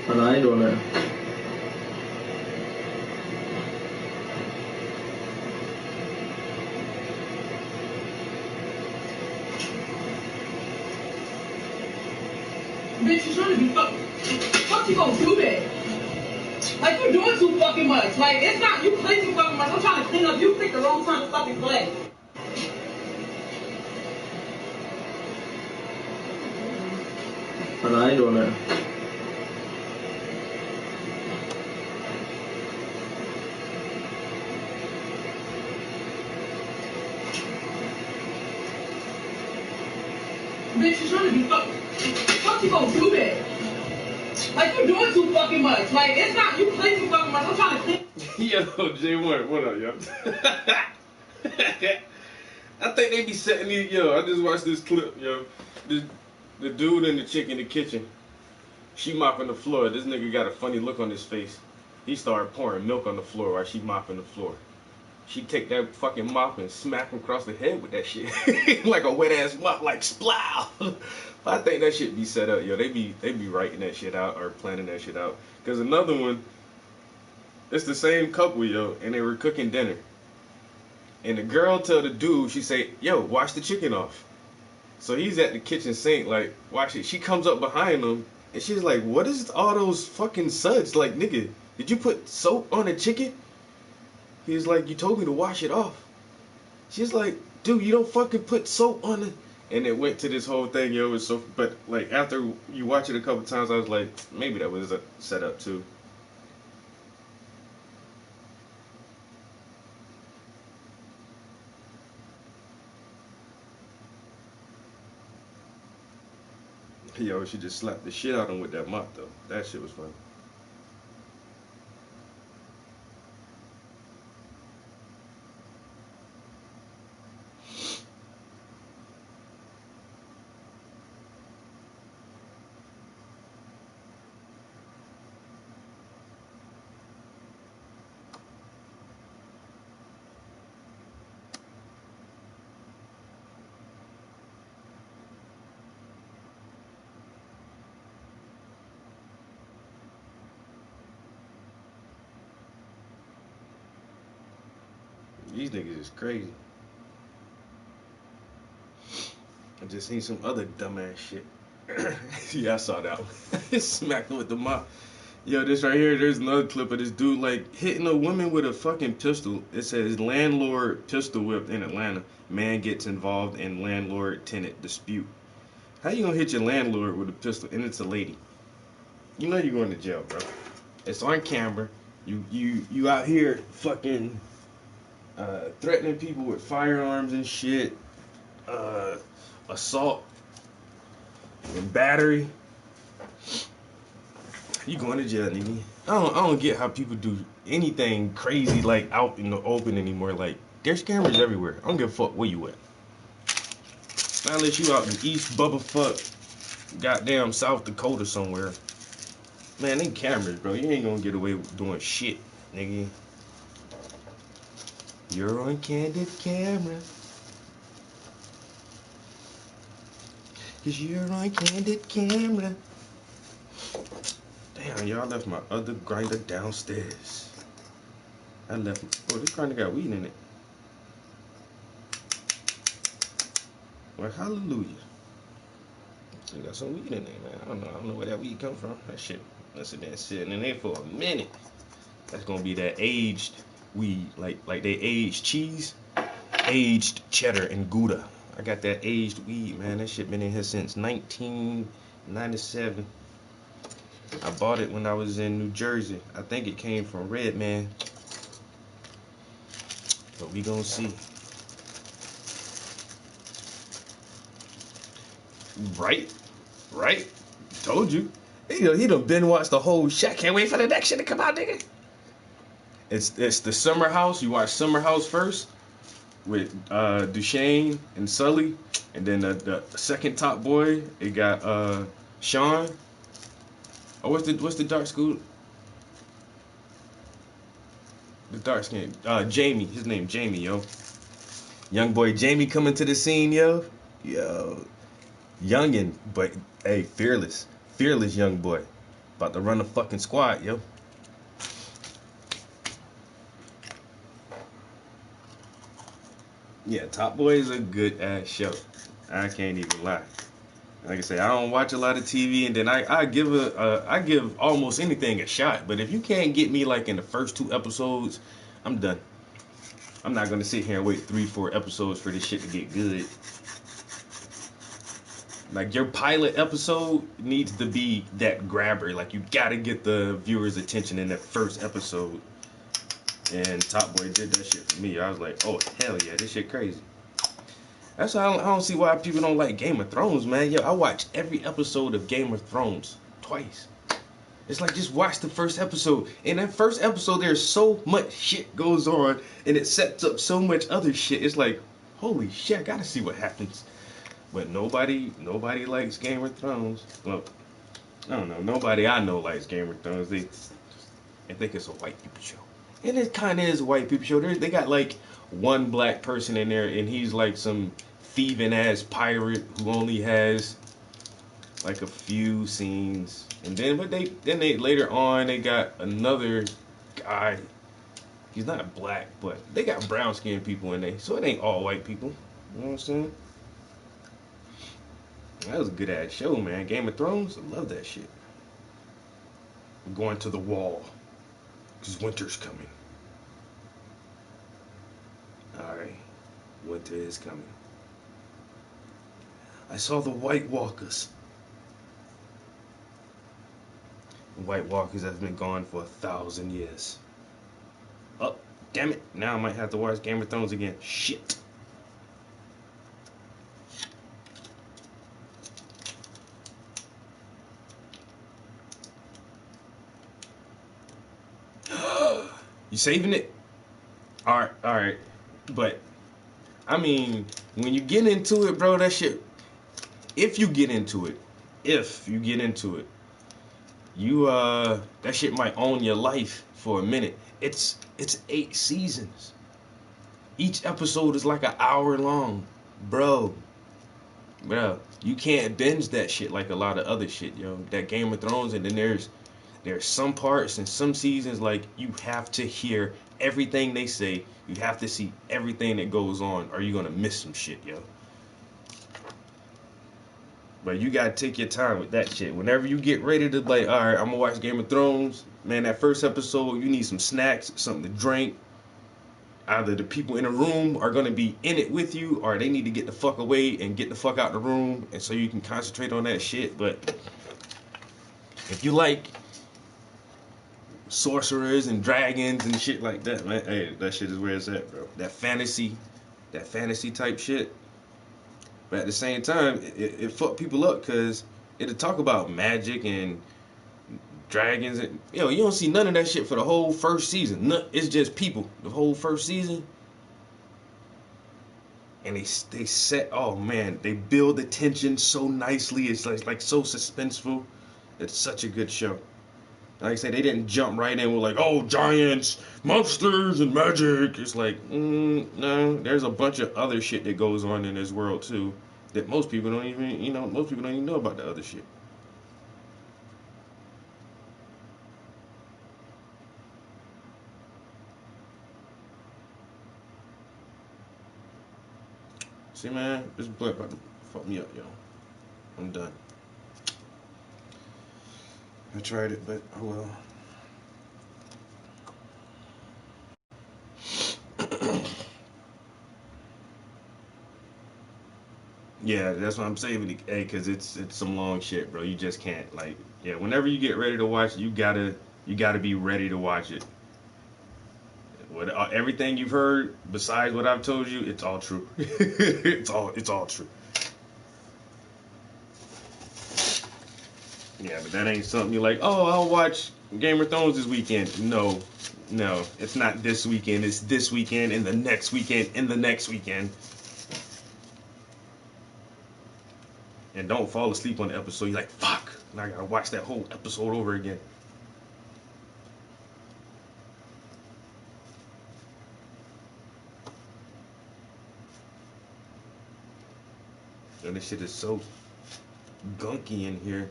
But I ain't doing that. Bitch, you're trying to be fuck you gonna do that? Like, you're doing too fucking much. Like, it's not, you play too fucking much. I'm trying to clean up. You picked the wrong time to fucking play. But I ain't doing that. Bitch, you're trying to be fuck you gonna do that? Like, you're doing too fucking much. Like, it's not, you play too fucking much. I'm trying to clean. Yo, J1, what up, yo? I think they be setting these, yo, I just watched this clip, yo. The dude and the chick in the kitchen, she mopping the floor. This nigga got a funny look on his face. He started pouring milk on the floor while she mopping the floor. She take that fucking mop and smack him across the head with that shit. Like a wet ass mop, like splow. I think that shit be set up, yo. They be writing that shit out or planning that shit out. Cause another one, it's the same couple, yo, and they were cooking dinner. And the girl tell the dude, she say, yo, wash the chicken off. So he's at the kitchen sink, like, wash it. She comes up behind him, and she's like, what is all those fucking suds? Like, nigga, did you put soap on the chicken? He's like, you told me to wash it off. She's like, dude, you don't fucking put soap on it. And it went to this whole thing, yo. It was so, but like after you watch it a couple times, I was like, maybe that was a setup too. Yo, she just slapped the shit out of him with that mop though. That shit was funny. These niggas is crazy. I just seen some other dumbass shit. Yeah, I saw that one. Smacked him with the mop. Yo, this right here, there's another clip of this dude like hitting a woman with a fucking pistol. It says landlord pistol whipped in Atlanta. Man gets involved in landlord tenant dispute. How you gonna hit your landlord with a pistol and it's a lady? You know you're going to jail, bro. It's on camera. You out here fucking threatening people with firearms and shit. Assault and battery. You going to jail, nigga. I don't get how people do anything crazy like out in the open anymore. Like, There's cameras everywhere. I don't give a fuck where you at. Not unless you out in East Bubblefuck, goddamn South Dakota somewhere. Man, they cameras, bro. You ain't gonna get away with doing shit, nigga. You're on candid camera. Cause you're on candid camera. Damn, y'all left my other grinder downstairs. I left. Oh, this grinder got weed in it. Well, hallelujah. It got some weed in there, man. I don't know where that weed come from. That shit must have been sitting in there for a minute. That's gonna be that aged weed, like they aged cheese, aged cheddar and Gouda. I got that aged weed, man. That shit been in here since 1997. I bought it when I was in New Jersey. I think it came from Red Man. But we gonna see. Right? Told you. He done been watched the whole shit. Can't wait for the next shit to come out, nigga. It's the Summer House. You watch Summer House first with Duchesne and Sully, and then the second top boy, it got Sean. Oh, what's the dark school? The dark skin. Jamie. His name Jamie, yo. Young boy Jamie coming to the scene, yo. Youngin, but hey, fearless young boy, about to run the fucking squad, yo. Yeah, Top Boy is a good ass show. I can't even lie. Like I say, I don't watch a lot of TV, and then I give almost anything a shot. But if you can't get me like in the first 2 episodes, I'm done. I'm not gonna sit here and wait 3-4 episodes for this shit to get good. Like, your pilot episode needs to be that grabber. Like, you gotta get the viewer's attention in that first episode. And Top Boy did that shit for me. I was like, oh, hell yeah, this shit crazy. That's why I don't see why people don't like Game of Thrones, man. Yo, I watched every episode of Game of Thrones twice. It's like, just watch the first episode. In that first episode, there's so much shit goes on, and it sets up so much other shit. It's like, holy shit, I gotta see what happens. But nobody likes Game of Thrones. Well, I don't know. Nobody I know likes Game of Thrones. They think it's a white people show. And it kind of is a white people show. They got like one black person in there, and he's like some thieving ass pirate who only has like a few scenes. And then they later on they got another guy. He's not black, but they got brown skinned people in there, so it ain't all white people. You know what I'm saying? That was a good ass show, man. Game of Thrones, I love that shit. We're going to the wall, because winter's coming. Alright, winter is coming. I saw the White Walkers. The White Walkers have been gone for 1,000 years. Oh, damn it. Now I might have to watch Game of Thrones again. Shit. You saving it? Alright. But, I mean, when you get into it, bro, that shit, if you get into it, you, that shit might own your life for a minute. It's 8 seasons. Each episode is like an hour long. Bro, you can't binge that shit like a lot of other shit, yo. That Game of Thrones, and then there's some parts and some seasons, like, you have to hear everything they say. You have to see everything that goes on, or you're gonna miss some shit, yo. But you gotta take your time with that shit. Whenever you get ready to, like, alright, I'm gonna watch Game of Thrones, man, that first episode, you need some snacks, something to drink. Either the people in the room are gonna be in it with you, or they need to get the fuck away and get the fuck out the room, and so you can concentrate on that shit. But if you like sorcerers and dragons and shit like that, man, hey, that shit is where it's at, bro. That fantasy type shit. But at the same time, it fuck people up, because it'll talk about magic and dragons. And, you don't see none of that shit for the whole first season. It's just people. The whole first season, and they set. Oh man, they build the tension so nicely. It's like so suspenseful. It's such a good show. Like I said, they didn't jump right in with like, oh, giants, monsters, and magic. It's like, no, there's a bunch of other shit that goes on in this world too that most people don't even, most people don't even know about the other shit. See, man, this blunt about to fuck me up, yo. I'm done. I tried it, but oh well. Yeah, that's what I'm saying. Hey, cause it's some long shit, bro. You just can't like, yeah. Whenever you get ready to watch it, you gotta be ready to watch it. Everything you've heard besides what I've told you, it's all true. it's all true. Yeah, but that ain't something you're like, oh, I'll watch Game of Thrones this weekend. No, it's not this weekend. It's this weekend and the next weekend and the next weekend. And don't fall asleep on the episode. You're like, fuck, now I gotta watch that whole episode over again. And this shit is so gunky in here.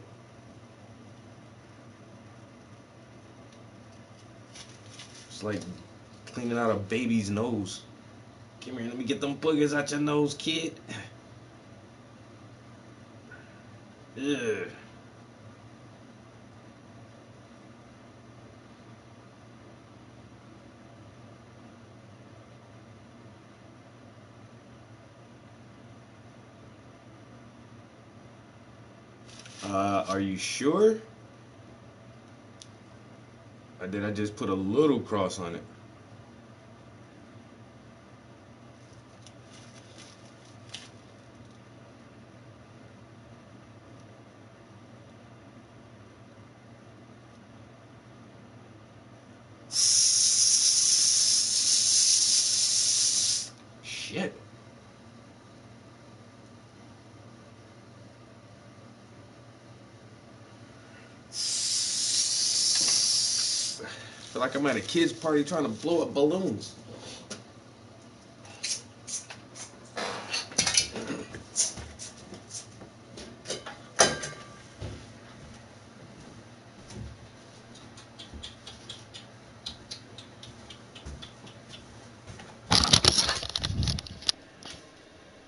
It's like cleaning out a baby's nose. Come here, let me get them boogers out your nose, kid. Ugh. Are you sure? Or did I just put a little cross on it? Shit. Feel like I'm at a kid's party trying to blow up balloons.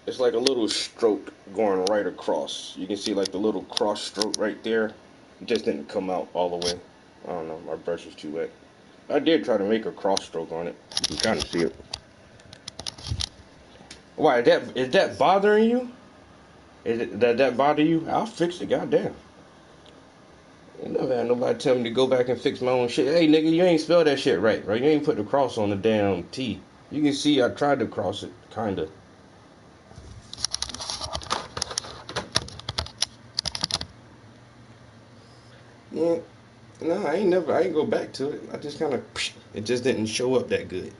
It's like a little stroke going right across. You can see like the little cross stroke right there. It just didn't come out all the way. I don't know, my brush is too wet. I did try to make a cross stroke on it. You can kind of see it. Why, is that bothering you? Does that bother you? I'll fix it, goddamn. I never had nobody tell me to go back and fix my own shit. Hey, nigga, you ain't spelled that shit right, You ain't put the cross on the damn T. You can see I tried to cross it, kinda. Yeah, no, I ain't go back to it. I just kind of, it just didn't show up that good.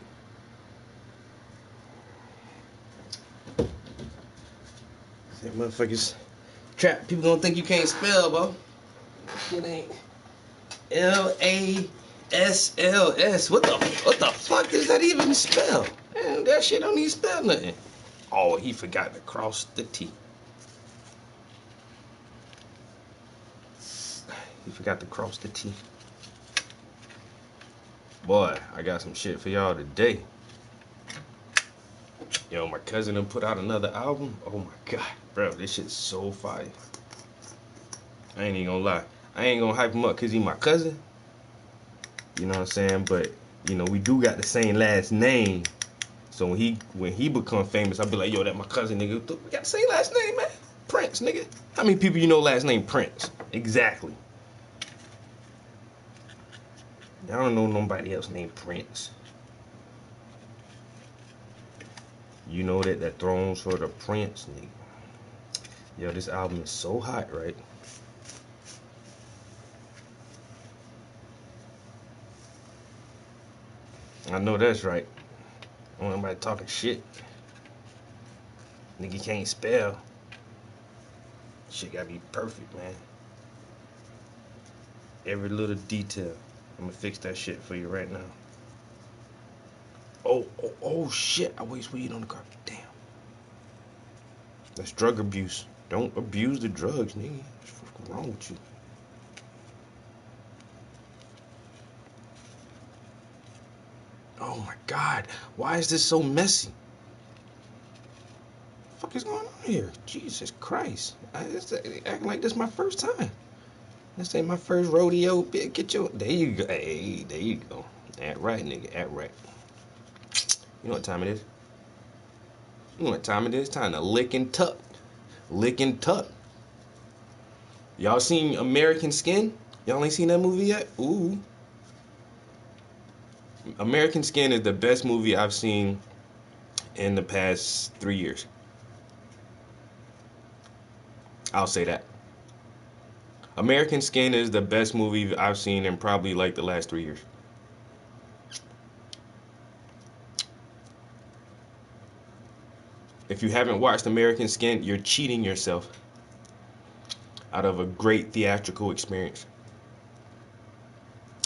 Say, motherfuckers, trap people don't think you can't spell, bro. Shit ain't LASLS. What the fuck does that even spell? Man, that shit don't even spell nothing. Oh, he forgot to cross the T. He forgot to cross the T. Boy, I got some shit for y'all today. Yo, my cousin done put out another album. Oh my god, bro, this shit's so fire. I ain't even gonna lie. I ain't gonna hype him up because he my cousin. You know what I'm saying? But, we do got the same last name. So when he become famous, I'll be like, yo, that my cousin, nigga. We got the same last name, man. Prince, nigga. How many people you know last name Prince? Exactly. I don't know nobody else named Prince. You know that thrones for the Prince, nigga. Yo, this album is so hot, right? I know that's right. I don't want nobody talking shit. Nigga can't spell. Shit gotta be perfect, man. Every little detail. I'm gonna fix that shit for you right now. Oh shit! I waste weed on the carpet. Damn. That's drug abuse. Don't abuse the drugs, nigga. What's fucking wrong with you? Oh my god. Why is this so messy? What the fuck is going on here? Jesus Christ. It's acting like this my first time. This ain't my first rodeo. Get your... There you go. Hey, there you go. Act right, nigga. Act right. You know what time it is? You know what time it is? Time to lick and tuck. Lick and tuck. Y'all seen American Skin? Y'all ain't seen that movie yet? Ooh. American Skin is the best movie I've seen in the past 3 years. I'll say that. American Skin is the best movie I've seen in probably like the last 3 years. If you haven't watched American Skin, you're cheating yourself out of a great theatrical experience.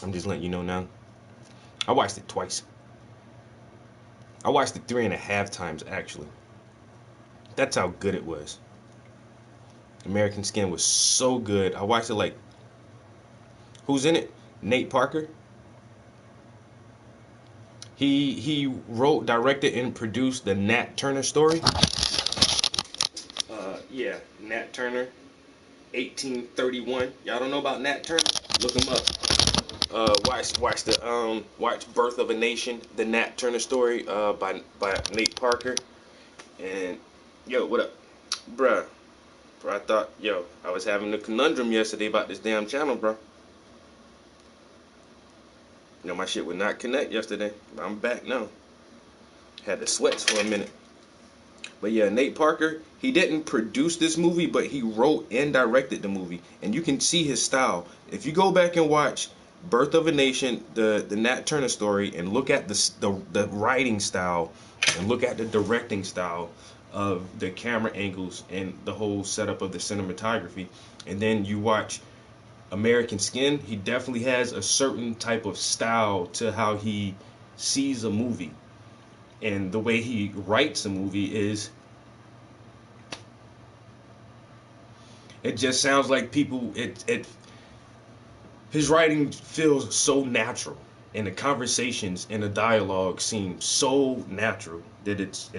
I'm just letting you know now. I watched it twice. I watched it 3.5 times, actually. That's how good it was. American Skin was so good. I watched it like... Who's in it? Nate Parker. He wrote, directed, and produced the Nat Turner story. Yeah, Nat Turner, 1831. Y'all don't know about Nat Turner? Look him up. Watch Birth of a Nation, the Nat Turner story, by Nate Parker. And yo, what up, bruh? Bro, I thought, I was having a conundrum yesterday about this damn channel, bro. You know, my shit would not connect yesterday. But I'm back now. Had the sweats for a minute. But yeah, Nate Parker, he didn't produce this movie, but he wrote and directed the movie. And you can see his style. If you go back and watch Birth of a Nation, the Nat Turner story, and look at the writing style, and look at the directing style of the camera angles and the whole setup of the cinematography, and then you watch American Skin, he definitely has a certain type of style to how he sees a movie. And the way he writes a movie is, it just sounds like people, his writing feels so natural, and the conversations and the dialogue seem so natural that it's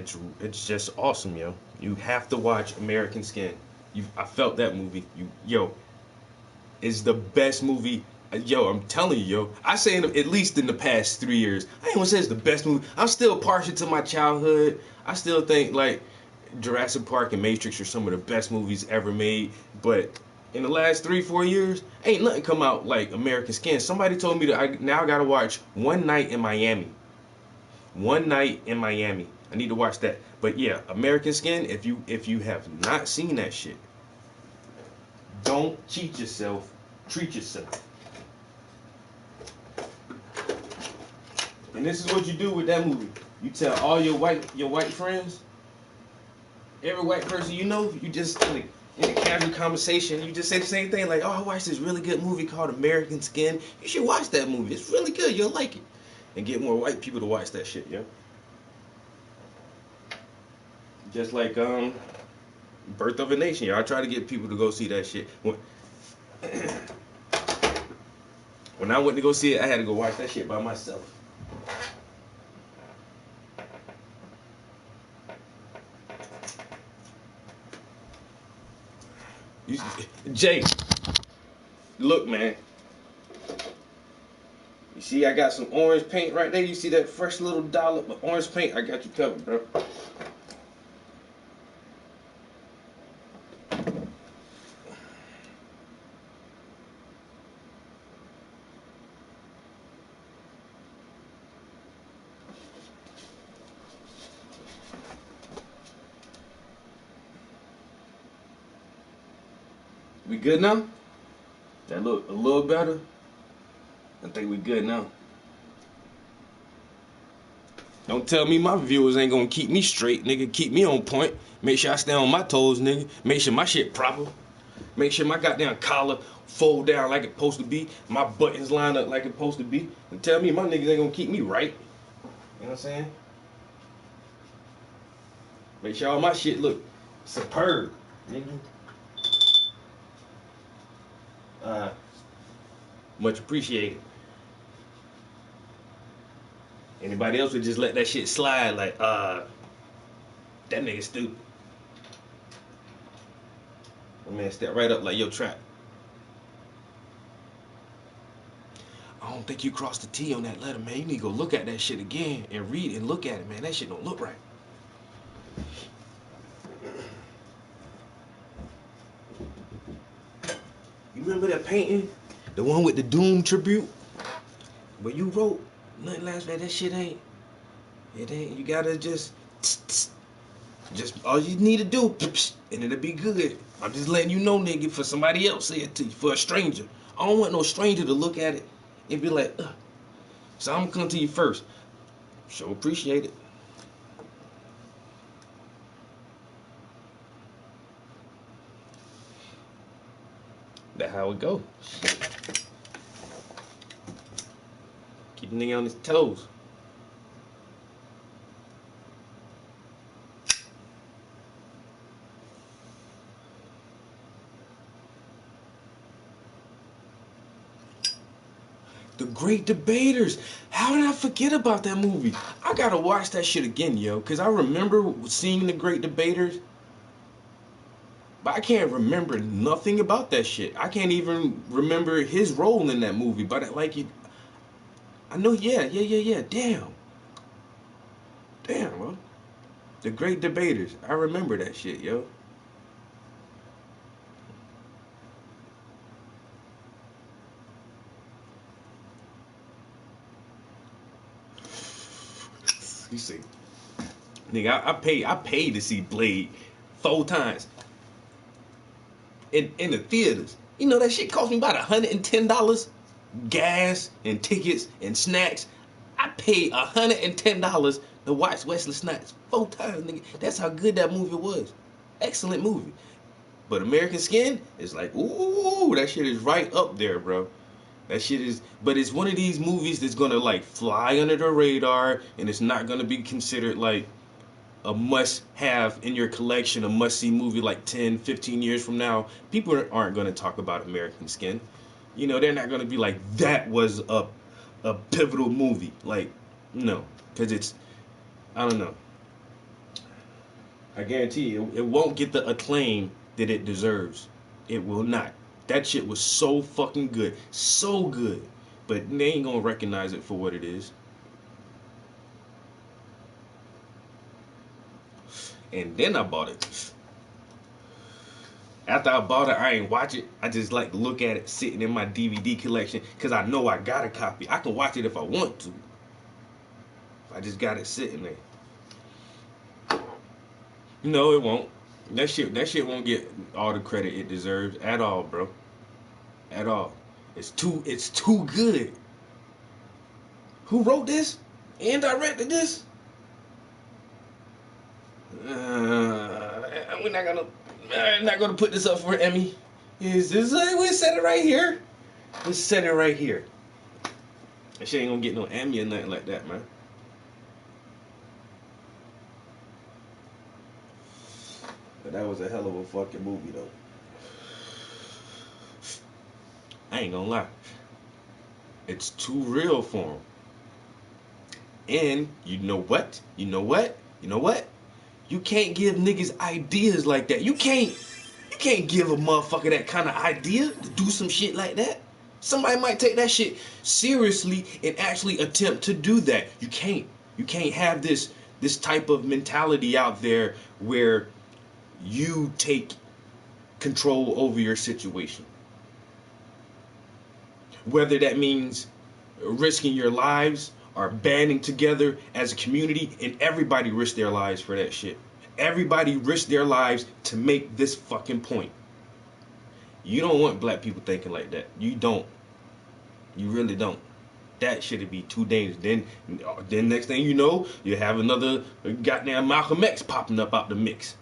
just awesome, yo. You have to watch American Skin. I felt that movie. Is the best movie. Yo, I'm telling you, yo. I say at least in the past 3 years. I ain't gonna say it's the best movie. I'm still partial to my childhood. I still think like Jurassic Park and Matrix are some of the best movies ever made. But in the last 3-4 years, ain't nothing come out like American Skin. Somebody told me that I now gotta watch One Night in Miami. One Night in Miami. I need to watch that. But yeah, American Skin. If you have not seen that shit, don't cheat yourself. Treat yourself. And this is what you do with that movie. You tell all your white friends, every white person you know, you just like in a casual conversation, you just say the same thing like, "Oh, I watched this really good movie called American Skin. You should watch that movie. It's really good. You'll like it." And get more white people to watch that shit, yeah. Just like Birth of a Nation. I try to get people to go see that shit. When I went to go see it, I had to go watch that shit by myself. Jay, look, man. You see, I got some orange paint right there. You see that fresh little dollop of orange paint? I got you covered, bro. We good now? That look a little better? I think we good now. Don't tell me my viewers ain't gonna keep me straight, nigga. Keep me on point. Make sure I stay on my toes, nigga. Make sure my shit proper. Make sure my goddamn collar fold down like it's supposed to be. My buttons line up like it's supposed to be. And tell me my niggas ain't gonna keep me right. You know what I'm saying? Make sure all my shit look superb, nigga. Much appreciated. Anybody else would just let that shit slide like, that nigga stupid. My man step right up like, yo, trap. I don't think you crossed the T on that letter, man. You need to go look at that shit again and read and look at it, man. That shit don't look right. You remember that painting? The one with the Doom tribute? Where you wrote, nothing last man, that shit ain't. It ain't. You gotta just all you need to do, and it'll be good. I'm just letting you know, nigga, for somebody else say it to you, for a stranger. I don't want no stranger to look at it and be like, ugh. So I'm gonna come to you first. Sure appreciate it. That's how it go. Keep the nigga on his toes. The Great Debaters. How did I forget about that movie? I gotta watch that shit again, yo. Cause I remember seeing The Great Debaters. But I can't remember nothing about that shit. I can't even remember his role in that movie. But like it, I know, yeah. Damn, bro. The Great Debaters. I remember that shit, yo. You see, nigga, I paid to see Blade 4 times in the theaters. You know that shit cost me about $110, gas and tickets and snacks. I paid $110 to watch Wesley Snipes 4 times, nigga. That's how good that movie was. Excellent movie. But American Skin is like, ooh, that shit is right up there, bro. That shit is, but it's one of these movies that's gonna like fly under the radar, and it's not gonna be considered like a must-have in your collection, a must-see movie like 10, 15 years from now. People aren't gonna talk about American Skin. You know, they're not gonna be like, that was a pivotal movie. Like, no, because it's, I don't know. I guarantee you, it won't get the acclaim that it deserves. It will not. That shit was so fucking good. So good. But they ain't gonna recognize it for what it is. And then I bought it. After I bought it, I ain't watch it. I just like look at it sitting in my DVD collection because I know I got a copy. I can watch it if I want to. I just got it sitting there. No, it won't. That shit won't get all the credit it deserves at all, bro. At all. It's too good. Who wrote this and directed this? We're not gonna put this up for an Emmy. We set it right here. We set it right here. That shit ain't gonna get no Emmy or nothing like that, man. But that was a hell of a fucking movie, though. I ain't gonna lie. It's too real for him. And you know what? You can't give niggas ideas like that. You can't give a motherfucker that kind of idea to do some shit like that. Somebody might take that shit seriously and actually attempt to do that. You can't have this type of mentality out there where you take control over your situation. Whether that means risking your lives or banding together as a community, and everybody risked their lives for that shit. Everybody risked their lives to make this fucking point. You don't want black people thinking like that. You don't. You really don't. that, shit'd be too dangerous. Then next thing you know, you have another goddamn Malcolm X popping up out the mix.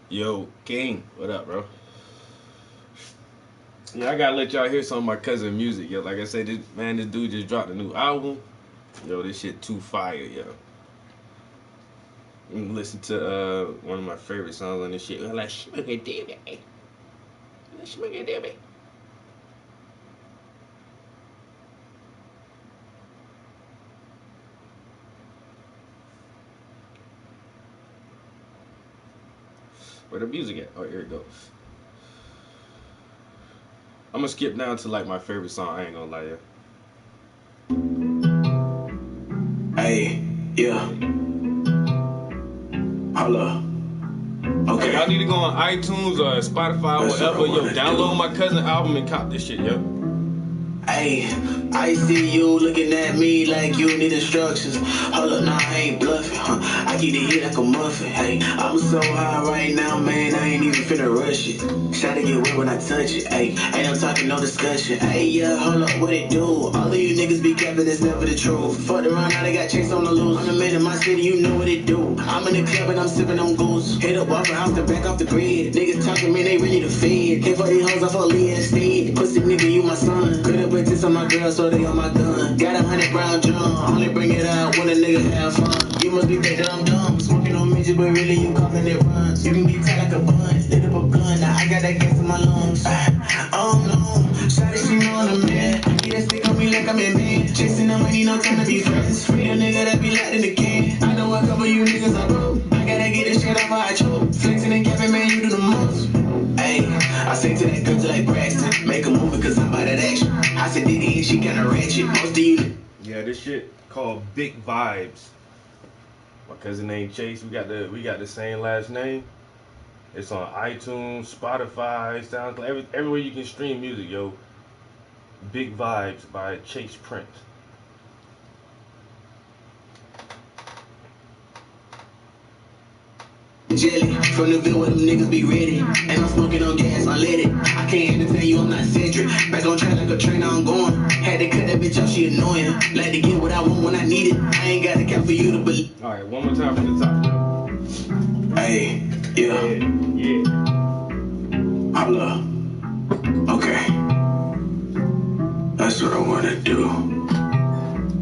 Yo, King, what up, bro? Yeah, I gotta let y'all hear some of my cousin music, yo. Like I said, this dude just dropped a new album. Yo, this shit too fire, yo. You can listen to one of my favorite songs on this shit. Like Sugar Dibby. Sugar Dibby. Where the music at? Oh, here it goes. I'm gonna skip down to like my favorite song. I ain't gonna lie, yeah. Hey, yeah. Holla. Okay. Y'all need to go on iTunes or Spotify or whatever. Yo, download my cousin album and cop this shit, yo. Hey, I see you looking at me like you need instructions. Hold up, nah, I ain't bluffing, huh? I keep the heat like a muffin. Hey, I'm so high right now, man, I ain't even finna rush it. Try to get wet when I touch it. Hey, ain't no talking, no discussion. Hey, yeah, hold up, what it do? All of you niggas be capping, it's never the truth. Fucked around, now they got chased on the loose. I'm the man in my city, you know what it do. I'm in the club and I'm sipping on goose. Hit up Waffle House to back off the grid. Niggas talking, man, they really the fed. Can't fuck these hoes, I fuck Lee instead. Pussy nigga, you my son. Could've put this on my girl, so they on my gun. Got 100 round drum, only bring it out when a nigga have fun. You must be fake that I'm dumb. Smoking on midget, but really you calling it runs. You can be tight like a bun, lit up a blunt. Now I got that gas in my lungs. Oh no, shawty she know I'm a man. Get that stick on me like I'm in man. Chasing the money, no time to be friends. Free a nigga that be locked in the can. I know a couple you niggas I broke. I gotta get this shit off how I choke. Flexing and capping, man, you do the most. Hey, I say to that girl like Braxton, make a movie cause I'm by that action. I said Diddy and she kinda ratchet. Most of you. Yeah, this shit called Big Vibes. My cousin named Chase. We got the same last name. It's on iTunes, Spotify, SoundCloud, everywhere you can stream music, yo. Big Vibes by Chase Prince. Jelly from the Ville where them niggas be ready. And I'm smoking on gas, I let it. I can't entertain you, I'm not Cedric. Back on track like a train, I'm going. Had to cut that bitch off, she annoying. Like to get what I want when I need it. I ain't got to count for you to believe. Alright, one more time from the top. Hey, yeah. Yeah. Holla. Okay. That's what I wanna do.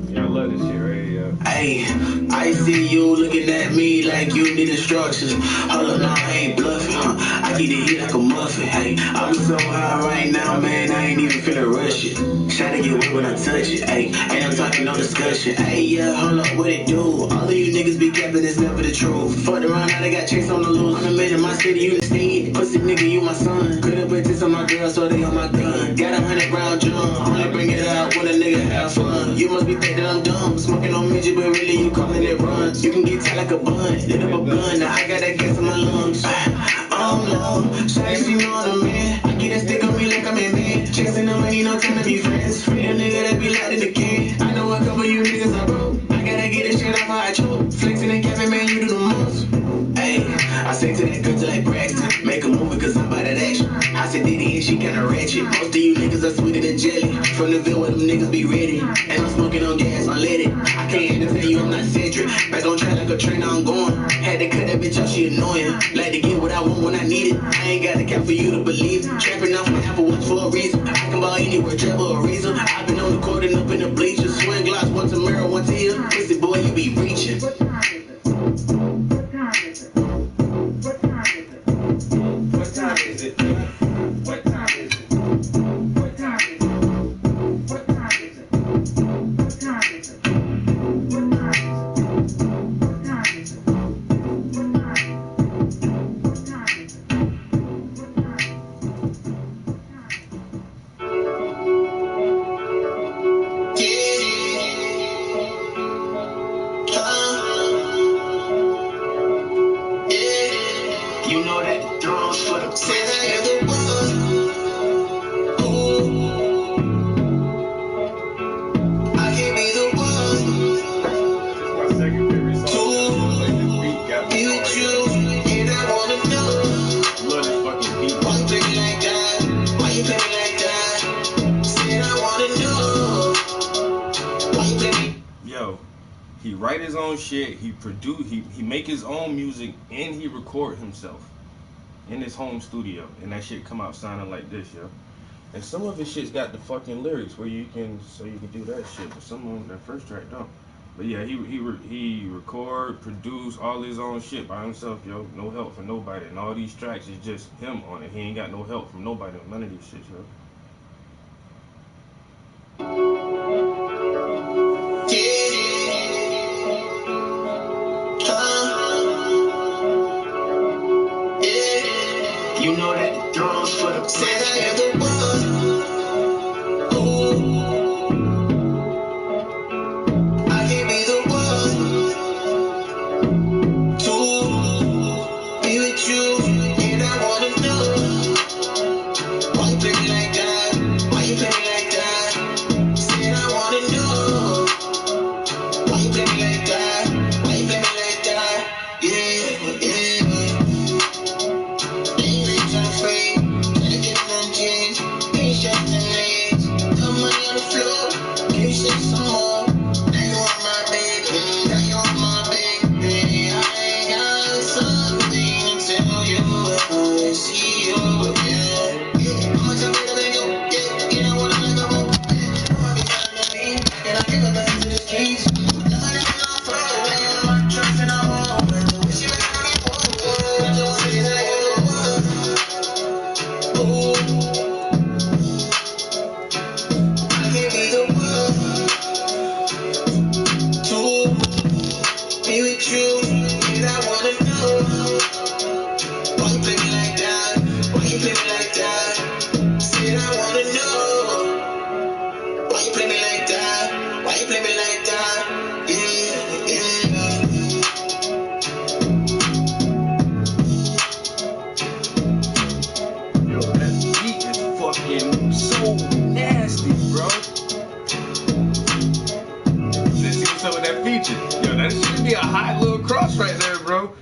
Yeah, I love this shit right here, yo. Hey, I see you looking at me like you need instructions. Hold up, nah, I ain't bluffing, huh? I keep the heat like a muffin. Hey, I'm so high right now, man, I ain't even finna rush it. Try to get wet when I touch it. Hey, ain't no talking, no discussion. Hey, yeah, hold up, what it do? All of you niggas be capping, it's never the truth. Fucked around, now they got chased on the loose. I'm the man in my city, you instead. Pussy nigga, you my son. Could've put this on my girl, so they on my gun. Got 100 round drum, only bring it out when a nigga have fun. You must be fake that I'm dumb. Smoking on midget, but really you calling it runs. You can get tight like a bun, lit up a gun. Now I got that gas in my lungs. Oh no, shawty she know I'm a man. I get that stick on me like I'm in man. Chasing the money, no time to be friends. Free a nigga that be locked in the can. I know a couple you niggas I broke. I gotta get this shit off how I choke. Flexing and capping, man, you do the most. Hey, I say to that girl like Braxton, make a movie cause I'm by that action. I said Diddy and she kinda ratchet. Most of you niggas are sweeter than jelly. From the Ville where them niggas be ready. And I'm smoking on gas, I let it. I can't entertain you, I'm not Cedric. Back on track like a train, I'm going. Had to cut that bitch off, she annoying. Like to get what I want when I need it. I ain't got to count for you to believe it. Trapping off my Apple Watch for a reason. I can buy anywhere, travel a reason. I've been on the court and up in the bleachers. Swing glass, one to mirror, one to here. Pussy boy, you be reaching. What time is it? What time is it? What time is it? What time is it? What time is it? What time is it? What time is it? What time is it? What time is it? What time is it? What time is it? He write his own shit. He produce. He make his own music, and he record himself in his home studio. And that shit come out sounding like this, yo. And some of his shit's got the fucking lyrics where you can do that shit. But some of them, that first track don't. But yeah, he record, produce all his own shit by himself, yo. No help from nobody. And all these tracks is just him on it. He ain't got no help from nobody on none of these shit, yo. You know that the throne's for the center of the world. I can be the one to be with you, and I wanna know why you play me like that? Why you play me like that? Said I wanna know why you play me like that? Why you play me like that? Yeah, yeah. So nasty, bro. Let's see some of that feature. Yo, that should be a hot little cross right there, bro.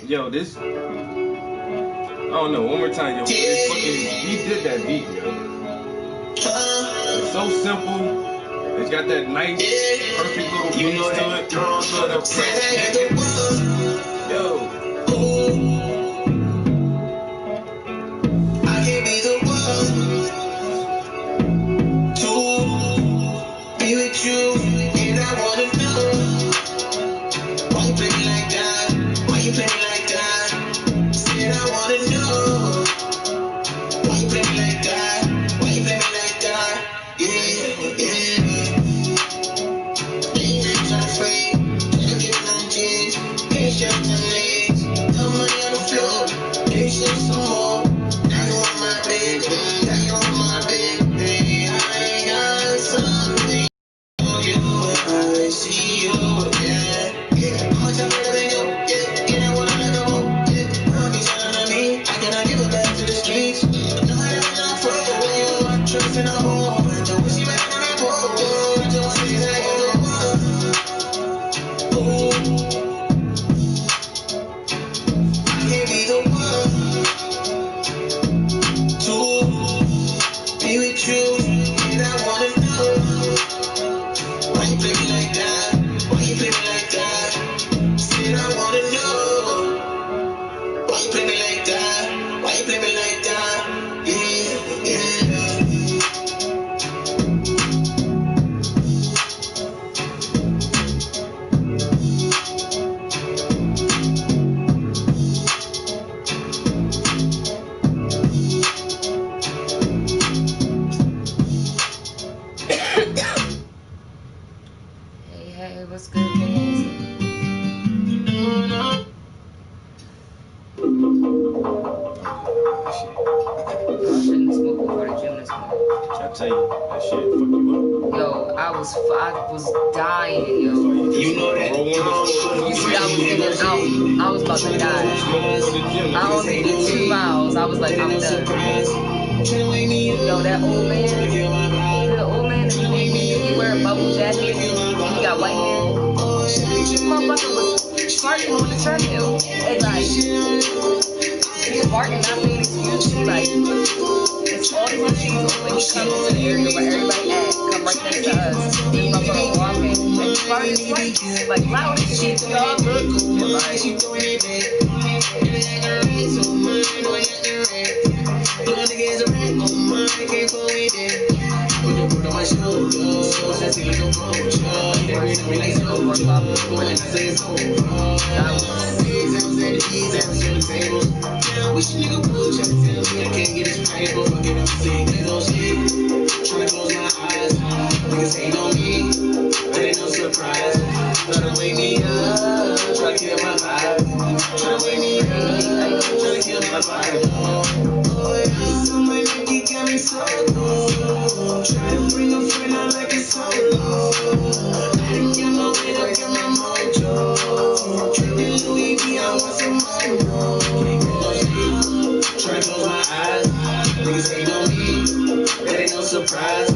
Yo, this. I don't know. One more time, yo. He did that beat, yo. It's so simple. It's got that nice, perfect little bass to it. Yo. Hey, what's good, guys? I shouldn't smoke before the gym this morning. I tell you, that shit fuck you up. Yo, I was dying, yo. You know that. You see, I was in and out. I was about to die. I only did 2 miles. I was like, I'm done. Yo, that old man, the old man, he wear a bubble jacket, and he got white hair. This motherfucker was farting on the treadmill. And like, he's farting, not being excused. Like, it's all his shoes when he comes to the area where everybody at, come right next to us. like loud as shit. Y'all look Tryna close my eyes, niggas hate on me, but ain't no surprise. Tryna wake me up, tryna kill my vibe. Tryna wake me up, tryna kill my vibe. Oh yeah, so my nigga got me so low. Tryna bring a friend out like it's so low. I didn't get no way to get my mojo. Trippin' Louis V, I want some more. Tryna close my eyes, niggas hate on me. That ain't no surprise.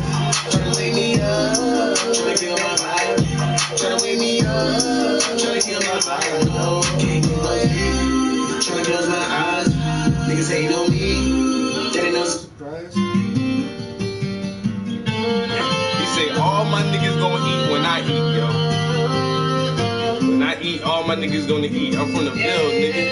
Tryna wake me up, tryna kill my vibe. Tryna wake me up, tryna kill my vibe. No, can't get no sleep. Tryna close my eyes. Niggas hate on me. That ain't no surprise. He say all my niggas gonna eat when I eat, yo. When I eat, all my niggas gonna eat. I'm from the Ville, nigga.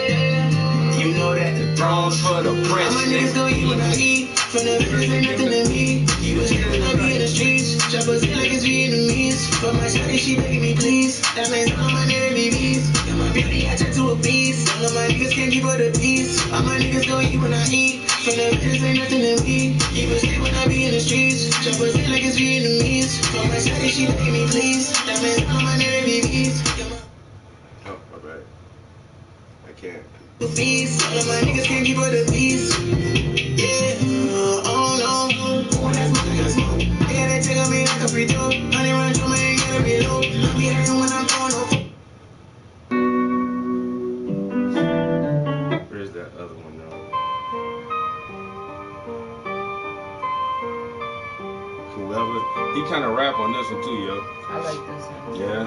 You know that the Thrones for the prince. all my niggas gon' eat when I eat. From the bitches ain't nothing to me. You was here when I be in the streets. Choppers in like it's Vietnamese. For my shawty, she begging me please. That means all my niggas be bees. Got my beauty, I turn to a beast. All of my niggas can't keep her the peace. All my niggas gon' eat when I eat. From the bitches ain't nothing to me. You was here when I be in the streets. Choppers in like it's Vietnamese. For my shawty, she begging me please. That means all my niggas be bees. Oh, my bad. I can't. Beast. All of my niggas can't keep her the peace. Yeah, oh no. Oh, that's my nigga smoke. I gotta take on me like a free throw. Honey run through me, gotta reload. We hurtin' when I'm going off. Where's that other one now? Whoever. He kind of rap on this one too, yo. I like this one. Yeah.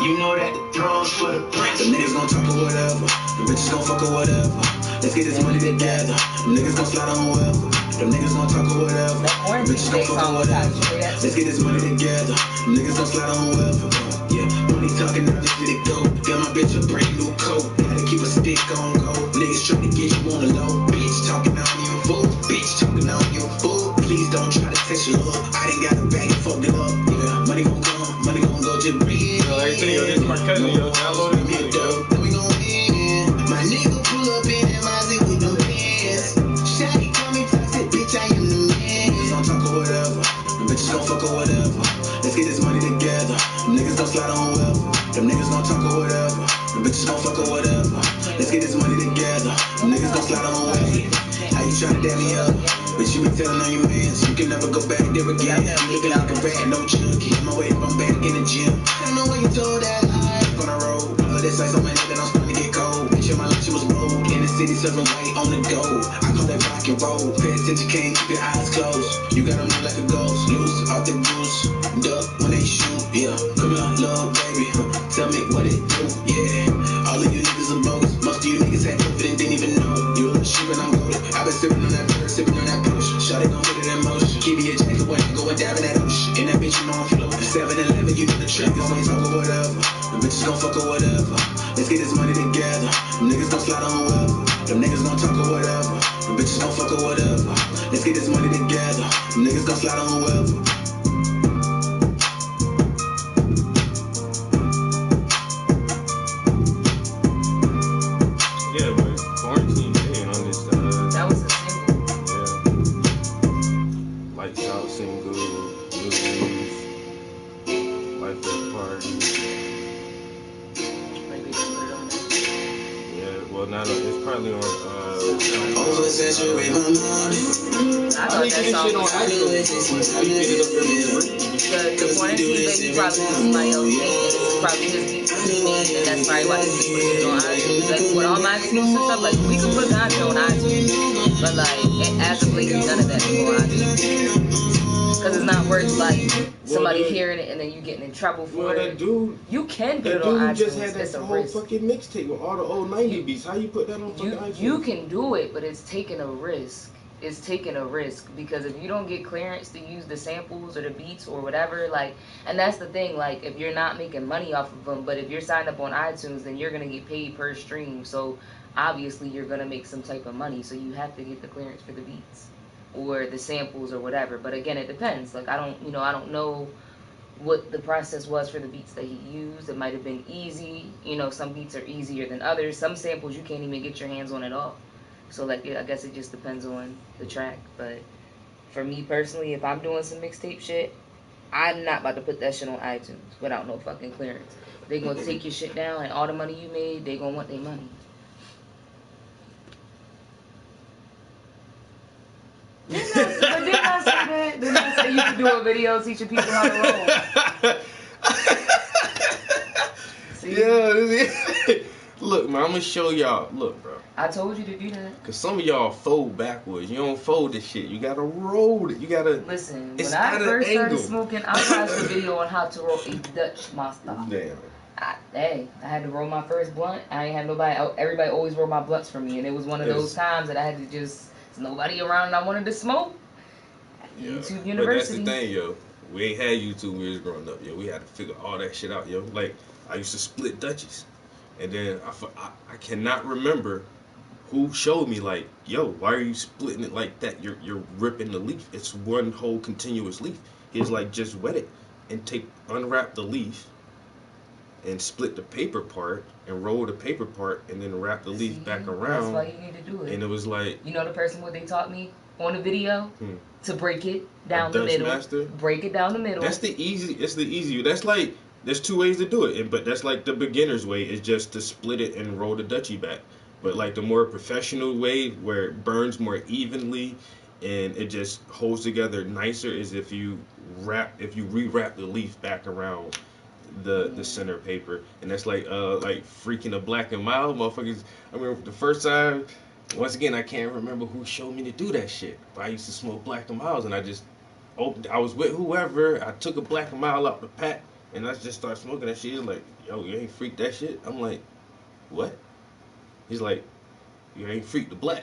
You know that the thrones for the prince. The niggas gon' talk or whatever. The bitches gon' fuck or whatever. Let's get this money together. The niggas gon' slide on whoever. The niggas gon' talk or whatever. That The bitches gon' fuck or whatever. Let's get this money together. The niggas gon' slide on whoever. Yeah, money talking, I just let it go. Got my bitch a brand new coat. Gotta keep a stick on go. Niggas trying to get you on the low. Bitch talking on you, fool. Bitch talking on you, fool. Please don't try to text your up. I done got a bag and fucked it up. Yeah, money gon' come, money gon' go, just breathe. Yo, like I said, yo, this is my cousin, yo. Download it immediately, yo. Then we gon' win. My nigga pull up in that Mozzie with them pants. Shawty call me toxic, bitch, I am the man. Niggas gon' talk or whatever. The bitches gon' fuck or whatever. Let's get this money together. Them niggas gon' slide on whoever. Them niggas gon' talk or whatever. The bitches gon' fuck or whatever. Let's get this money together. Them niggas gon' slide on whoever. How you tryna dab me up? But you be telling on your mans, you can never go back there again. You looking like a rat, no chunky. On my way, I'm back in the gym. I don't know why you told that lie. On the road, all this ice on my neck and I'm starting to get cold. Bitch, my life, she was bold. In the city, serving white on the go. I call that rock and roll. Pay attention, can't keep your eyes closed. You gotta move like a ghost. Loose off the goose. Duck when they shoot. Yeah, come here, little baby. Tell me what it do. Yeah, all of you niggas are bogus. Most of you niggas had COVID and didn't even know. You a shit and I'm goated. I've been sipping on that bird, sipping on that push. Shawty gon' put it in motion. Keep me a jacket when I'm going down in that ocean. In that bitch, you know I'm floating. 7-11, you know the trick. Gon' talk or whatever. The bitches gon' fuck or whatever. Let's get this money together. Them niggas gon' slide on whoever. Them niggas gon' talk or whatever. The bitches gon' fuck or whatever. Let's get this money together. Them niggas gon' slide on whoever. Yeah, but quarantine ain't on this. That was a single. Yeah. Lights out single. Movies. Life at the party. Maybe they put it on there. Yeah, well, not it's probably on. Oversaturate my mind. I thought that song was the quarantine baby probably was somebody else beat, and this is probably his beat. And that's probably why he's putting it on iTunes. Like with all my exclusive stuff, like we can put content on iTunes, but like as of late, none of that is on iTunes. Because it's not worth like somebody hearing it and then you getting in trouble for Well, it. that dude. You can put That it on dude iTunes. just had It's that a whole risk. fucking mixtape with all the old 90 beats. How you put that on fucking iTunes? You can do it, but it's taking a risk. is taking a risk, because if you don't get clearance to use the samples or the beats or whatever, like, and that's the thing, like, if you're not making money off of them, but if you're signed up on iTunes, then you're gonna get paid per stream, so obviously you're gonna make some type of money, so you have to get the clearance for the beats or the samples or whatever. But again, it depends. Like, I don't know what the process was for the beats that he used. It might have been easy. Some beats are easier than others. Some samples you can't even get your hands on at all. So, like, I guess it just depends on the track. But for me personally, if I'm doing some mixtape shit, I'm not about to put that shit on iTunes without no fucking clearance. They gonna take your shit down, and all the money you made, they gonna want their money. Didn't I say that? Didn't I say you could do a video teaching people how to roll? See? Yeah. Look, man, I'm gonna show y'all. Look, bro. I told you to do that. Cause some of y'all fold backwards. You don't fold this shit. You gotta roll it. You gotta. Listen, It's when I at an first started angle. smoking, I watched a video on how to roll a Dutch monster. Damn. I had to roll my first blunt. I ain't had nobody. Everybody always rolled my blunts for me, and it was one of those times that I had to just. There's nobody around, and I wanted to smoke. Yeah. YouTube University. But that's the thing, yo. We ain't had YouTube when we was growing up, yo. We had to figure all that shit out, yo. Like, I used to split Dutchies. And then I cannot remember who showed me, like, yo, why are you splitting it like that? You're ripping the leaf. It's one whole continuous leaf. He's like, just wet it and unwrap the leaf and split the paper part and roll the paper part and then wrap the leaf back around. That's why you need to do it. And it was like... You know the person what they taught me on the video? To break it down the Dutch middle. master? Break it down the middle. It's the easy. That's like, there's two ways to do it. But that's like the beginner's way is just to split it and roll the Dutchie back. But like the more professional way where it burns more evenly and it just holds together nicer is if you rewrap the leaf back around the center paper. And that's like freaking a Black and Mild motherfuckers. I remember the first time, once again, I can't remember who showed me to do that shit. But I used to smoke Black and Milds, and I was with whoever. I took a Black and Mild out the pack, and I just started smoking that shit. He's like, yo, you ain't freaked that shit? I'm like, what? He's like, you ain't freaked the black.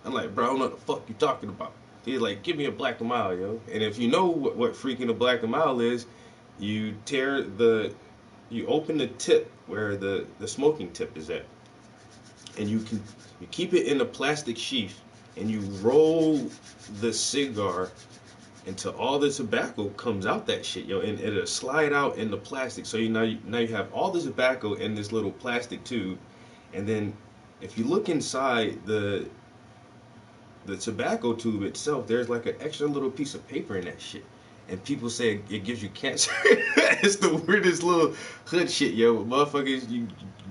I'm like, bro, I don't know what the fuck you talking about. He's like, give me a Black and Mild, yo. And if you know what freaking a Black and Mild is, you open the tip where the smoking tip is at. And you keep it in a plastic sheath, and you roll the cigar until all the tobacco comes out that shit, yo, and it'll slide out in the plastic. So now you have all the tobacco in this little plastic tube, and then if you look inside the tobacco tube itself, there's like an extra little piece of paper in that shit. And people say it gives you cancer. It's the weirdest little hood shit, yo. Motherfuckers, you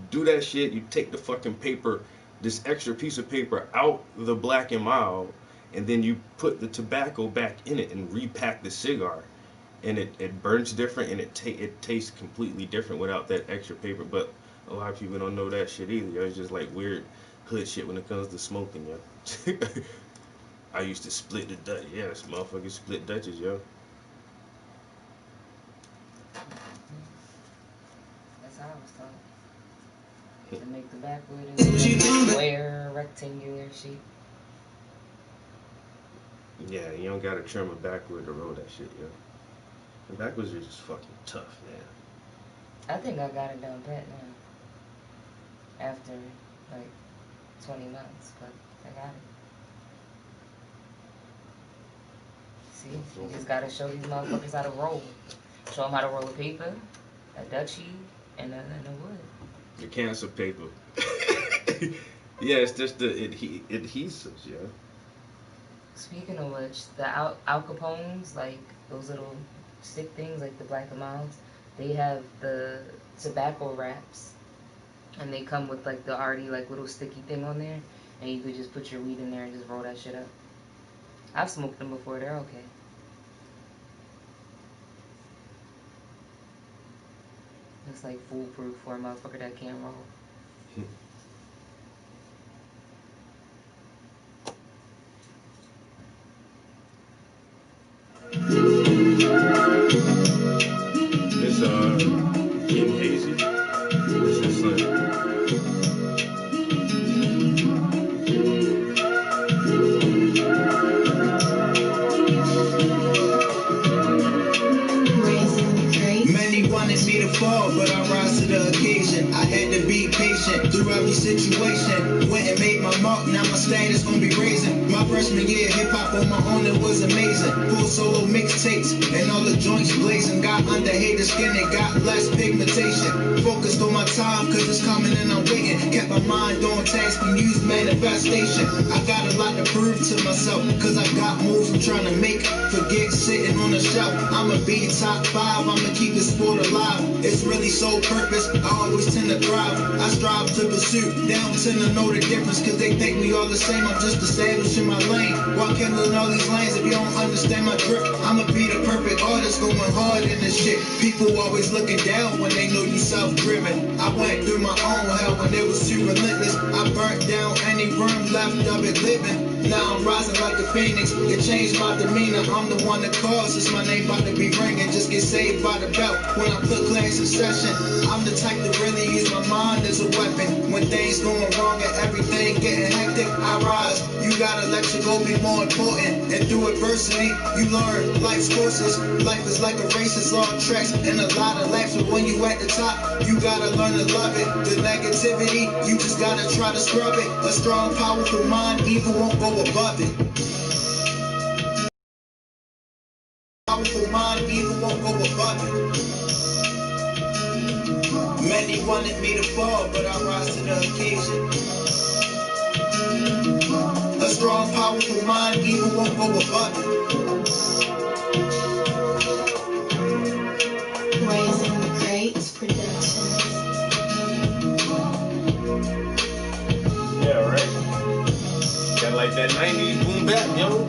do that shit, you take the fucking paper, this extra piece of paper out the Black and Mild, and then you put the tobacco back in it and repack the cigar. And it burns different, and it tastes completely different without that extra paper. But a lot of people don't know that shit either, yo. It's just like weird hood shit when it comes to smoking, yo. I used to split the Dutch. Yeah, this motherfucker split Dutches, yo. That's how I was taught. To make the backwood in square, rectangular shape. Yeah, you don't gotta trim a backwood to roll that shit, yo. The backwoods are just fucking tough, man. I think I got it down pat now. After like 20 months, but I got it. See, you just gotta show these motherfuckers how to roll. Show them how to roll a paper, a Dutchie, and a wood. The cancer paper. Yeah, it's just the adhesives, yeah. Speaking of which, the Al Capones, like those little stick things, like the Black and Milds, they have the tobacco wraps, and they come with like the already like little sticky thing on there, and you could just put your weed in there and just roll that shit up. I've smoked them before; they're okay. It's like foolproof for a motherfucker that can't roll. It's getting hazy. This is fall, but I rise to the occasion. I had to be patient through every situation. Went and made my mark, now my status gonna be raising. My freshman year, hip hop on my own, it was amazing. Full solo mixtapes and all the joints blazing. Got under hater skin and got less pigmentation. Focused on my time, cause it's coming and I'm waiting. Kept my mind on task and used manifestation. I got a lot to prove to myself, cause I got moves I'm trying to make. Forget sitting on the shelf. I'ma be top 5, I'ma keep the sport alive. It's really sole purpose, I always tend to thrive. I strive to pursue, they don't tend to know the difference, cause they think we all the same. I'm just establishing my lane, while killing all these lanes. If you don't understand my drip, I'ma be the perfect artist, going hard in this shit. People always looking down when they know you self-driven. I went through my own hell when it was too relentless. I burnt down any room left of it living. Now I'm rising like a phoenix. It changed my demeanor. I'm the one that caused. It's my name about to be ringing. Just get saved by the belt when I put class in session. I'm the type to really use my mind as a weapon. When things going wrong and everything getting hectic, I rise. You gotta let your goal be more important. And through adversity, you learn life's courses. Life is like a race, it's all tracks and a lot of laps. But when you at the top, you gotta learn to love it. The negativity, you just gotta try to scrub it. A strong, powerful mind, evil won't go above it. Powerful mind, evil won't go above it. Many wanted me to fall, but I rise to the occasion. A strong, powerful mind, evil won't go above it. Raising the Greats Productions. Yeah, right? Got like that 90s boom bap, yo.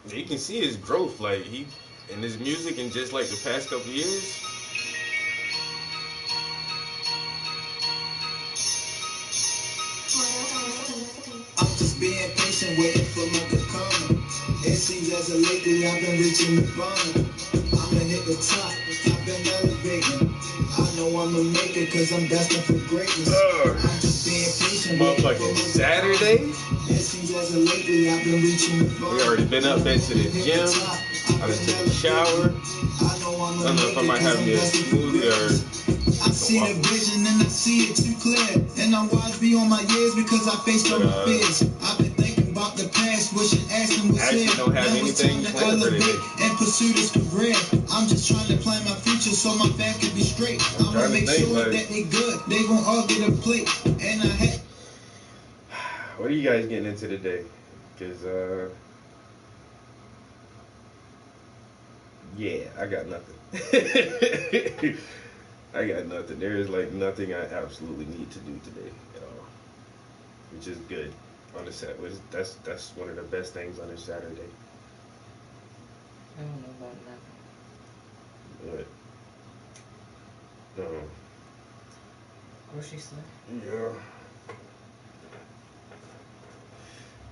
You can see his growth, like he in his music in just like the past couple years. I'm just being patient, waiting for my good karma. It seems as of lately I've been reaching the bottom. I'ma hit the top, I've been elevating. I know I'ma make it cause I'm destined for greatness. I'm just being patient, waiting for my Motherfucking good Saturday. karma. It seems as of lately I've been reaching the bottom. We already been up into the gym. I just took a shower. I don't know if I might have me a smoothie or I see the vision and I see it too clear. And I'm wise beyond my years because I faced all my fears. I've been thinking about the past, wishing Ashton was I actually here. don't have Now it's anything time to planned for elevate today. and pursue this career. I'm just trying to plan my future so my fam can be straight. I'm trying gonna to make think, sure like- that they good. They gon' all get a plate. And I had What are you guys getting into today? Cause yeah, I got nothing. I got nothing. There is like nothing I absolutely need to do today at all, which is good on a set. That's one of the best things on a Saturday. I don't know about nothing. But Grocery store. yeah,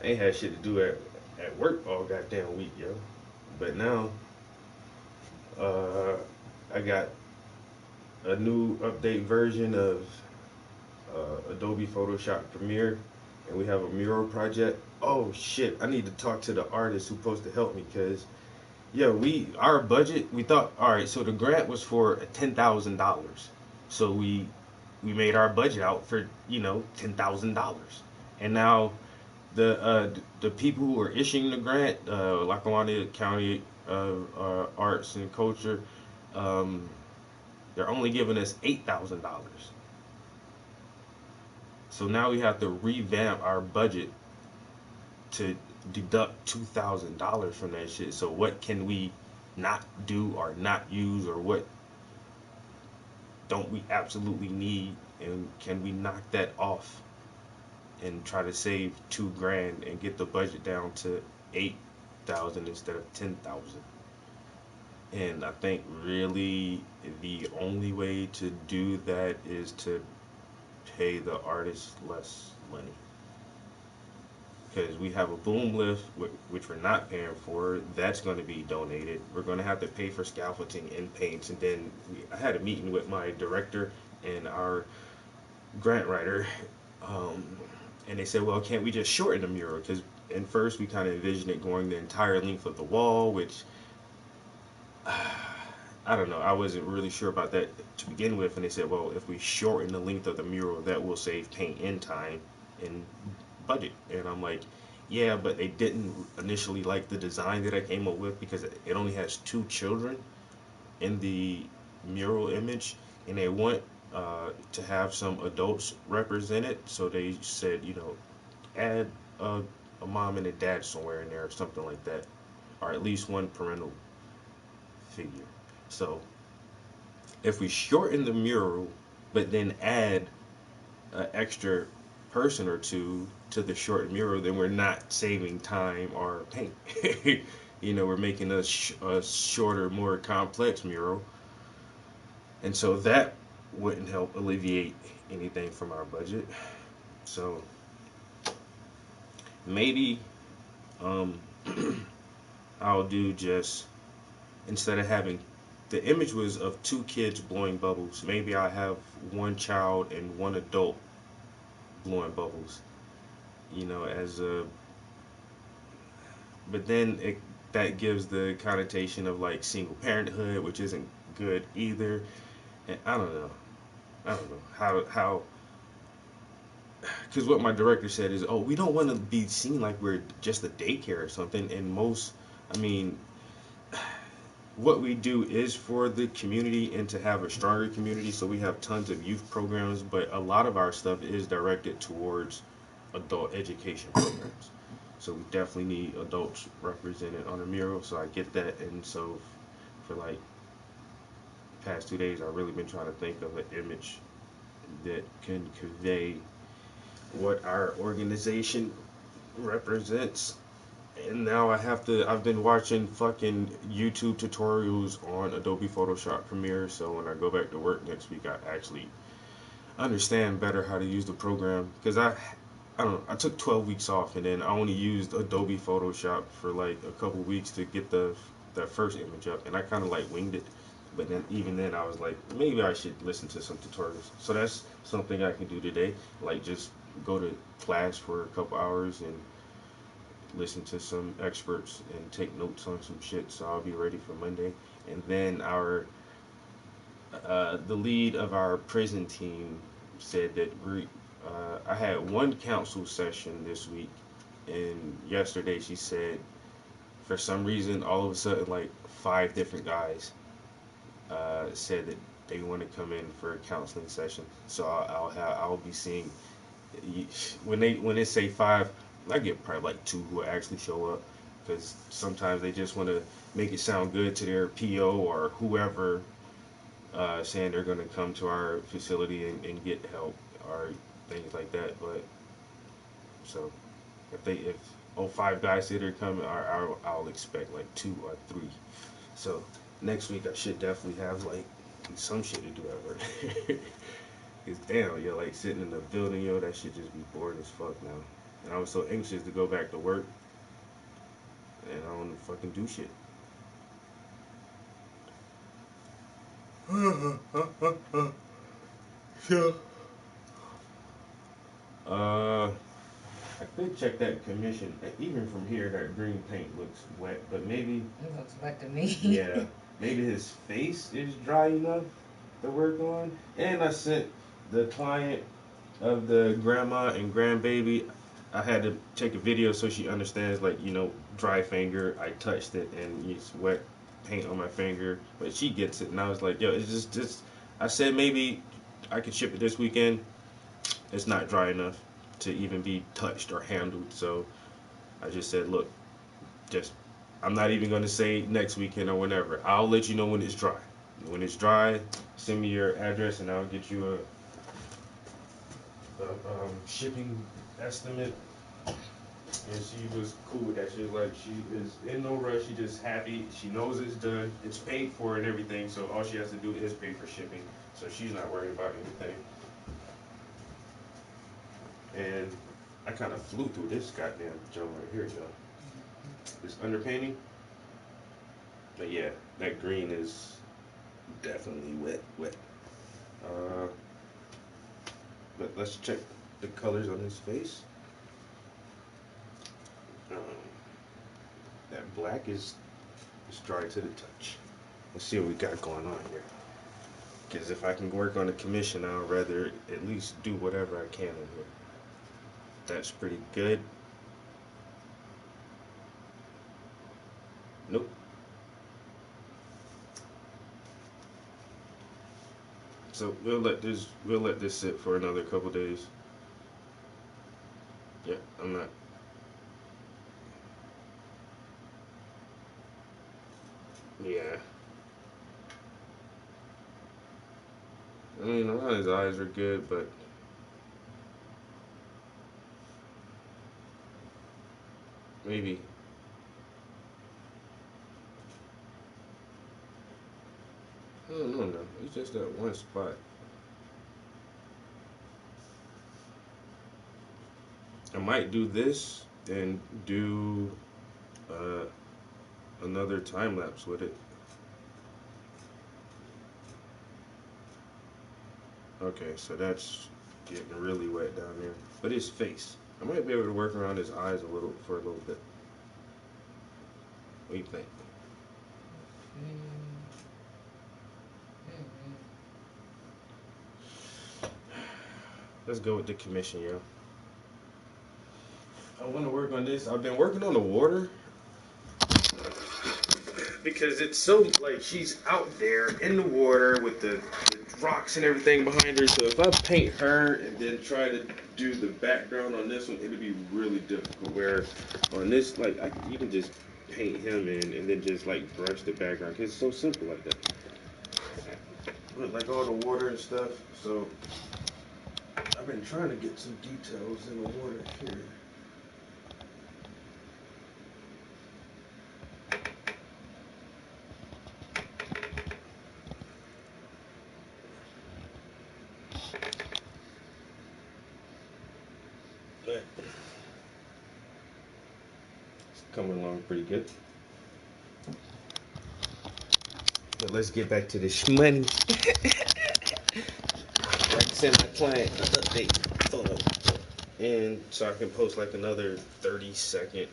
I ain't had shit to do at work all goddamn week, yo. But now, I got a new update version of Adobe Photoshop Premiere, and we have a mural project. Oh shit! I need to talk to the artist who's supposed to help me, cause yo, our budget, we thought, all right, so the grant was for $10,000, so we made our budget out for $10,000, and now the people who are issuing the grant, Lackawanna County Arts and Culture, they're only giving us $8,000. So now we have to revamp our budget to deduct $2,000 from that shit. So what can we not do or not use, or what don't we absolutely need, and can we knock that off and try to save $2,000 and get the budget down to 8,000 instead of 10,000? And I think really the only way to do that is to pay the artist less money. because we have a boom lift, which we're not paying for. That's going to be donated. We're going to have to pay for scaffolding and paints. And then I had a meeting with my director and our grant writer, and they said, well, can't we just shorten the mural? Because at first we kind of envisioned it going the entire length of the wall, which I don't know. I wasn't really sure about that to begin with. And they said, well, if we shorten the length of the mural, that will save paint and time and budget. And I'm like, yeah, but they didn't initially like the design that I came up with because it only has 2 children in the mural image, and they want to have some adults represented. So they said, add a mom and a dad somewhere in there or something like that, or at least one parental figure. So if we shorten the mural, but then add an extra person or two to the short mural, then we're not saving time or paint. We're making a shorter, more complex mural, and so that wouldn't help alleviate anything from our budget. So maybe I'll do just, instead of having, the image was of 2 kids blowing bubbles, maybe I have 1 child and 1 adult blowing bubbles, as a, but then that gives the connotation of like single parenthood, which isn't good either. And I don't know how, because what my director said is, oh, we don't want to be seen like we're just a daycare or something. And what we do is for the community and to have a stronger community. So we have tons of youth programs, but a lot of our stuff is directed towards adult education programs. So we definitely need adults represented on the mural. So I get that. And so for like the past 2 days, I've really been trying to think of an image that can convey what our organization represents. And now I've been watching fucking YouTube tutorials on Adobe Photoshop Premiere, so when I go back to work next week, I actually understand better how to use the program. Because I don't know, I took 12 weeks off, and then I only used Adobe Photoshop for like a couple weeks to get that first image up, and I kind of like winged it. But then even then, I was like, maybe I should listen to some tutorials. So that's something I can do today, like just go to class for a couple hours and listen to some experts and take notes on some shit, so I'll be ready for Monday. And then the lead of our prison team said that I had 1 council session this week, and yesterday she said for some reason all of a sudden like 5 different guys said that they want to come in for a counseling session. So I'll be seeing, when they say 5, I get probably like 2 who actually show up, because sometimes they just want to make it sound good to their PO or whoever, saying they're going to come to our facility and get help or things like that. But so if 5 guys say they're coming, I'll expect like 2 or 3. So next week I should definitely have like some shit to do at work. Cause damn, yo, like sitting in the building, yo, that shit just be boring as fuck now. And I was so anxious to go back to work, and I don't fucking do shit. So, I could check that commission. Even from here, that green paint looks wet, but maybe, It looks wet to me. yeah, maybe his face is dry enough to work on. And I sent the client of the grandma and grandbaby, I had to take a video so she understands, like, dry finger, I touched it and it's wet paint on my finger, but she gets it. And I was like, yo, it's just I said maybe I could ship it this weekend. It's not dry enough to even be touched or handled. So I just said, look, I'm not even going to say next weekend or whenever. I'll let you know when it's dry. When it's dry, send me your address and I'll get you a shipping estimate. And she was cool with that. She was like, she is in no rush. She just happy. She knows it's done. It's paid for and everything. So all she has to do is pay for shipping. So she's not worried about anything. And I kind of flew through this goddamn joint right here, yo. This underpainting. But yeah, that green is definitely wet. But let's check the colors on his face. That black is dry to the touch. Let's see what we got going on here. Because if I can work on a commission, I'd rather at least do whatever I can in here. That's pretty good. Nope. So we'll let this sit for another couple days. Yeah, I'm not. Yeah. I mean, a lot of his eyes are good, but maybe. I don't know though. It's just that one spot. I might do this and do another time lapse with it. Okay, so that's getting really wet down there. But his face, I might be able to work around his eyes a little bit. What do you think? Let's go with the commission, yo. I want to work on this. I've been working on the water because it's so like she's out there in the water with the rocks and everything behind her. So if I paint her and then try to do the background on this one, it'll be really difficult. Where on this, like you can just paint him in and then just like brush the background because it's so simple like that. With like all the water and stuff. So I've been trying to get some details in the water here. But it's coming along pretty good. But let's get back to this money. I can send my client an update photo, and so I can post like another 30-second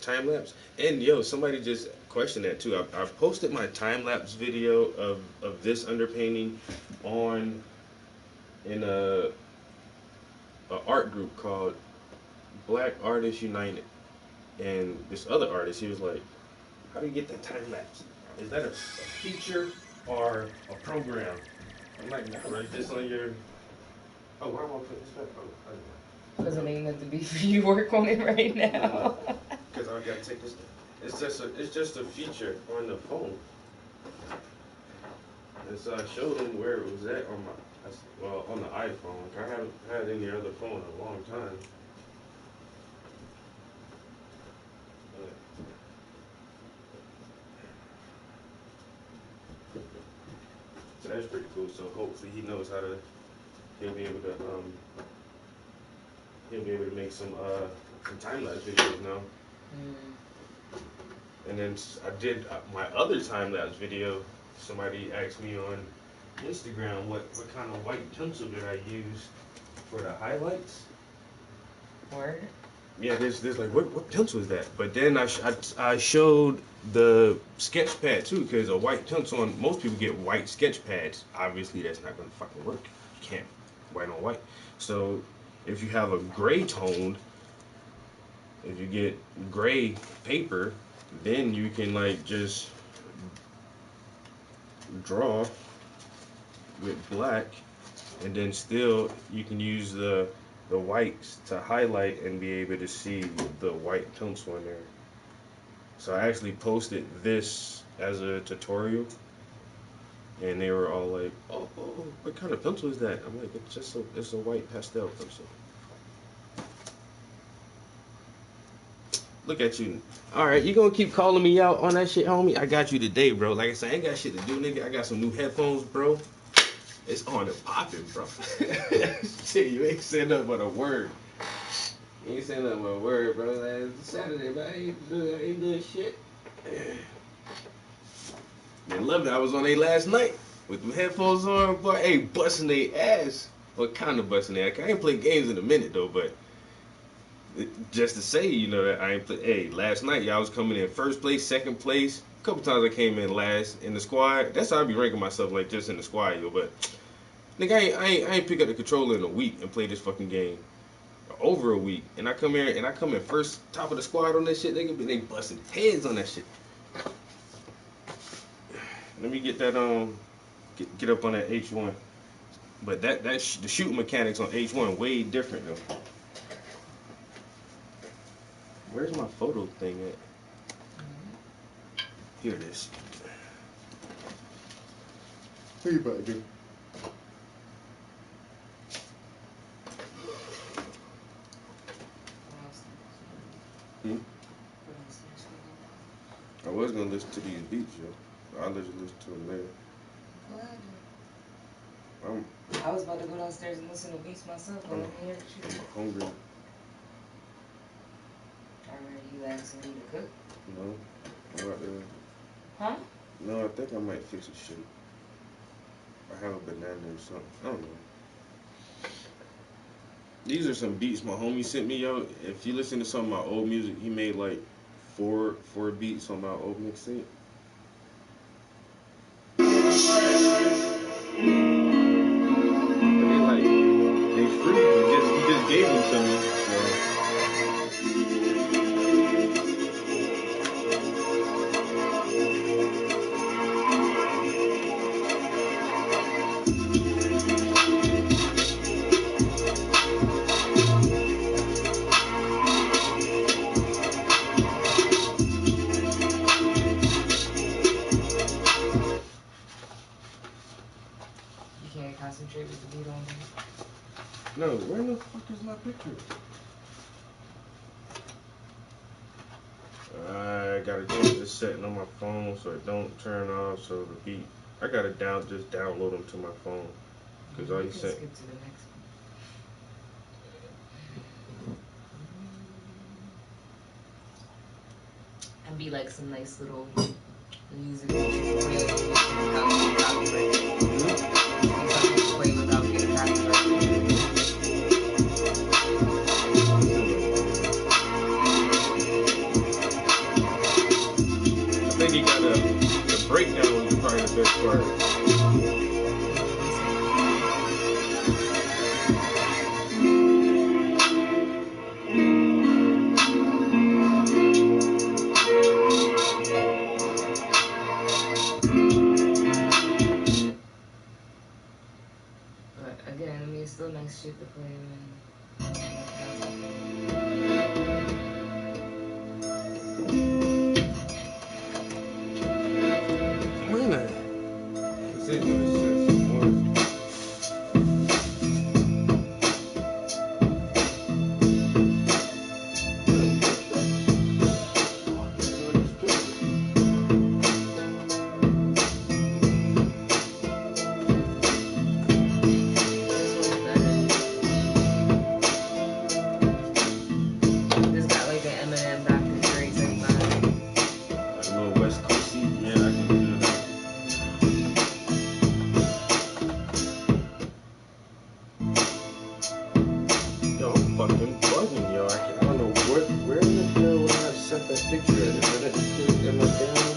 time lapse. And yo, somebody just questioned that too. I posted my time lapse video of this underpainting in a art group called Black Artists United, and this other artist, he was like, "How do you get that time lapse? Is that a feature or a program?" I'm like, "No, right, just on your." Oh, where am I putting this back? Oh, Because it ain't meant to be for you to work on it right now. because I gotta take this. It's just a feature on the phone. And so I showed him where it was at on on the iPhone. I haven't had any other phone in a long time. So that's pretty cool. So hopefully he knows how to. He'll be able to make some time lapse videos now. And then I did my other time lapse video. Somebody asked me on Instagram what kind of white pencil did I use for the highlights. Word? Yeah, there's like what pencil is that? But then I showed the sketch pad too, because a white pencil, and most people get white sketch pads. Obviously that's not gonna fucking work. You can't white on white. So if you have a gray toned, if you get gray paper, then you can like just draw with black, and then still you can use the whites to highlight and be able to see the white pencil in there. So I actually posted this as a tutorial, and they were all like, oh, what kind of pencil is that? I'm like, it's a white pastel pencil. Look at you. Alright, you gonna keep calling me out on that shit, homie? I got you today, bro. Like I said, I ain't got shit to do, nigga. I got some new headphones, bro. It's on and popping, bro. Shit, you ain't saying nothing but a word. You ain't saying nothing but a word, bro. Like, it's Saturday, bro. I ain't doing shit. They love it. I was on their last night with the headphones on, boy. Hey, busting their ass. Well, kind of busting their ass. I ain't played games in a minute, though, but just to say, you know, that I ain't play. Hey, last night, y'all was coming in first place, second place. A couple times I came in last in the squad. That's how I be ranking myself, like, just in the squad, yo. But, nigga, I ain't pick up the controller in a week and play this fucking game. Over a week. And I come here and I come in first, top of the squad on that shit. They busting heads on that shit. Let me get that, get up on that H1. But the shooting mechanics on H1 way different, though. Where's my photo thing at? Here it is. What you about to do? I was gonna listen to these beats, yo. I'll let you listen to them later. I was about to go downstairs and listen to beats myself. I didn't hear shit. I'm hungry. Alright, you asking me to cook? No, I'm about to. Huh? No, I think I might fix a shit. I have a banana or something. I don't know. These are some beats my homie sent me, yo. If you listen to some of my old music, he made like four beats on my old mixtape. They free. He just gave them to me. So. You can't concentrate with the beat on me. No, where the fuck is my picture? I gotta change the setting on my phone so it don't turn off. So the beat, I gotta just download them to my phone. Cause all you said. Skip to the next one. And be like some nice little music that you can play without getting copyrighted. Something to play without getting copyrighted. I think he got the breakdown was probably the best part. But again, I mean, it's still nice shit to play and Wait a minute. Let's see what it says. this got like an Eminem, Dr. Dre type vibe. A little West Coasty. Yeah, I can do that. Yo, I'm fucking bugging, yo. I don't know where in the hell would I have set that picture at? Is that in my down?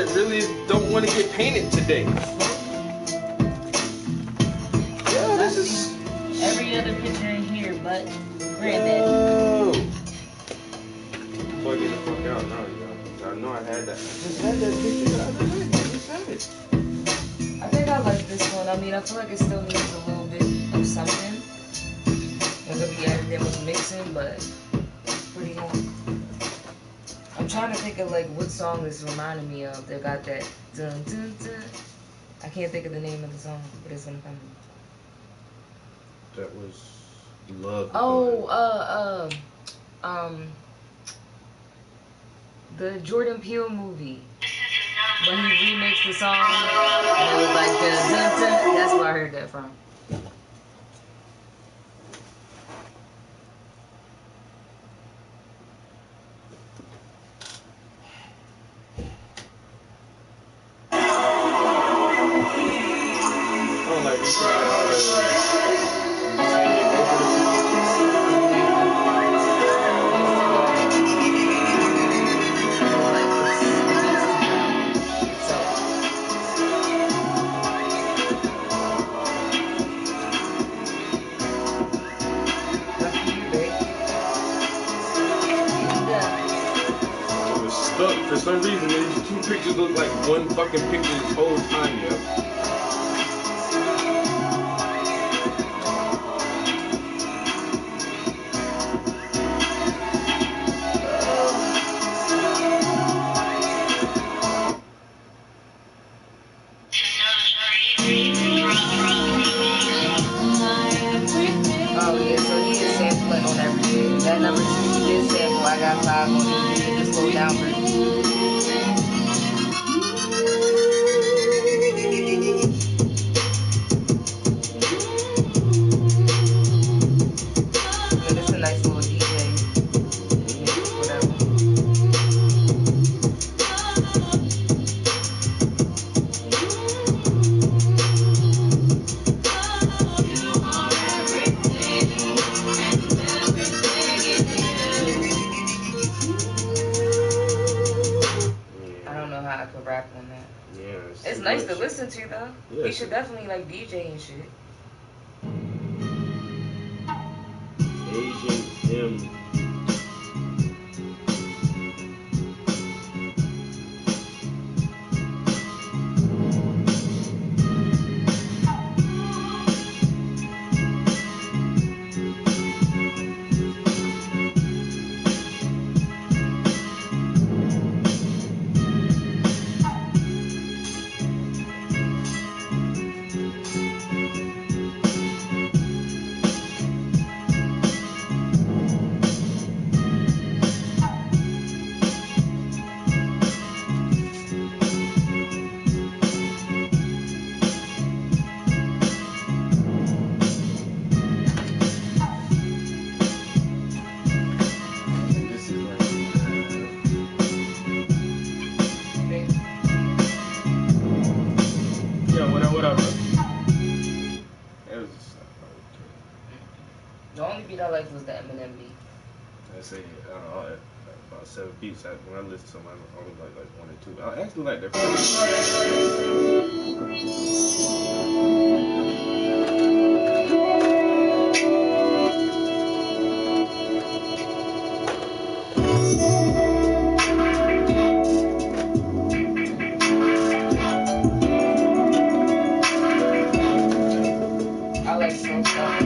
shit really don't want to get painted today. Yeah, this is. Every other picture in here, but granddaddy. Oh. Plug it the fuck out now, you know. I know I had that. I just had that picture the other day. I just had it. I think I like this one. I mean, I feel like it still needs a little bit of something. It could be everything was mixing, but it's pretty home. I'm trying to think of like what song this reminded me of. They got that dun dun dun. I can't think of the name of the song, but it's gonna come. That was Love. The Jordan Peele movie. When he remixed the song, and it was like dun dun dun. That's where I heard that from. I don't like this For some reason, these two pictures look like one fucking picture this whole time, yo. Oh yeah, so he is sampling on everything. That number 2 he did sample. I got 5 on it. You can just slow down version. And it's a nice little DJ. Whatever. I could rap on that. Yeah, it's nice to listen to though. Yeah, We should definitely like DJ and shit. Asian M. The only beat I liked was the Eminem beat. I say about 7 beats. When I listen to them, I only like 1 or 2. I actually like that first. I like some stuff.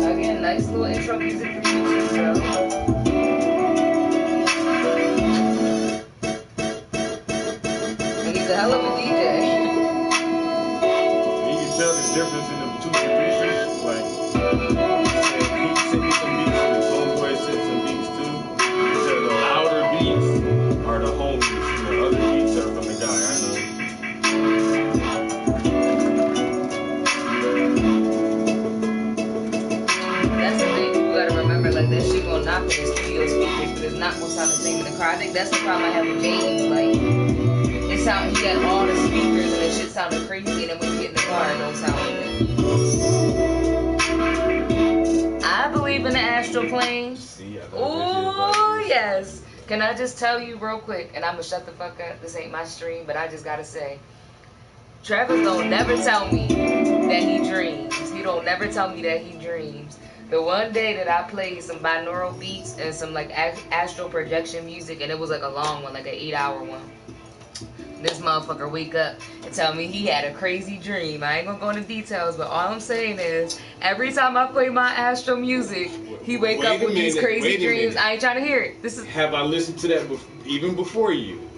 Again, nice little intro music for you too, bro. And he's a hell of a DJ. You can tell the difference in the 2 producers. Like, he sent me some beats, and Homeboy sent some beats too. He said the louder beats are the homies, and the other beats are from the guy I know. That's the thing, you gotta remember, like, that shit gonna knock in the studio speakers, but it's not gonna sound the same in the car. I think that's the problem I have with James, like, he had all the speakers and the shit sounded crazy, and then when you get in the car, it don't sound like that. I believe in the astral plane. See, Oh, yes. Can I just tell you real quick, and I'm gonna shut the fuck up. This ain't my stream, but I just gotta say, Travis don't never tell me that he dreams. He don't never tell me that he dreams. The one day that I played some binaural beats and some like astral projection music, and it was like a long one, like an 8-hour one. This motherfucker wake up and tell me he had a crazy dream. I ain't gonna go into details, but all I'm saying is, every time I play my astral music, he wake Wait up a with these minute, crazy wait a dreams. minute. I ain't trying to hear it. This is. Have I listened to that even before you?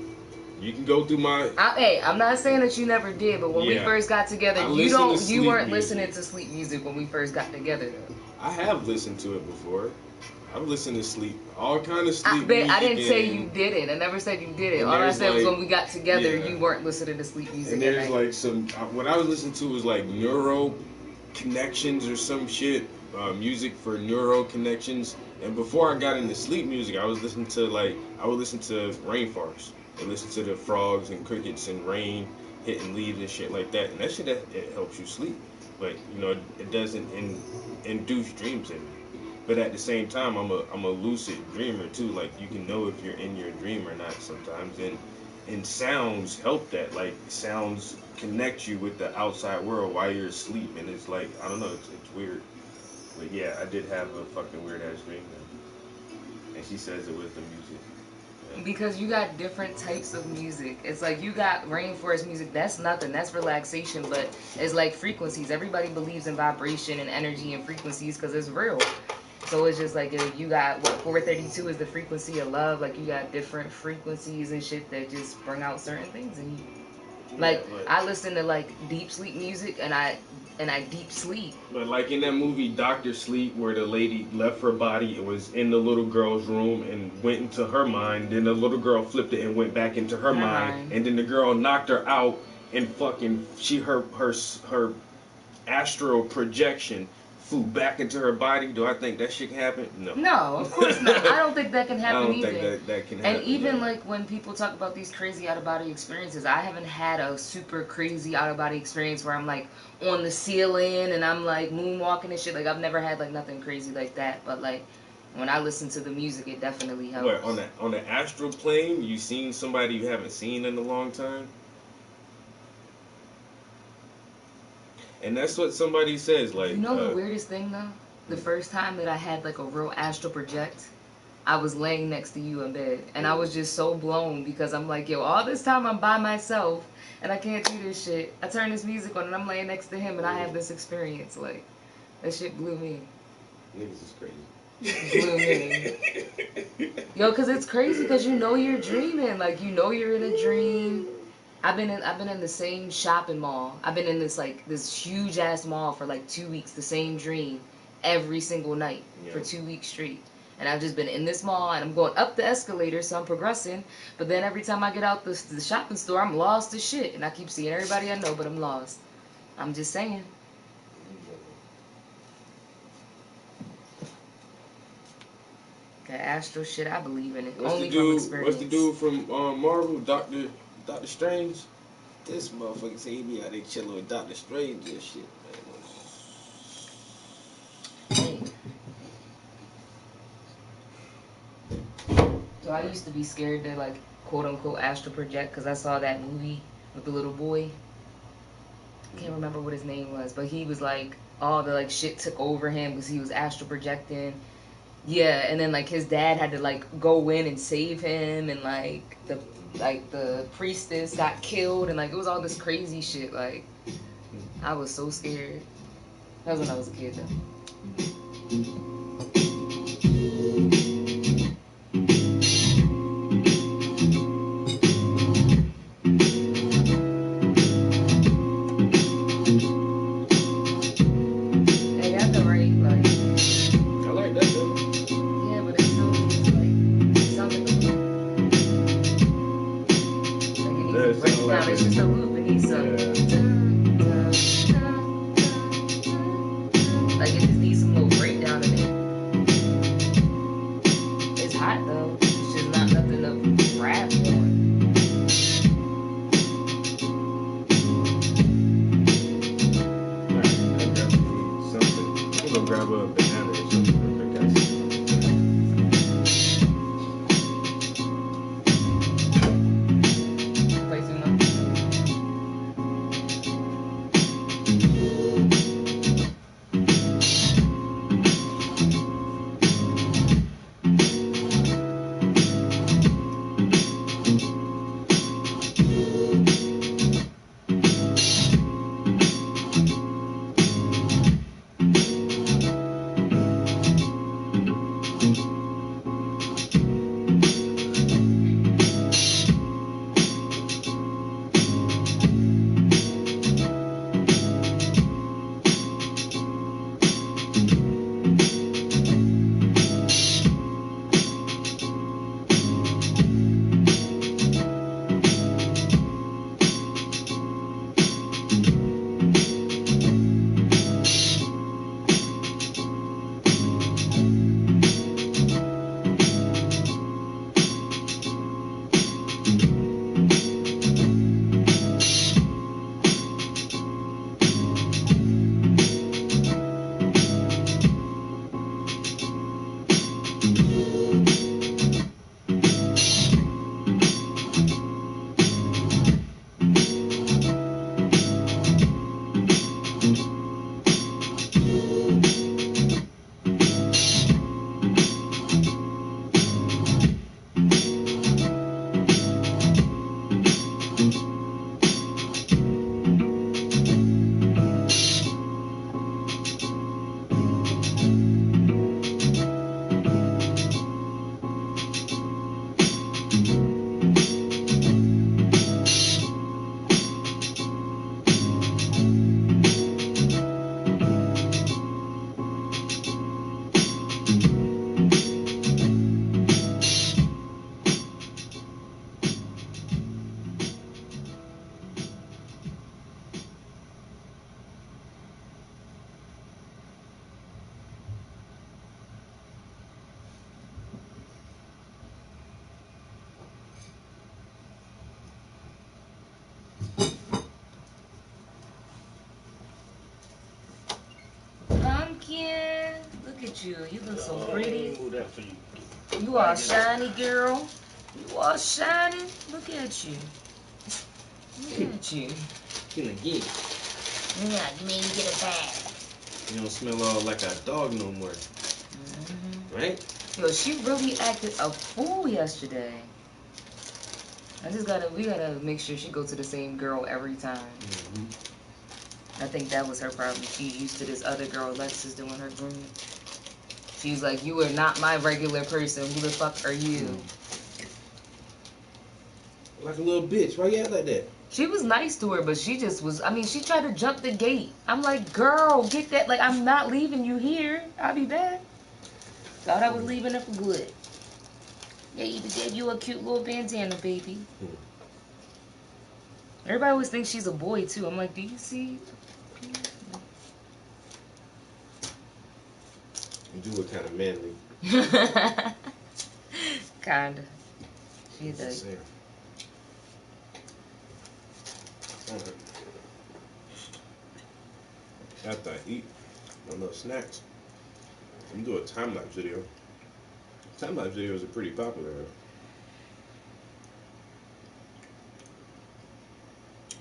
You can go through my. Hey, I'm not saying that you never did, but when we Yeah. first got together, I you listen to weren't sleep music. listening to sleep music when we first got together though. I have listened to it before. I've listened to sleep, all kind of sleep music. I didn't say and- you didn't. I never said you did it. and All I there's said was like- when we got together, yeah. you weren't listening to sleep music. And at there's night. like some. What I was listening to was like neuro connections or some shit. Music for neuro connections. And before I got into sleep music, I was listening to I would listen to rainforests and listen to the frogs and crickets and rain hitting leaves and shit like that. And that shit it helps you sleep, but you know it doesn't induce dreams in me. But at the same time, I'm a lucid dreamer too. Like you can know if you're in your dream or not sometimes, and sounds help that. Like sounds connect you with the outside world while you're asleep, and it's like I don't know, it's weird. But yeah, I did have a fucking weird ass dream, and she says it was the music. Because you got different types of music. It's like you got rainforest music. That's nothing. That's relaxation. But it's like frequencies. Everybody believes in vibration and energy and frequencies because it's real. So it's just like you got what 432 is the frequency of love. Like you got different frequencies and shit that just bring out certain things in you. Like Yeah, but- I listen to like deep sleep music and I deep sleep. But like in that movie Dr. Sleep, where the lady left her body and was in the little girl's room and went into her mind, then the little girl flipped it and went back into her mind, and then the girl knocked her out and fucking her astral projection flew back into her body. Do I think that shit can happen? No. No, of course not. I don't think that can I happen don't either. think that can happen. And even yeah. like when people talk about these crazy out of body experiences, I haven't had a super crazy out of body experience where I'm like on the ceiling and I'm like moonwalking and shit. Like I've never had like nothing crazy like that. But like when I listen to the music, it definitely helps. What, on the astral plane, you seen somebody you haven't seen in a long time? And that's what somebody says, like... You know the weirdest thing though? The first time that I had like a real astral project, I was laying next to you in bed. And I was just so blown because I'm like, yo, all this time I'm by myself and I can't do this shit. I turn this music on and I'm laying next to him and I have this experience. Like, that shit blew me. Niggas is crazy. Blew me. Yo, cause it's crazy because you know you're dreaming. Like, you know you're in a dream. I've been in the same shopping mall. I've been in this huge ass mall for like 2 weeks, the same dream every single night for 2 weeks straight. And I've just been in this mall and I'm going up the escalator, so I'm progressing. But then every time I get out the shopping store, I'm lost as shit. And I keep seeing everybody I know, but I'm lost. I'm just saying. That astral shit, I believe in it. Only from experience. What's the dude from Marvel, Doctor Strange? This motherfucker say he be out there chilling with Doctor Strange and shit, man. So I used to be scared to like quote unquote astral project because I saw that movie with the little boy. I can't remember what his name was, but he was like all the like shit took over him because he was astral projecting. Yeah, and then like his dad had to like go in and save him, and like the priestess got killed, and like it was all this crazy shit. Like I was so scared. That was when I was a kid though. It's just a loop and he's like it just needs some little breakdown in it. It's hot though. It's just not nothing to rap on. I'm gonna grab a banana or something. at you. You look so pretty. Move that for you. You all shiny, girl. You all shiny. Look at you. Look at you. Feeling good. Yeah, you made me get a bath. You don't smell all like a dog no more. Right? Yo, she really acted a fool yesterday. We gotta make sure she go to the same girl every time. I think that was her problem. She's used to this other girl, Alexis, doing her grooming. She was like, you are not my regular person. Who the fuck are you? Like a little bitch. Why you act like that? She was nice to her, but she just was, I mean, she tried to jump the gate. I'm like, girl, get that. Like, I'm not leaving you here. I'll be back. Thought I was leaving her for good. Yeah, even gave you a cute little bandana, baby. Everybody always thinks she's a boy, too. I'm like, do you see? You do look kind of manly. Kinda. She Just does. saying. After I eat my little snacks, I'm doing a time-lapse video. Time-lapse videos are pretty popular.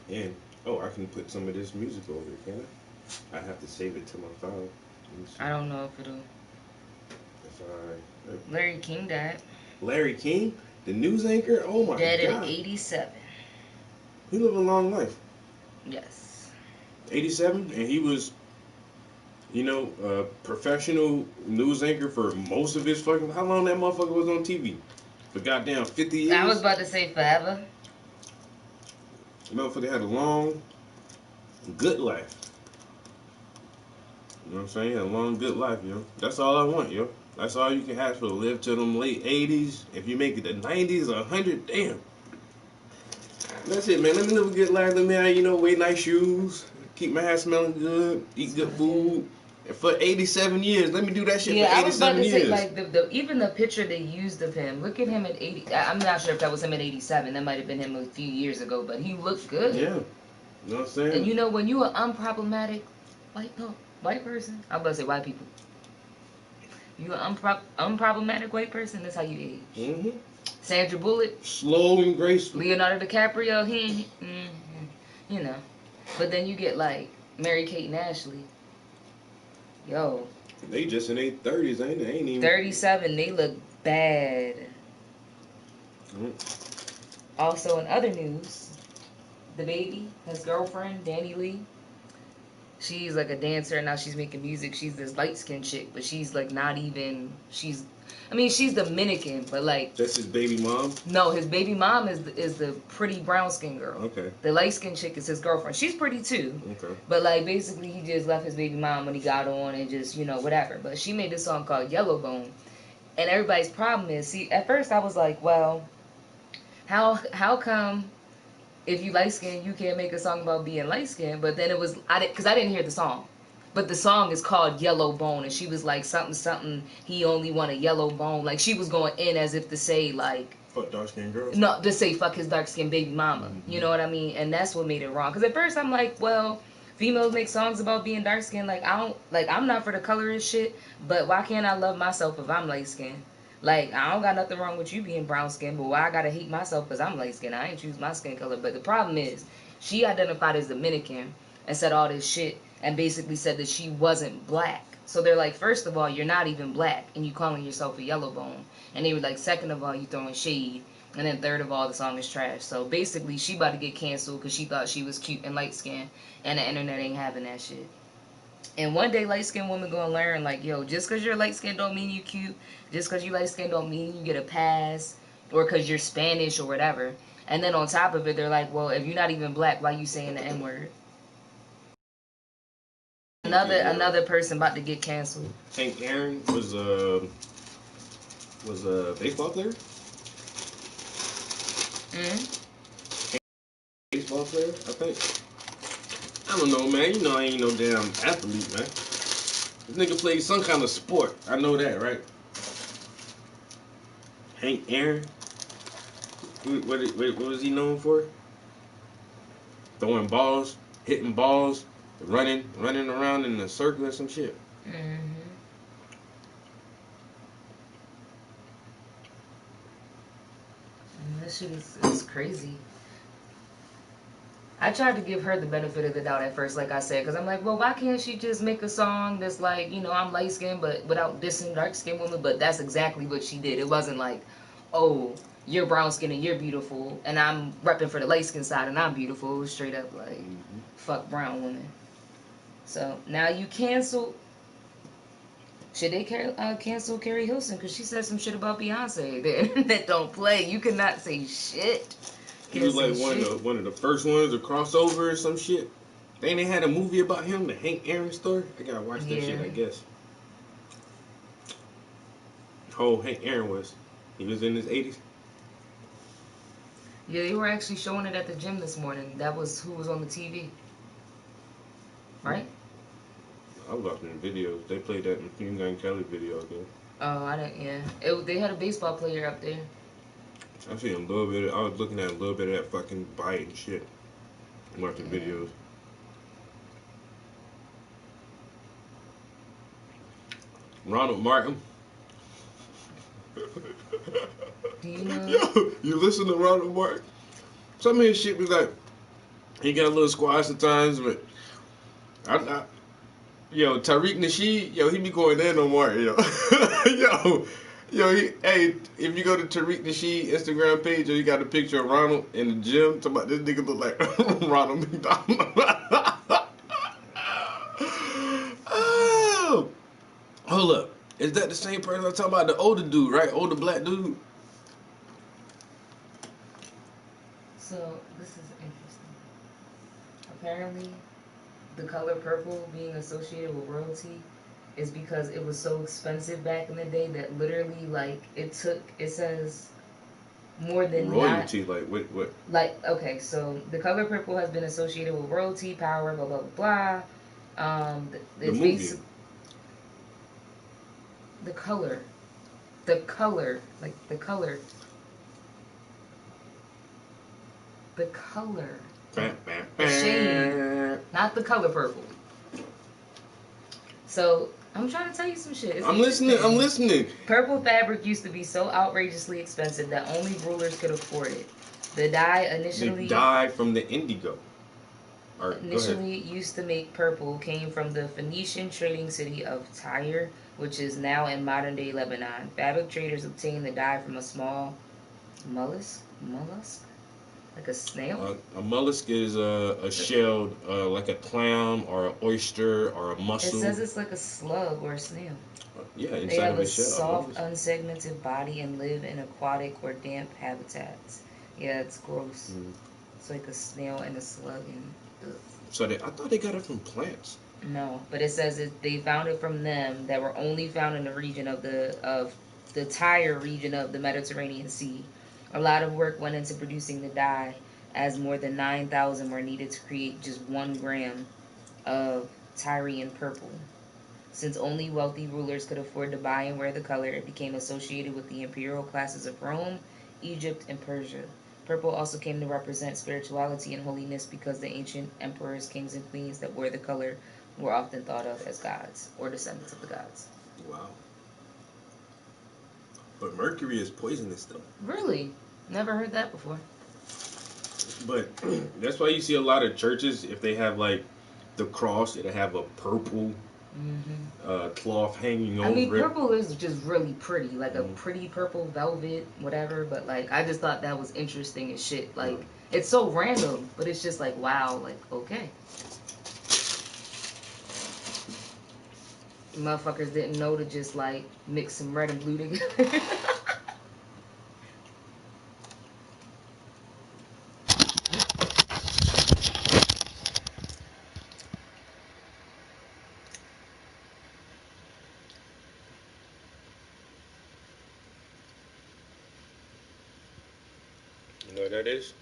And, oh, I can put some of this music over here, can I? I have to save it to my file. Let me see I don't know if it'll. if I... Larry King died. Larry King, the news anchor? Oh my Dead God. at 87. He lived a long life. Yes. 87, and he was, you know, a professional news anchor for most of his fucking... How long that motherfucker was on TV? For goddamn 50 years? I was about to say forever. The motherfucker had a long, good life. You know what I'm saying? He had a long, good life, yo. That's all I want, yo. That's all you can ask for, to live to them late 80s. If you make it the 90s or 100, damn. That's it, man. Let me live a good life. Let me, you know, wear nice shoes, keep my hair smelling good, eat good food. And for 87 years, let me do that shit Yeah, for I was about 87 to years. say, like, even the picture they used of him, look at him at 80. I'm not sure if that was him at 87. That might have been him a few years ago, but he looked good. Yeah. You know what I'm saying? And you know, when you're an unproblematic white person, I'm about to say white people. You're an unproblematic white person, that's how you age. Mm-hmm. Sandra Bullock, Slow and graceful. Leonardo DiCaprio, you know. But then you get, like, Mary-Kate and Ashley. Yo. They just in their 30s, ain't they? Ain't even 37, they look bad. Also, in other news, the baby, his girlfriend, Danny Lee, she's like a dancer, and now she's making music. She's this light-skinned chick, but she's like not even, she's Dominican, but like... That's his baby mom? No, his baby mom is the pretty brown-skinned girl. Okay. The light-skinned chick is his girlfriend. She's pretty too. Okay. But like basically he just left his baby mom when he got on and just, you know, whatever. But she made this song called Yellowbone. And everybody's problem is, see, at first I was like, well, how come if you light-skinned you can't make a song about being light-skinned? But then it was, because I didn't hear the song. But the song is called Yellow Bone, and she was like, something, he only want a yellow bone. Like, she was going in as if to say, like... Fuck dark-skinned girls? No, to say fuck his dark-skinned baby mama. Mm-hmm. You know what I mean? And that's what made it wrong. Because at first I'm like, well, females make songs about being dark-skinned. Like, I'm not for the colorist shit, but why can't I love myself if I'm light-skinned? Like, I don't got nothing wrong with you being brown-skinned, but why I gotta hate myself because I'm light-skinned? I ain't choose my skin color. But the problem is, she identified as Dominican and said all this shit, and basically said that she wasn't black. So they're like, first of all, you're not even black, and you calling yourself a yellow bone. And they were like, second of all, you throwing shade. And then third of all, the song is trash. So basically, she about to get canceled because she thought she was cute and light-skinned, and the internet ain't having that shit. And one day, light-skinned women gonna learn, like, yo, just because you're light-skinned don't mean you cute. Just because you light-skinned don't mean you get a pass. Or because you're Spanish or whatever. And then on top of it, they're like, well, if you're not even black, why you saying the N-word? Another person about to get canceled. Hank Aaron was a baseball player? Baseball player, I think. I don't know, man. You know I ain't no damn athlete, man. This nigga played some kind of sport. I know that, right? Hank Aaron? What was he known for? Throwing balls, hitting balls, running around in a circle or some shit. This shit is crazy. I tried to give her the benefit of the doubt at first, like I said, because I'm like, well, why can't she just make a song that's like, you know, I'm light skinned, but without dissing dark skinned women? But that's exactly what she did. It wasn't like, oh, you're brown skinned and you're beautiful, and I'm repping for the light skinned side and I'm beautiful. It was straight up like, fuck brown women. So now you cancel. Should they cancel Carrie Hilson because she said some shit about Beyonce that don't play? You cannot say shit. He was like one of the first ones to cross over or some shit. Then they had a movie about him, the Hank Aaron story. I gotta watch that shit, I guess. Oh, Hank Aaron he was in his 80s. Yeah, they were actually showing it at the gym this morning. That was who was on the TV. Right? I was watching the videos. They played that Machine Gun Kelly video again. Oh, I didn't, yeah. They had a baseball player up there. I see a little bit. I was looking at a little bit of that fucking bite and shit. Watching videos. Ronald Martin. Do you know? Yo, you listen to Ronald Martin? Some of his shit was like, he got a little squash at times, but yo, Tariq Nasheed, yo, he be going in on Martin, yo. Hey, if you go to Tariq Nasheed Instagram page, you got a picture of Ronald in the gym, talking about this nigga look like Ronald McDonald. Oh, hold up. Is that the same person I'm talking about? The older dude, right? Older black dude? So, this is interesting. Apparently, the color purple being associated with royalty is because it was so expensive back in the day that literally, like, it says more than royalty, like, what? Like, okay, so the color purple has been associated with royalty, power, blah, blah, blah, blah. The movie. The color, like, the color. The shade, not the color purple. So, I'm trying to tell you some shit. I'm listening. Purple fabric used to be so outrageously expensive that only rulers could afford it. The dye initially... The dye from the indigo. Initially used to make purple came from the Phoenician trading city of Tyre, which is now in modern-day Lebanon. Fabric traders obtained the dye from a small mollusk? Like a snail? A mollusk is a shelled, like a clam or an oyster or a mussel. It says it's like a slug or a snail. Yeah, inside they have of a a shell. Soft, unsegmented body and live in aquatic or damp habitats. Yeah, it's gross. Mm. It's like a snail and a slug. So I thought they got it from plants. No, but it says that they found it from them that were only found in the region of the Tyre region of the Mediterranean Sea. A lot of work went into producing the dye, as more than 9,000 were needed to create just 1 gram of Tyrian purple. Since only wealthy rulers could afford to buy and wear the color, it became associated with the imperial classes of Rome, Egypt, and Persia. Purple also came to represent spirituality and holiness because the ancient emperors, kings, and queens that wore the color were often thought of as gods or descendants of the gods. Wow. But mercury is poisonous, though. Really? Never heard that before. But that's why you see a lot of churches, if they have, like, the cross, it'll have a purple cloth hanging over it. I mean, purple is just really pretty. Like a pretty purple velvet, whatever. But, like, I just thought that was interesting as shit. Like, it's so random, but it's just like, wow, like, okay. Motherfuckers didn't know to just, like, mix some red and blue together. You know what that is?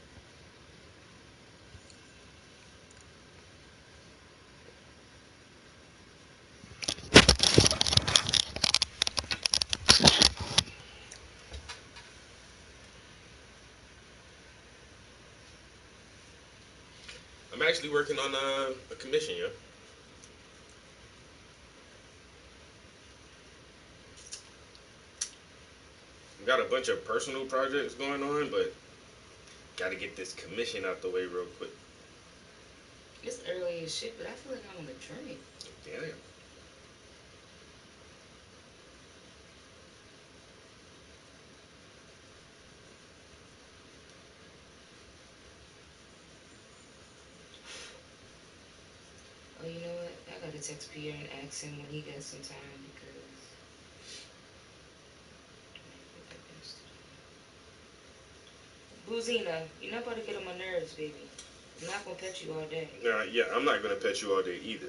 I'm actually working on a commission, yo. Got a bunch of personal projects going on, but Gotta get this commission out the way real quick. It's early as shit, but I feel like I want to drink. Damn. Oh, you know what? I gotta text Pierre and ask him when he gets some time because. Boozina, you're not about to get on my nerves, baby. I'm not gonna pet you all day. Yeah, I'm not gonna pet you all day either.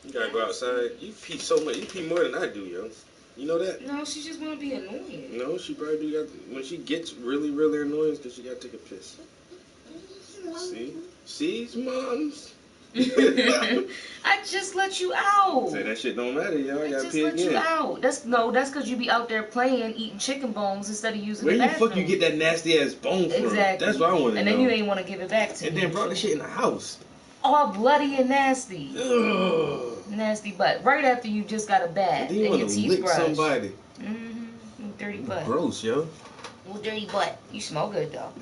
You gotta go outside. You pee so much. You pee more than I do, yo. You know that? No, she just wanna be annoying. No, she probably do got. When she gets really, really annoying, because she gotta take a piss. See, moms. I just let you out. Say that shit don't matter, yo. I gotta just pee let you again. out. That's because you be out there playing, eating chicken bones instead of using Where the the bathroom. fuck you get that nasty ass bone from? Exactly. That's what I want to know. And then you ain't want to give it back to And me. then brought the shit in the house. All bloody and nasty. Ugh. Nasty butt. Right after you just got a bath And then you and want your to teeth lick brushed. somebody. Dirty butt. Gross, yo. Little dirty butt. You smell good though.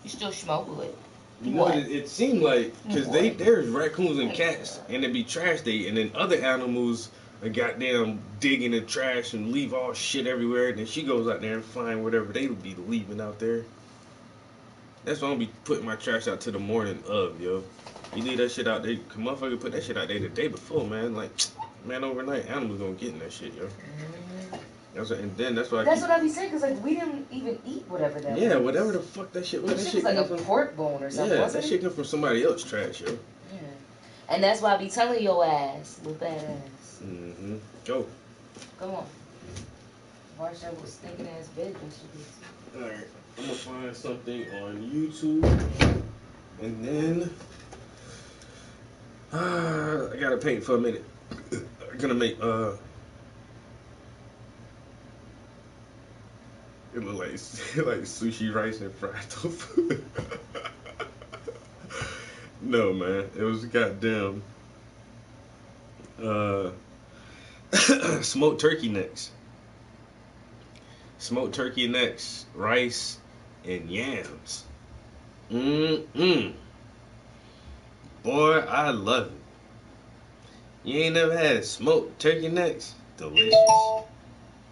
You still smell good. You know What? what it seemed like, because What? there's raccoons and cats, and it be trash day, and then other animals are goddamn digging the trash and leave all shit everywhere, and then she goes out there and find whatever they would be leaving out there. That's why I'm gonna be putting my trash out to the morning of, yo. You leave that shit out there, motherfucker put that shit out there the day before, man. Like, man, overnight, animals gonna get in that shit, yo. That's what, and then that's why That's what I be saying, because like we didn't even eat whatever that yeah, was. whatever the fuck that shit was. That That shit shit was like come a from, pork bone or something, yeah, wasn't that it? shit come from somebody else's trash, yo. Yeah. And that's why I be telling your ass, little fat ass. Mm-hmm. Go. Come on. Wash that with stinking ass veg vegetables. Alright, I'm gonna find something on YouTube, and then I gotta paint for a minute. I'm gonna make it look like sushi, rice, and fried tofu. No, man, it was goddamn smoked turkey necks. Smoked turkey necks, rice, and yams. Boy, I love it. You ain't never had smoked turkey necks? Delicious.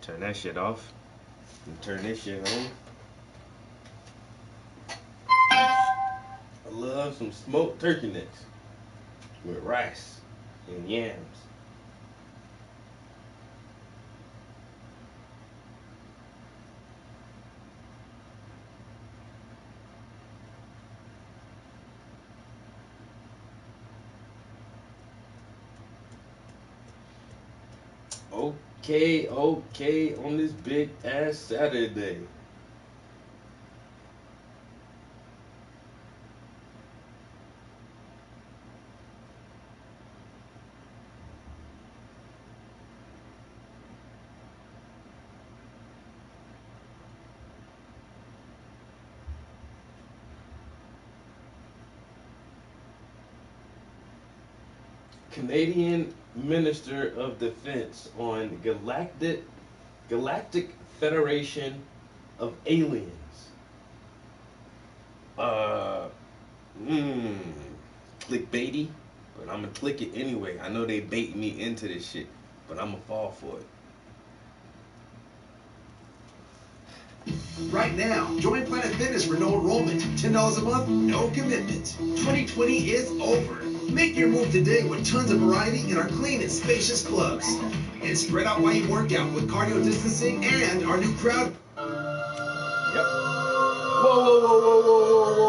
Turn that shit off and turn this shit on. I love some smoked turkey necks with rice and yams. Okay, on this big ass Saturday. Canadian Minister of Defense on Galactic Federation of Aliens. Clickbaity, but I'm gonna click it anyway. I know they bait me into this shit, but I'm gonna fall for it. Right now, join Planet Fitness for no enrollment, $10 a month, no commitment. 2020 is over. Make your move today with tons of variety in our clean and spacious clubs. And spread out while you work out with cardio distancing and our new crowd. Yep.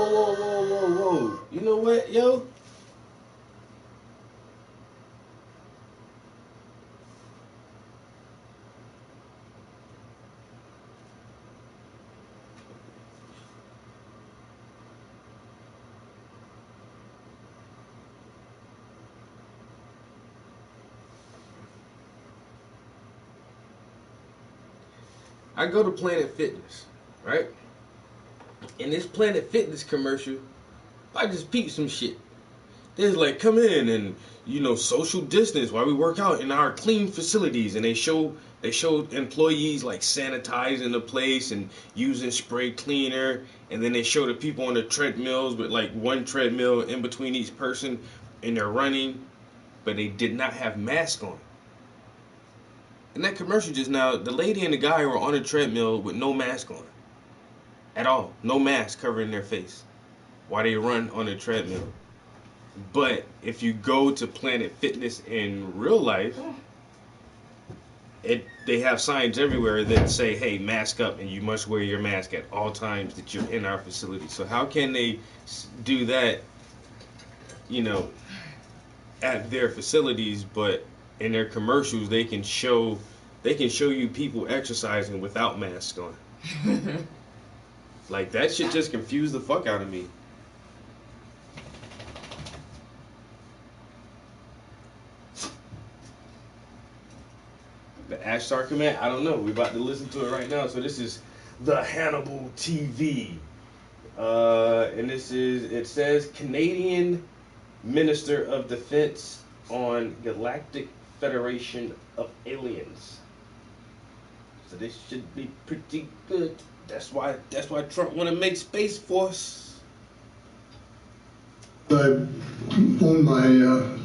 Whoa. You know what, yo? I go to Planet Fitness, right? In this Planet Fitness commercial, I just peep some shit. There's like, come in and, social distance while we work out in our clean facilities. And they show They showed employees like sanitizing the place and using spray cleaner, and then they showed the people on the treadmills with like one treadmill in between each person, and they're running, but they did not have masks on. In that commercial just now, the lady and the guy were on a treadmill with no mask on. At all. No mask covering their face while they run on a treadmill. But if you go to Planet Fitness in real life, they have signs everywhere that say, hey, mask up, and you must wear your mask at all times that you're in our facility. So how can they do that, you know, at their facilities, but in their commercials they can show you people exercising without masks on? Like, that shit just confused the fuck out of me. The Ashtar command? I don't know. We're about to listen to it right now. So this is the Hannibal TV. And it says Canadian Minister of Defense on Galactic Federation of Aliens. So this should be pretty good. That's why Trump want to make Space Force. I phoned my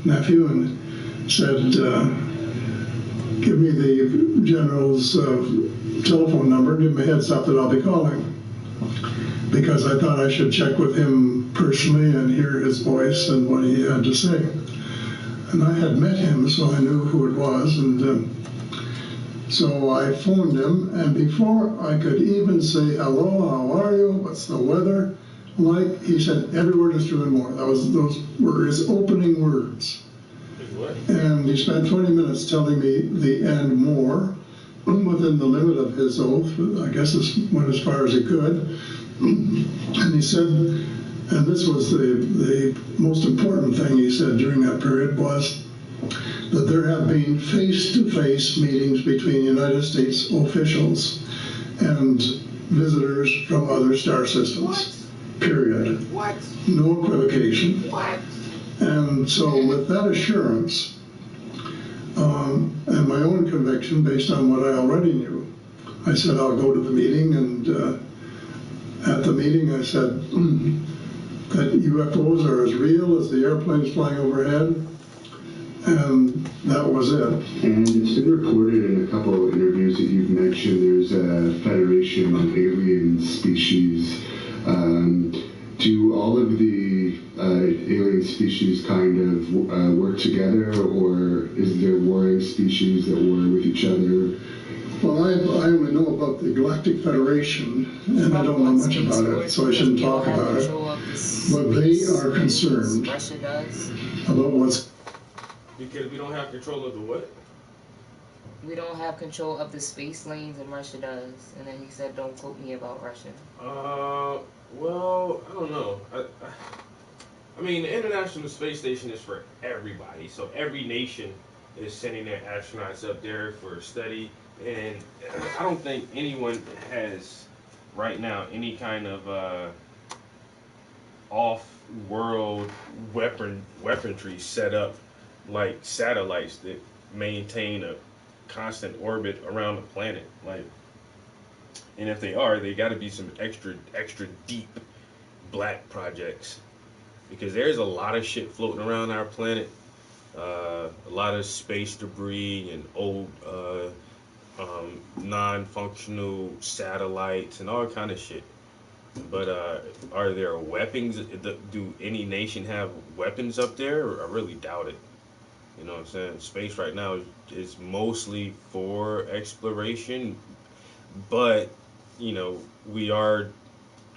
nephew and said, give me the general's telephone number, give him a heads up that I'll be calling. Because I thought I should check with him personally and hear his voice and what he had to say. And I had met him, so I knew who it was. And so I phoned him, and before I could even say, hello, how are you, what's the weather like, he said, every word is true and more. Those were his opening words. And he spent 20 minutes telling me the and more, within the limit of his oath. I guess it went as far as he could. And he said, and this was the most important thing he said during that period, was that there have been face-to-face meetings between United States officials and visitors from other star systems. What? Period. What? No equivocation. What? And so with that assurance, and my own conviction based on what I already knew, I said I'll go to the meeting. And at the meeting I said that UFOs are as real as the airplanes flying overhead. And that was it. And it's been reported in a couple of interviews that you've mentioned there's a federation of alien species. Do all of the alien species kind of work together, or is there warring species that war with each other? Well, I only know about the Galactic Federation, and I don't know much about it, so I shouldn't talk about it. But they are concerned about what's... Because we don't have control of the what? We don't have control of the space lanes, and Russia does. And then he said, don't quote me about Russia. Well, I don't know. I mean, the International Space Station is for everybody. So every nation is sending their astronauts up there for study. And I don't think anyone has, right now, any kind of off-world weaponry set up like satellites that maintain a constant orbit around the planet. Like, and if they are, they got to be some extra deep black projects, because there's a lot of shit floating around our planet, a lot of space debris and old non-functional satellites and all kind of shit. But are there weapons? Do any nation have weapons up there? I really doubt it. You know what I'm saying? Space right now is mostly for exploration, but, you know, we are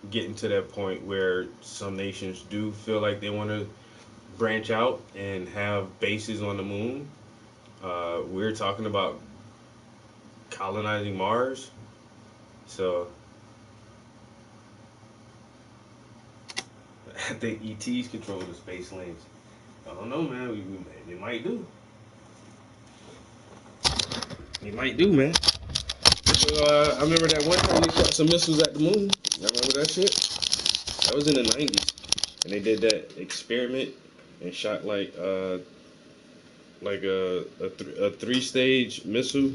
getting to that point where some nations do feel like they want to branch out and have bases on the moon. We're talking about colonizing Mars. So I think ETs control the space lanes. I don't know, man. They might do. They might do, man. I remember that one time they shot some missiles at the moon. Y'all remember that shit? That was in the 90s. And they did that experiment and shot like a 3-stage missile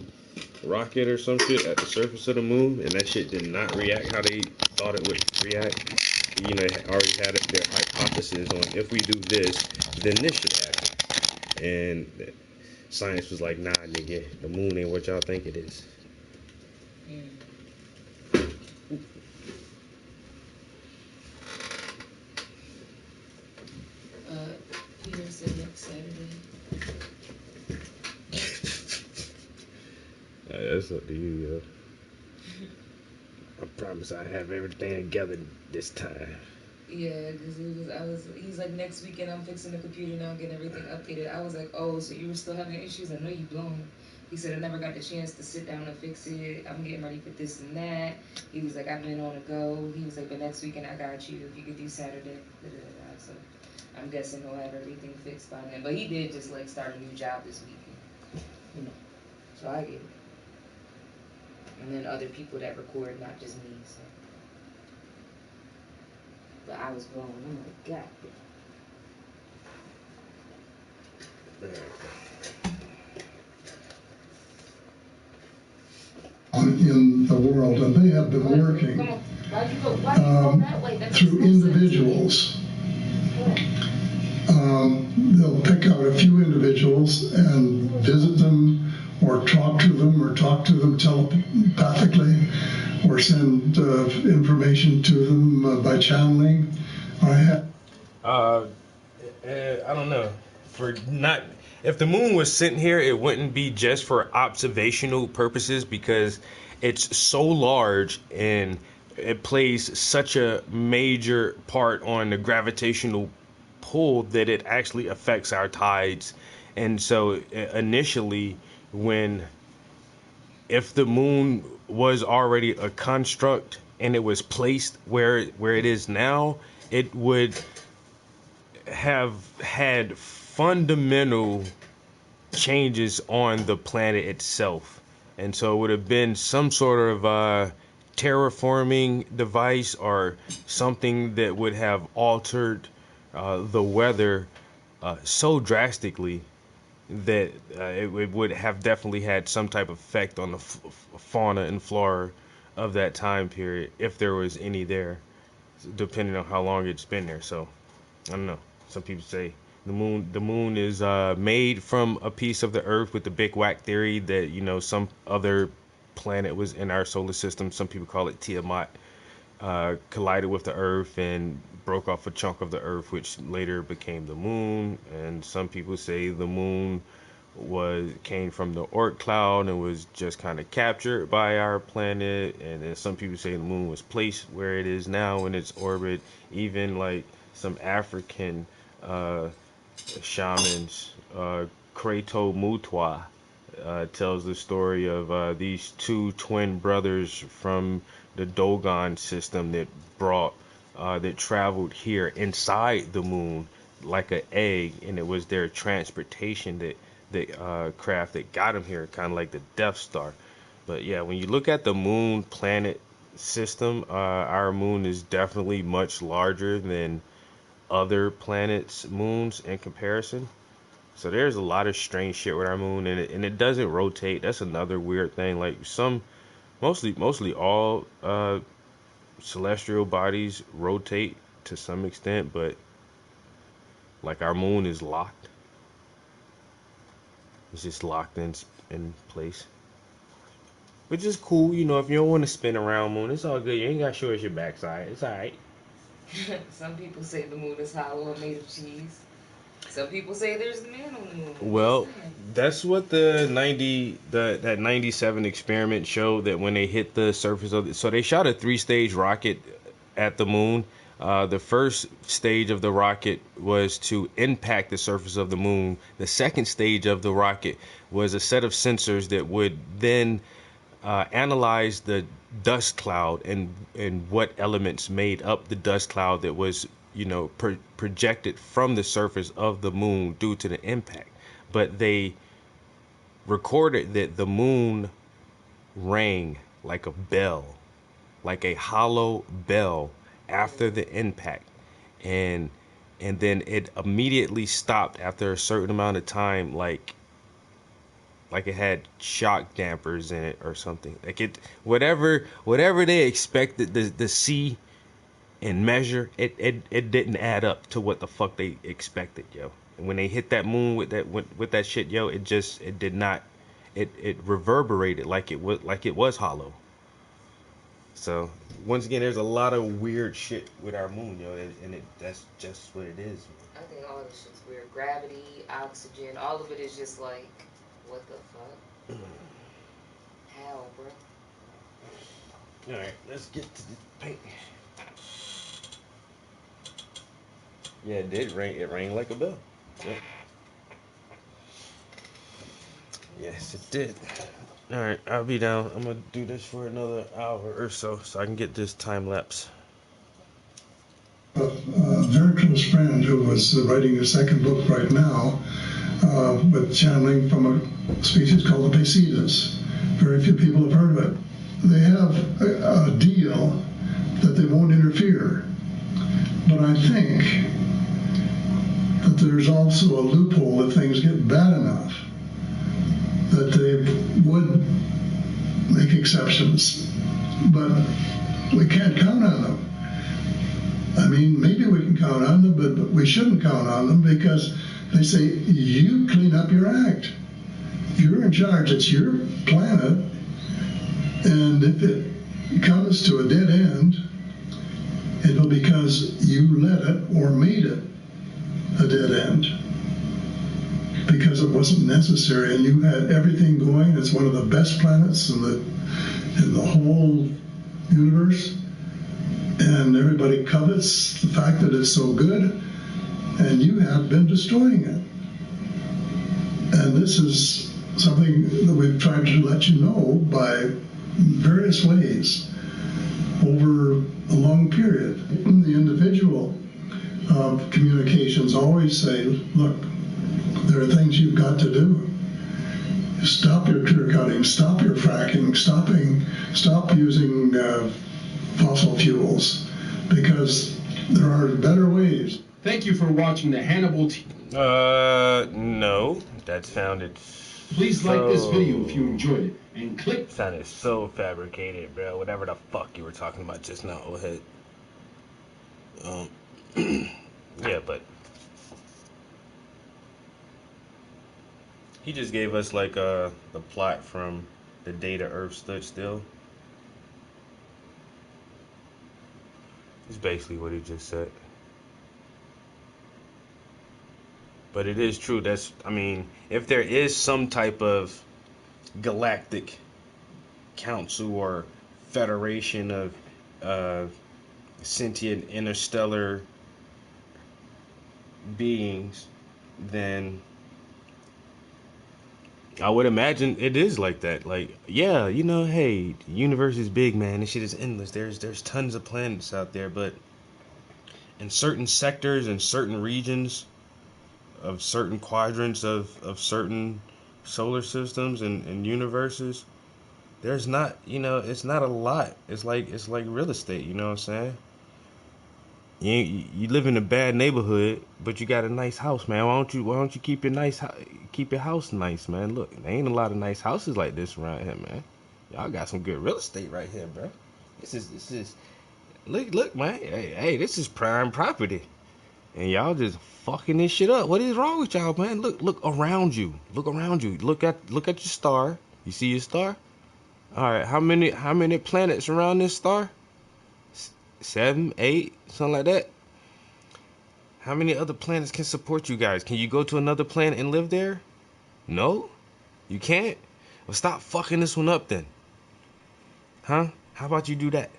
rocket or some shit at the surface of the moon, and that shit did not react how they thought it would react. You know, they already had their hypothesis on if we do this, then this should happen. And science was like, nah, nigga, the moon ain't what y'all think it is. Peter said next Saturday. That's up to you, yo. I promise I have everything together this time. Yeah, because he's like, next weekend I'm fixing the computer now, getting everything updated. I was like, oh, so you were still having issues? I know you blown. He said, I never got the chance to sit down and fix it. I'm getting ready for this and that. He was like, I've been on the go. He was like, but next weekend I got you. If you could do Saturday. So I'm guessing he'll have everything fixed by then. But he did just like start a new job this weekend. You know. So I get it. And then other people that record, not just me. So. But I was blown. I'm like, God. In the world, and they have been working through individuals. They'll pick out a few individuals and visit them, or talk to them telepathically, or send information to them by channeling. I don't know. If the moon was sitting here, it wouldn't be just for observational purposes, because it's so large and it plays such a major part on the gravitational pull that it actually affects our tides. And so initially, if the moon was already a construct and it was placed where it is now, it would have had fundamental changes on the planet itself. And so it would have been some sort of terraforming device or something that would have altered the weather so drastically that it would have definitely had some type of effect on the fauna and flora of that time period, if there was any there, depending on how long it's been there. So I don't know. Some people say the moon is made from a piece of the Earth, with the Big Whack theory that, you know, some other planet was in our solar system. Some people call it Tiamat, collided with the Earth and broke off a chunk of the Earth, which later became the moon. And some people say the moon came from the Oort cloud and was just kind of captured by our planet. And then some people say the moon was placed where it is now in its orbit. Even like some African shamans, Krato Mutwa tells the story of these two twin brothers from the Dogon system that traveled here inside the moon like an egg, and it was their transportation craft that got them here, kind of like the Death Star. But yeah, when you look at the moon planet system, our moon is definitely much larger than other planets' moons in comparison. So there's a lot of strange shit with our moon, and it doesn't rotate. That's another weird thing. Like mostly all celestial bodies rotate to some extent, but like our moon is locked. It's just locked in place, which is cool. You know, if you don't want to spin around moon, it's all good. You ain't got to show us your backside. It's all right. Some people say the moon is hollow and made of cheese. Some people say there's the man on the moon. Well, that's what that 97 experiment showed, that when they hit the surface of so they shot a 3-stage rocket at the moon. The first stage of the rocket was to impact the surface of the moon. The second stage of the rocket was a set of sensors that would then analyze the dust cloud and what elements made up the dust cloud that was, you know, projected from the surface of the moon due to the impact. But they recorded that the moon rang like a bell, like a hollow bell after the impact, and then it immediately stopped after a certain amount of time, like like it had shock dampers in it or something. Like it, whatever they expected to see and measure, it didn't add up to what the fuck they expected, yo. And when they hit that moon with that shit, yo, it did not. It reverberated like it was hollow. So once again, there's a lot of weird shit with our moon, yo, and that's just what it is. I think all this shit's weird. Gravity, oxygen, all of it is just like, what the fuck? How, bro? All right, let's get to the paint. Yeah, it did rain. It rained like a bell. Yep. Yes, it did. All right, I'll be down. I'm gonna do this for another hour or so I can get this time lapse. A very close friend who was writing a second book right now, with channeling from a species called the Pacetas. Very few people have heard of it. They have a deal that they won't interfere, but I think that there's also a loophole if things get bad enough that they would make exceptions, but we can't count on them. I mean, maybe we can count on them, but we shouldn't count on them because they say, you clean up your act. You're in charge. It's your planet. And if it comes to a dead end, it'll be because you let it or made it a dead end. Because it wasn't necessary and you had everything going. It's one of the best planets in the whole universe. And everybody covets the fact that it's so good, and you have been destroying it. And this is something that we've tried to let you know by various ways over a long period. The individual communications always say, look, there are things you've got to do. Stop your clear cutting, stop your fracking, stop using fossil fuels, because there are better ways. Thank you for watching the Hannibal No, that sounded. Please like this video if you enjoyed it, and click. Sounded so fabricated, bro. Whatever the fuck you were talking about just now, go ahead. Yeah, but he just gave us like the plot from The Day the Earth Stood Still. It's basically what he just said. But it is true. I mean, if there is some type of galactic council or federation of sentient interstellar beings, then I would imagine it is like that. Like, yeah, you know, hey, the universe is big, man. This shit is endless. There's tons of planets out there, but in certain sectors and certain regions of certain quadrants of certain solar systems and universes, there's not, you know, it's not a lot. It's like real estate, you know what I'm saying? You live in a bad neighborhood, but you got a nice house, man. Why don't you keep your house nice, man? Look, there ain't a lot of nice houses like this around here, man. Y'all got some good real estate right here, bro. This is look, man. Hey, this is prime property, and y'all just fucking this shit up. What is wrong with y'all, man? Look around you. Look around you. Look at your star. You see your star? All right, how many planets around this star? 7, 8, something like that. How many other planets can support you guys? Can you go to another planet and live there? No? You can't? Well, stop fucking this one up then. Huh? How about you do that?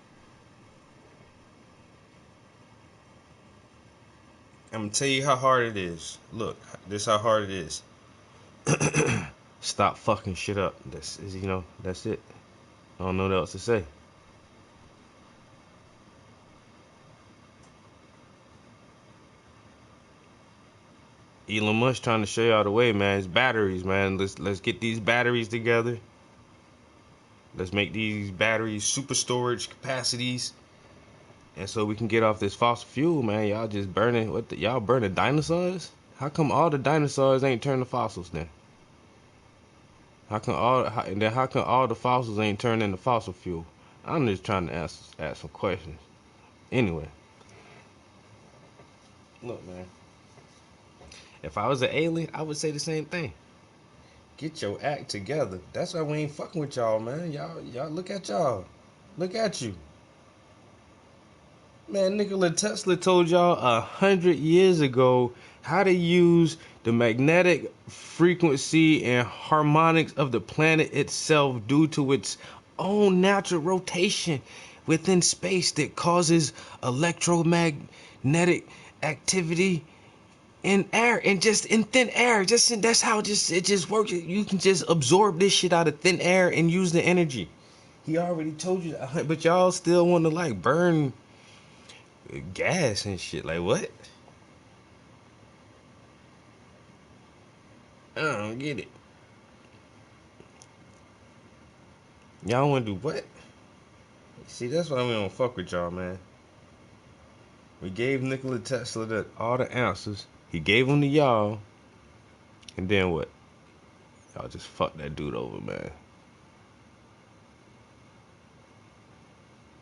I'm gonna tell you how hard it is. Look, this is how hard it is. Stop fucking shit up. That's it. I don't know what else to say. Elon Musk trying to show y'all the way, man. It's batteries, man. Let's get these batteries together. Let's make these batteries super storage capacities, and so we can get off this fossil fuel, man. Y'all just burning y'all burning dinosaurs? How come all the dinosaurs ain't turned to fossils then? And then how come all the fossils ain't turned into fossil fuel? I'm just trying to ask some questions. Anyway, look, man. If I was an alien, I would say the same thing. Get your act together. That's why we ain't fucking with y'all, man. Y'all look at y'all. Look at you. Man, Nikola Tesla told y'all 100 years ago how to use the magnetic frequency and harmonics of the planet itself due to its own natural rotation within space that causes electromagnetic activity in air and just in thin air. That's how it just works. You can just absorb this shit out of thin air and use the energy. He already told you that, but y'all still want to like burn gas and shit. Like what? I don't get it. Y'all want to do what? See, that's why we don't fuck with y'all, man. We gave Nikola Tesla all the answers. He gave them to y'all. And then what? Y'all just fuck that dude over, man.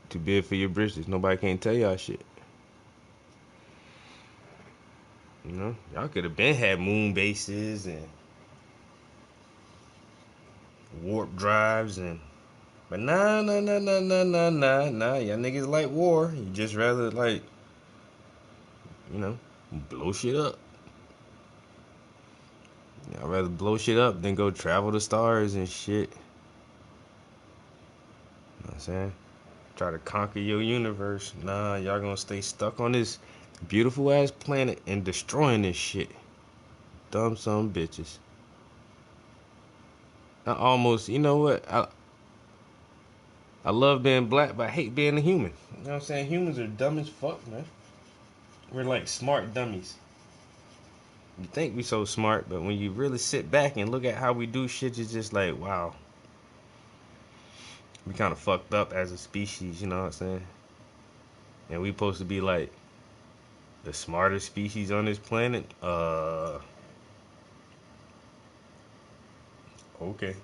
Too big for your britches. Nobody can't tell y'all shit. You know, y'all could have been had moon bases and warp drives but nah. Y'all niggas like war. You just rather like, you know, blow shit up. Y'all rather blow shit up than go travel the stars and shit. You know what I'm saying? Try to conquer your universe. Nah, y'all gonna stay stuck on this beautiful ass planet and destroying this shit. Dumb some bitches. I almost, you know what? I love being black, but I hate being a human. You know what I'm saying? Humans are dumb as fuck, man. We're like smart dummies. You think we so smart, but when you really sit back and look at how we do shit, it's just like, wow. We kind of fucked up as a species, you know what I'm saying? And we supposed to be like the smartest species on this planet. Okay.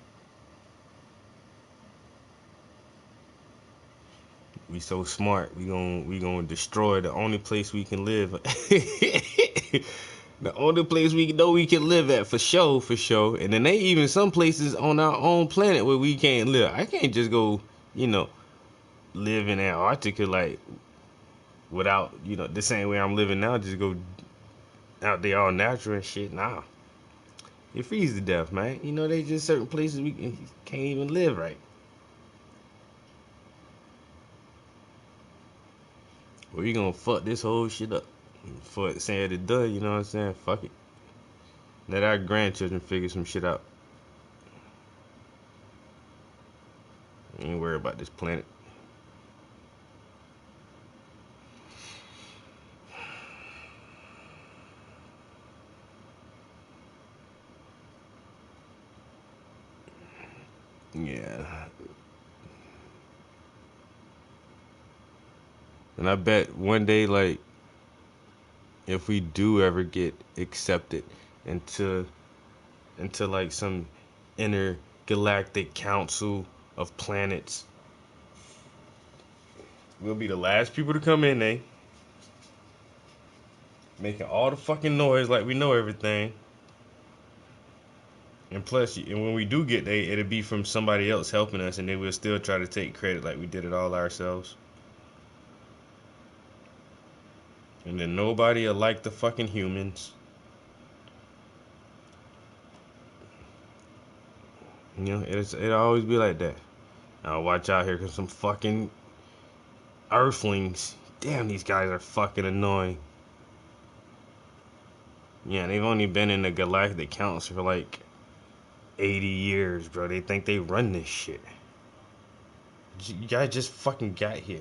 We so smart. We gonna destroy the only place we can live. The only place we know we can live at for sure. And then they even some places on our own planet where we can't live. I can't just go, you know, live in Antarctica like without, you know, the same way I'm living now, just go out there all natural and shit. Nah. You freeze to death, man. You know, they just certain places we can't even live right. Well, we gonna fuck this whole shit up. For saying it done, you know what I'm saying? Fuck it. Let our grandchildren figure some shit out. Ain't worry about this planet. Yeah. And I bet one day, like, if we do ever get accepted into like some intergalactic council of planets, we'll be the last people to come in, making all the fucking noise like we know everything. And plus, and when we do get there, it'll be from somebody else helping us, and then we'll still try to take credit like we did it all ourselves. And then nobody will like the fucking humans. You know, it'll always be like that. Now watch out here, cause some fucking Earthlings. Damn, these guys are fucking annoying. Yeah, they've only been in the Galactic Council for like 80 years, bro. They think they run this shit. You guys just fucking got here.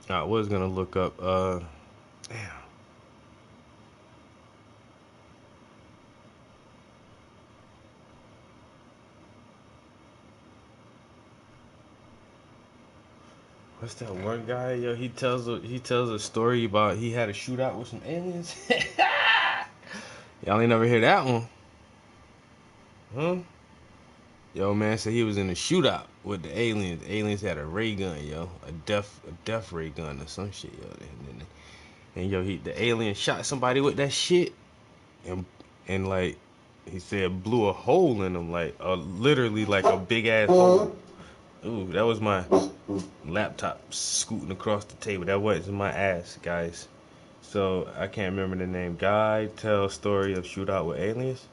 I was gonna look up damn. What's that one guy? Yo, he tells a story about he had a shootout with some aliens. Y'all ain't never hear that one, huh? Yo, man said he was in a shootout with the aliens. The aliens had a ray gun, yo, a death ray gun or some shit, yo. And yo, the alien shot somebody with that shit, and like he said, blew a hole in him, like literally like a big ass hole. Ooh, that was my laptop scooting across the table. That wasn't my ass, guys. So I can't remember the name. Guy tells story of shootout with aliens.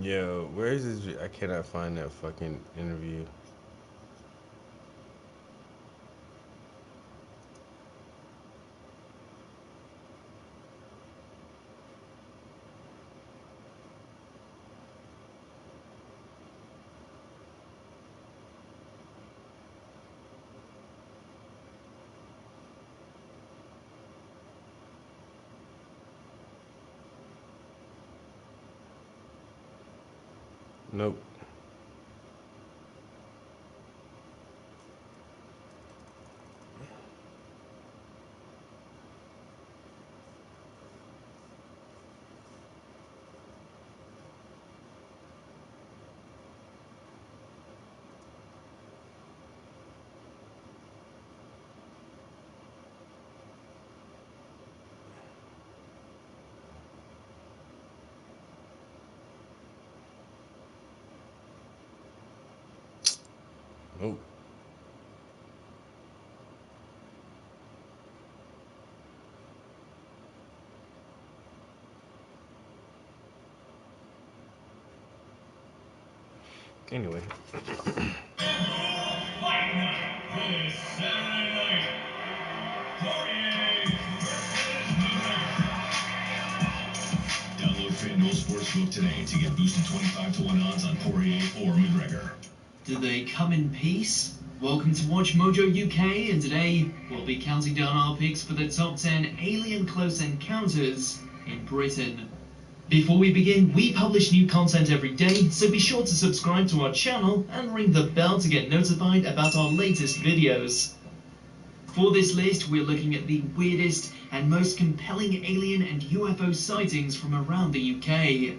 Yo, where is this? I cannot find that fucking interview. Nope. Nope. Anyway. Download FanDuel Sportsbook today to get boosted 25-1 odds on Poirier or McGregor. Do they come in peace? Welcome to Watch Mojo UK, and today we'll be counting down our picks for the top 10 alien close encounters in Britain. Before we begin, we publish new content every day, so be sure to subscribe to our channel and ring the bell to get notified about our latest videos. For this list, we're looking at the weirdest and most compelling alien and UFO sightings from around the UK.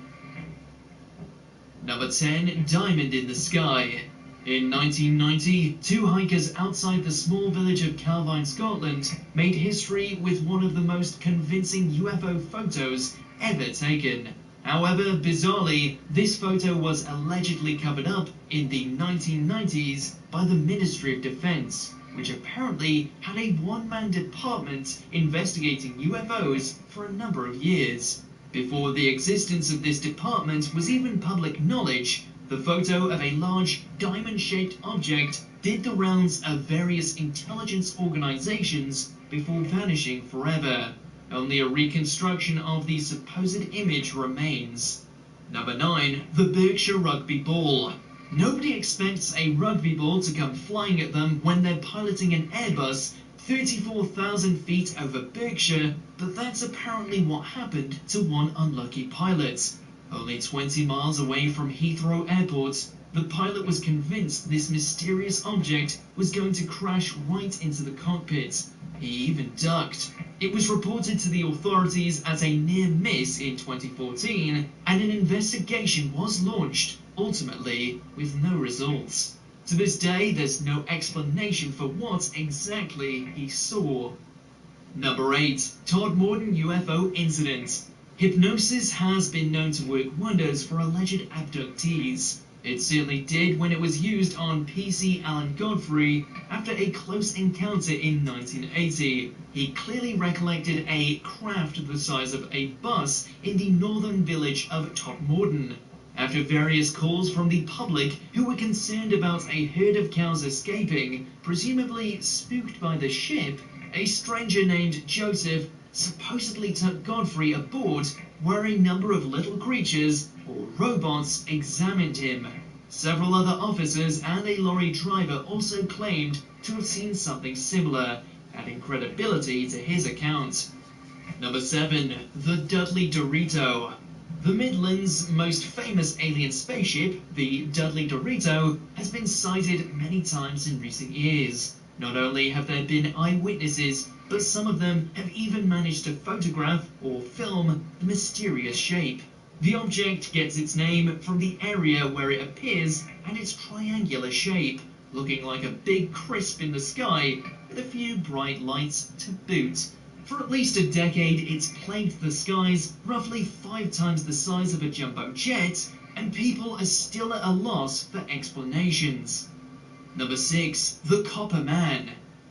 Number 10, Diamond in the Sky. In 1990, two hikers outside the small village of Calvine, Scotland, made history with one of the most convincing UFO photos ever taken. However, bizarrely, this photo was allegedly covered up in the 1990s by the Ministry of Defense, which apparently had a one-man department investigating UFOs for a number of years. Before the existence of this department was even public knowledge, the photo of a large diamond-shaped object did the rounds of various intelligence organizations before vanishing forever. Only a reconstruction of the supposed image remains. Number 9, the Berkshire Rugby Ball. Nobody expects a rugby ball to come flying at them when they're piloting an Airbus 34,000 feet over Berkshire, but that's apparently what happened to one unlucky pilot. Only 20 miles away from Heathrow Airport, the pilot was convinced this mysterious object was going to crash right into the cockpit. He even ducked. It was reported to the authorities as a near miss in 2014, and an investigation was launched, ultimately with no results. To this day, there's no explanation for what exactly he saw. Number 8. Todd Morden UFO Incident. Hypnosis has been known to work wonders for alleged abductees. It certainly did when it was used on P.C. Alan Godfrey after a close encounter in 1980. He clearly recollected a craft the size of a bus in the northern village of Todmorden. After various calls from the public who were concerned about a herd of cows escaping, presumably spooked by the ship, a stranger named Joseph supposedly took Godfrey aboard, where a number of little creatures, or robots, examined him. Several other officers and a lorry driver also claimed to have seen something similar, adding credibility to his account. Number 7. The Dudley Dorito. The Midlands' most famous alien spaceship, the Dudley Dorito, has been sighted many times in recent years. Not only have there been eyewitnesses, but some of them have even managed to photograph or film the mysterious shape. The object gets its name from the area where it appears and its triangular shape, looking like a big crisp in the sky with a few bright lights to boot. For at least a decade, it's plagued the skies, roughly 5 times the size of a jumbo jet, and people are still at a loss for explanations. Number 6. The Copper Man.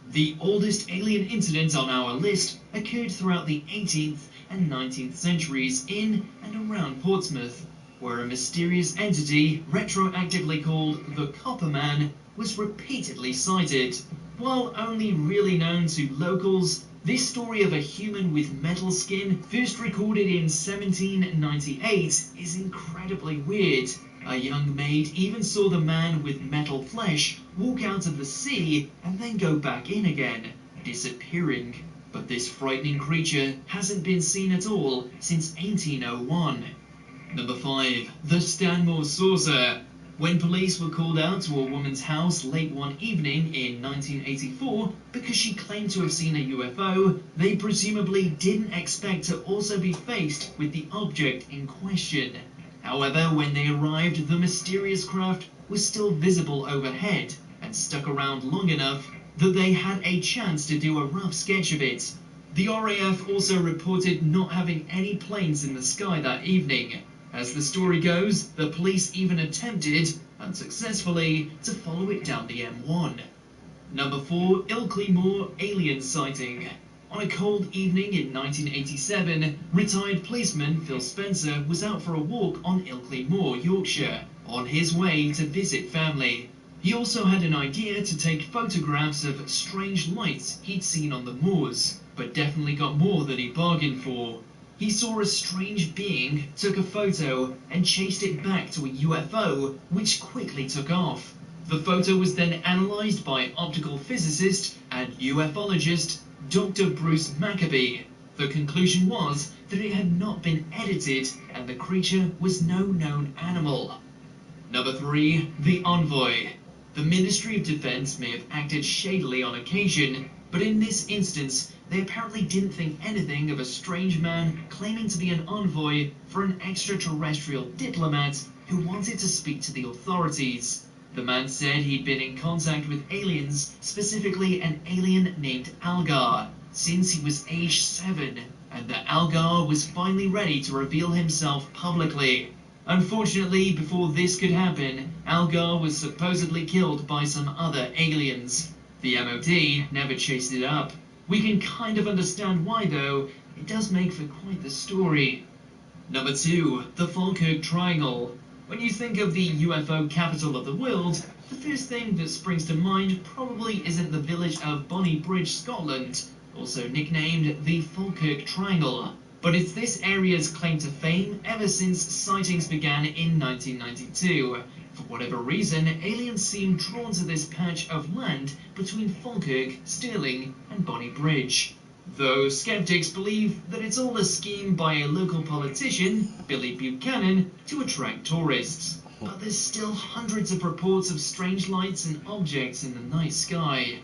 The oldest alien incident on our list occurred throughout the 18th and 19th centuries in and around Portsmouth, where a mysterious entity, retroactively called the Copper Man, was repeatedly sighted. While only really known to locals, this story of a human with metal skin, first recorded in 1798, is incredibly weird. A young maid even saw the man with metal flesh walk out of the sea and then go back in again, disappearing. But this frightening creature hasn't been seen at all since 1801. Number 5. The Stanmore Saucer. When police were called out to a woman's house late one evening in 1984 because she claimed to have seen a UFO, they presumably didn't expect to also be faced with the object in question. However, when they arrived, the mysterious craft was still visible overhead and stuck around long enough that they had a chance to do a rough sketch of it. The RAF also reported not having any planes in the sky that evening. As the story goes, the police even attempted, unsuccessfully, to follow it down the M1. Number 4. Ilkley Moor Alien Sighting. On a cold evening in 1987, retired policeman Phil Spencer was out for a walk on Ilkley Moor, Yorkshire, on his way to visit family. He also had an idea to take photographs of strange lights he'd seen on the moors, but definitely got more than he bargained for. He saw a strange being, took a photo, and chased it back to a UFO, which quickly took off. The photo was then analysed by optical physicist and ufologist Dr. Bruce Maccabee. The conclusion was that it had not been edited and the creature was no known animal. Number 3. The Envoy. The Ministry of Defence may have acted shadily on occasion, but in this instance, they apparently didn't think anything of a strange man claiming to be an envoy for an extraterrestrial diplomat who wanted to speak to the authorities. The man said he'd been in contact with aliens, specifically an alien named Algar, since he was age 7, and that Algar was finally ready to reveal himself publicly. Unfortunately, before this could happen, Algar was supposedly killed by some other aliens. The MOD never chased it up. We can kind of understand why, though. It does make for quite the story. Number 2. The Falkirk Triangle. When you think of the UFO capital of the world, the first thing that springs to mind probably isn't the village of Bonnybridge, Scotland, also nicknamed the Falkirk Triangle. But it's this area's claim to fame ever since sightings began in 1992. For whatever reason, aliens seem drawn to this patch of land between Falkirk, Stirling and Bonnybridge. Though skeptics believe that it's all a scheme by a local politician, Billy Buchanan, to attract tourists. but there's still hundreds of reports of strange lights and objects in the night sky.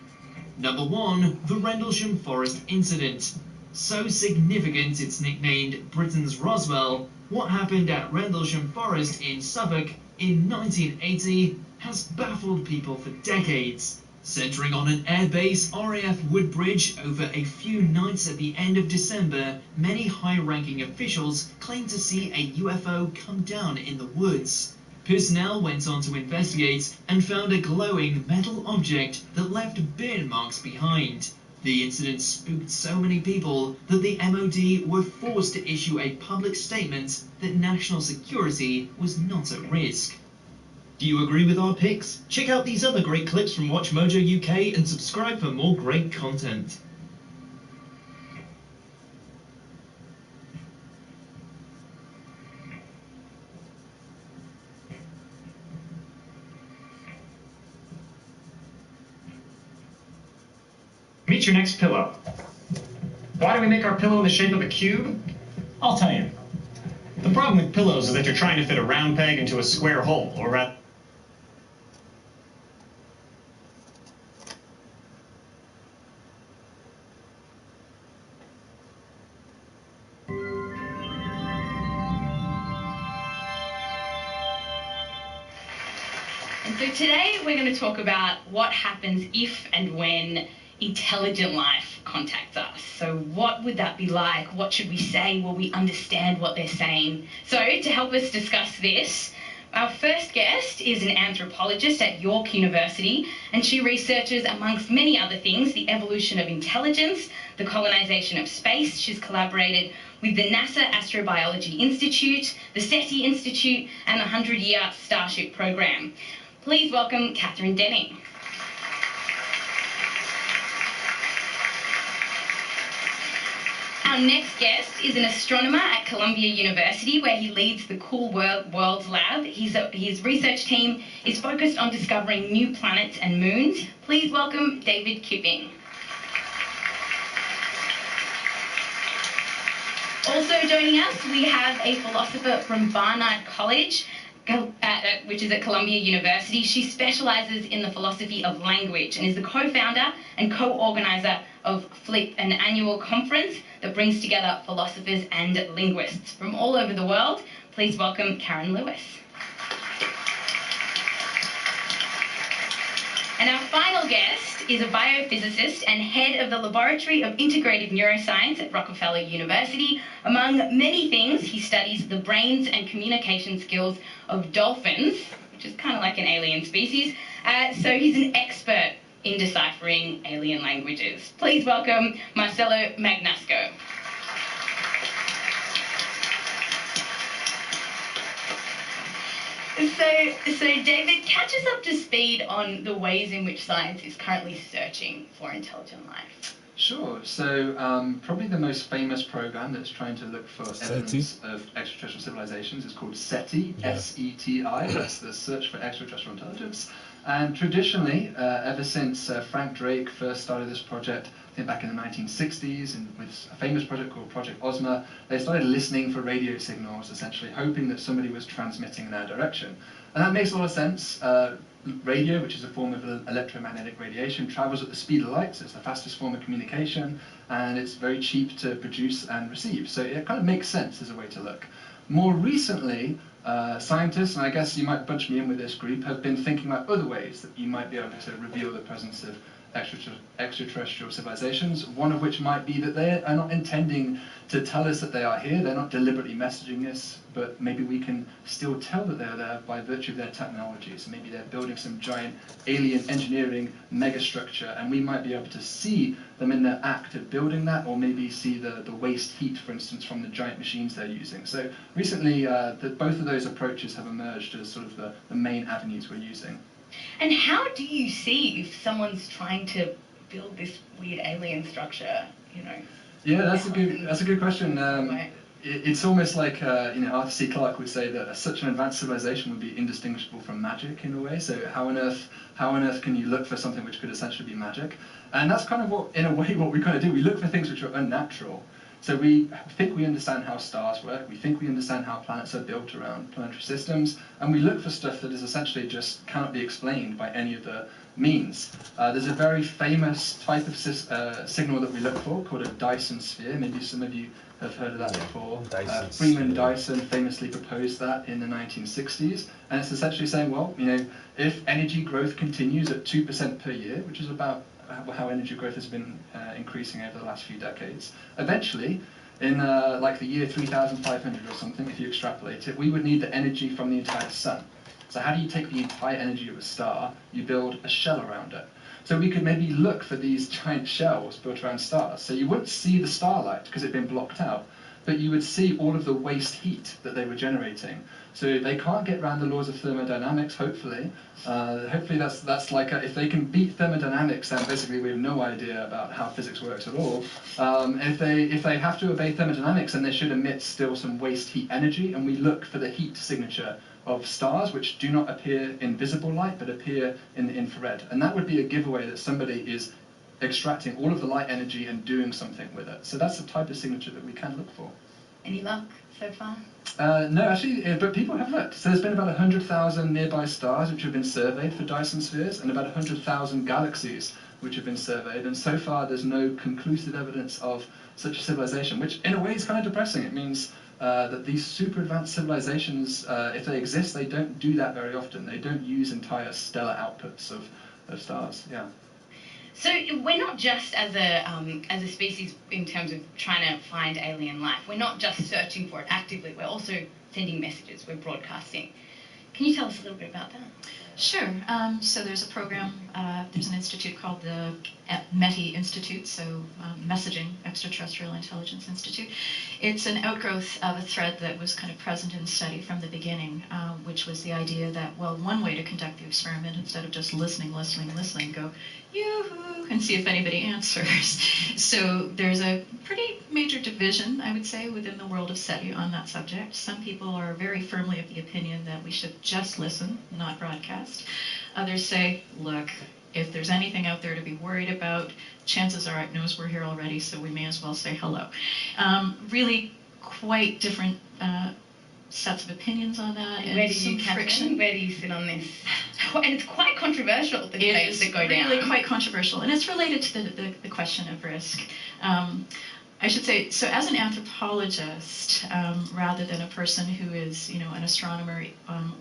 Number 1, the Rendlesham Forest Incident. So significant it's nicknamed Britain's Roswell, what happened at Rendlesham Forest in Suffolk in 1980 has baffled people for decades. Centering on an airbase RAF Woodbridge over a few nights at the end of December, many high-ranking officials claimed to see a UFO come down in the woods. Personnel went on to investigate and found a glowing metal object that left burn marks behind. The incident spooked so many people that the MOD were forced to issue a public statement that national security was not at risk. Do you agree with our picks? Check out these other great clips from WatchMojo UK and subscribe for more great content. Meet your next pillow. Why do we make our pillow in the shape of a cube? I'll tell you. The problem with pillows is that you're trying to fit a round peg into a square hole, or rather... And so today we're going to talk about what happens if and when intelligent life contacts us. So what would that be like? What should we say? Will we understand what they're saying? So to help us discuss this, our first guest is an anthropologist at York University, and she researches, amongst many other things, the evolution of intelligence, the colonization of space. She's collaborated with the NASA Astrobiology Institute, the SETI Institute, and the 100-Year Starship Program. Please welcome Catherine Denning. Our next guest is an astronomer at Columbia University, where he leads the Cool Worlds Lab. His research team is focused on discovering new planets and moons. Please welcome David Kipping. Also joining us, we have a philosopher from Barnard College, which is at Columbia University. She specialises in the philosophy of language and is the co-founder and co-organiser of FLIP, an annual conference that brings together philosophers and linguists from all over the world. Please welcome Karen Lewis. And our final guest is a biophysicist and head of the Laboratory of Integrative Neuroscience at Rockefeller University. Among many things, he studies the brains and communication skills of dolphins, which is kind of like an alien species. So he's an expert in deciphering alien languages. Please welcome Marcelo Magnasco. So David, catch us up to speed on the ways in which science is currently searching for intelligent life. Sure. So probably the most famous program that's trying to look for evidence of extraterrestrial civilizations is called SETI, S-E-T-I. That's the Search for Extraterrestrial Intelligence. And traditionally, ever since Frank Drake first started this project, I think back in the 1960s, and with a famous project called Project Ozma, they started listening for radio signals, essentially hoping that somebody was transmitting in their direction. And that makes a lot of sense. Radio, which is a form of electromagnetic radiation, travels at the speed of light, so it's the fastest form of communication, and it's very cheap to produce and receive. So it kind of makes sense as a way to look. More recently, scientists, and I guess you might bunch me in with this group, have been thinking about other ways that you might be able to reveal the presence of extraterrestrial civilizations, one of which might be that they are not intending to tell us that they are here, they're not deliberately messaging us, but maybe we can still tell that they're there by virtue of their technology. So maybe they're building some giant alien engineering megastructure, and we might be able to see them in their act of building that, or maybe see the waste heat, for instance, from the giant machines they're using. So recently, both of those approaches have emerged as sort of the main avenues we're using. And how do you see if someone's trying to build this weird alien structure, you know? Yeah, that's a good question. It's almost like Arthur C. Clarke would say that such an advanced civilization would be indistinguishable from magic in a way. So how on earth can you look for something which could essentially be magic? And that's kind of what we kind of do. We look for things which are unnatural. So we think we understand how stars work, we think we understand how planets are built around planetary systems, and we look for stuff that is essentially just cannot be explained by any of the means. There's a very famous type of signal that we look for called a Dyson sphere. Maybe some of you have heard of that before. Freeman Dyson famously proposed that in the 1960s, and it's essentially saying, well, you know, if energy growth continues at 2% per year, which is about how energy growth has been increasing over the last few decades, eventually, in like the year 3500 or something, if you extrapolate it, we would need the energy from the entire sun. So how do you take the entire energy of a star? You build a shell around it. So we could maybe look for these giant shells built around stars. So you wouldn't see the starlight because it'd been blocked out, but you would see all of the waste heat that they were generating. So they can't get around the laws of thermodynamics, hopefully. Hopefully that's like, if they can beat thermodynamics, then basically we have no idea about how physics works at all. If they have to obey thermodynamics, then they should emit still some waste heat energy, and we look for the heat signature of stars which do not appear in visible light but appear in the infrared. And that would be a giveaway that somebody is extracting all of the light energy and doing something with it. So that's the type of signature that we can look for. Any luck so far? No, actually, but people have looked. So there's been about 100,000 nearby stars which have been surveyed for Dyson spheres, and about 100,000 galaxies which have been surveyed, and so far there's no conclusive evidence of such a civilization, which in a way is kind of depressing. It means that these super advanced civilizations, if they exist, they don't do that very often. They don't use entire stellar outputs of stars. Yeah. So we're not just as a species in terms of trying to find alien life. We're not just searching for it actively. We're also sending messages. We're broadcasting. Can you tell us a little bit about that? Sure. So there's a program, there's an institute called the METI Institute, so Messaging Extraterrestrial Intelligence Institute. It's an outgrowth of a thread that was kind of present in the study from the beginning, which was the idea that, well, one way to conduct the experiment, instead of just listening, go, yoo-hoo, and see if anybody answers. So there's a pretty major division, I would say, within the world of SETI on that subject. Some people are very firmly of the opinion that we should just listen, not broadcast. Others say, look, if there's anything out there to be worried about, chances are it knows we're here already, so we may as well say hello. Really quite different sets of opinions on that. And where do you, Catherine, where do you sit on this? And it's quite controversial, the debates that go down. It is really quite controversial, and it's related to the question of risk. I should say, so as an anthropologist, rather than a person who is, you know, an astronomer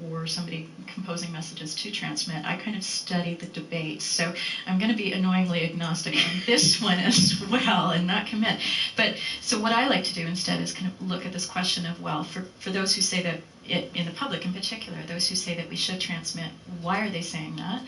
or somebody composing messages to transmit, I kind of study the debate. So I'm going to be annoyingly agnostic on this one as well and not commit. But so what I like to do instead is kind of look at this question of, well, for those who say that, in the public in particular, those who say that we should transmit, why are they saying that?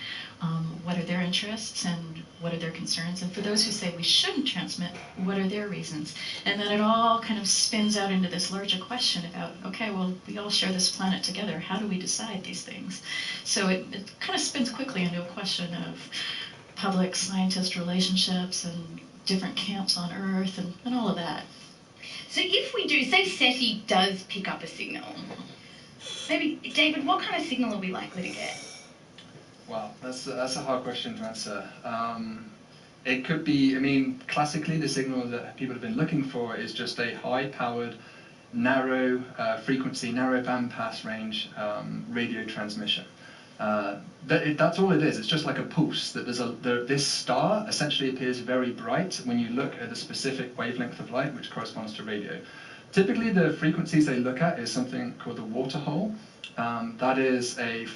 What are their interests and what are their concerns? And for those who say we shouldn't transmit, what are their reasons? And then it all kind of spins out into this larger question about, okay, well, we all share this planet together. How do we decide these things? So it kind of spins quickly into a question of public-scientist relationships and different camps on Earth and all of that. So if we do, say SETI does pick up a signal, maybe, David, what kind of signal are we likely to get? Wow, that's a hard question to answer. It could be, I mean, classically the signal that people have been looking for is just a high-powered, narrow frequency, narrow bandpass range radio transmission. That's all it is. It's just like a pulse. That this star essentially appears very bright when you look at a specific wavelength of light, which corresponds to radio. Typically, the frequencies they look at is something called the waterhole. That is a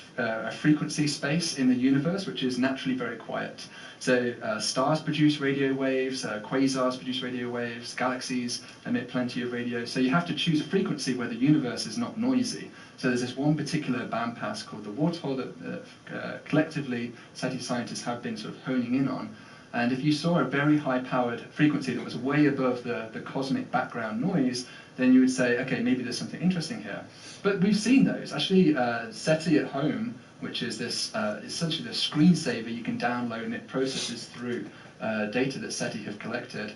frequency space in the universe which is naturally very quiet. So stars produce radio waves, quasars produce radio waves, galaxies emit plenty of radio. So you have to choose a frequency where the universe is not noisy. So there's this one particular bandpass called the waterhole that collectively SETI scientists have been sort of honing in on. And if you saw a very high-powered frequency that was way above the cosmic background noise, then you would say, okay, maybe there's something interesting here. But we've seen those. Actually, SETI at Home, which is this essentially the screensaver you can download and it processes through data that SETI have collected,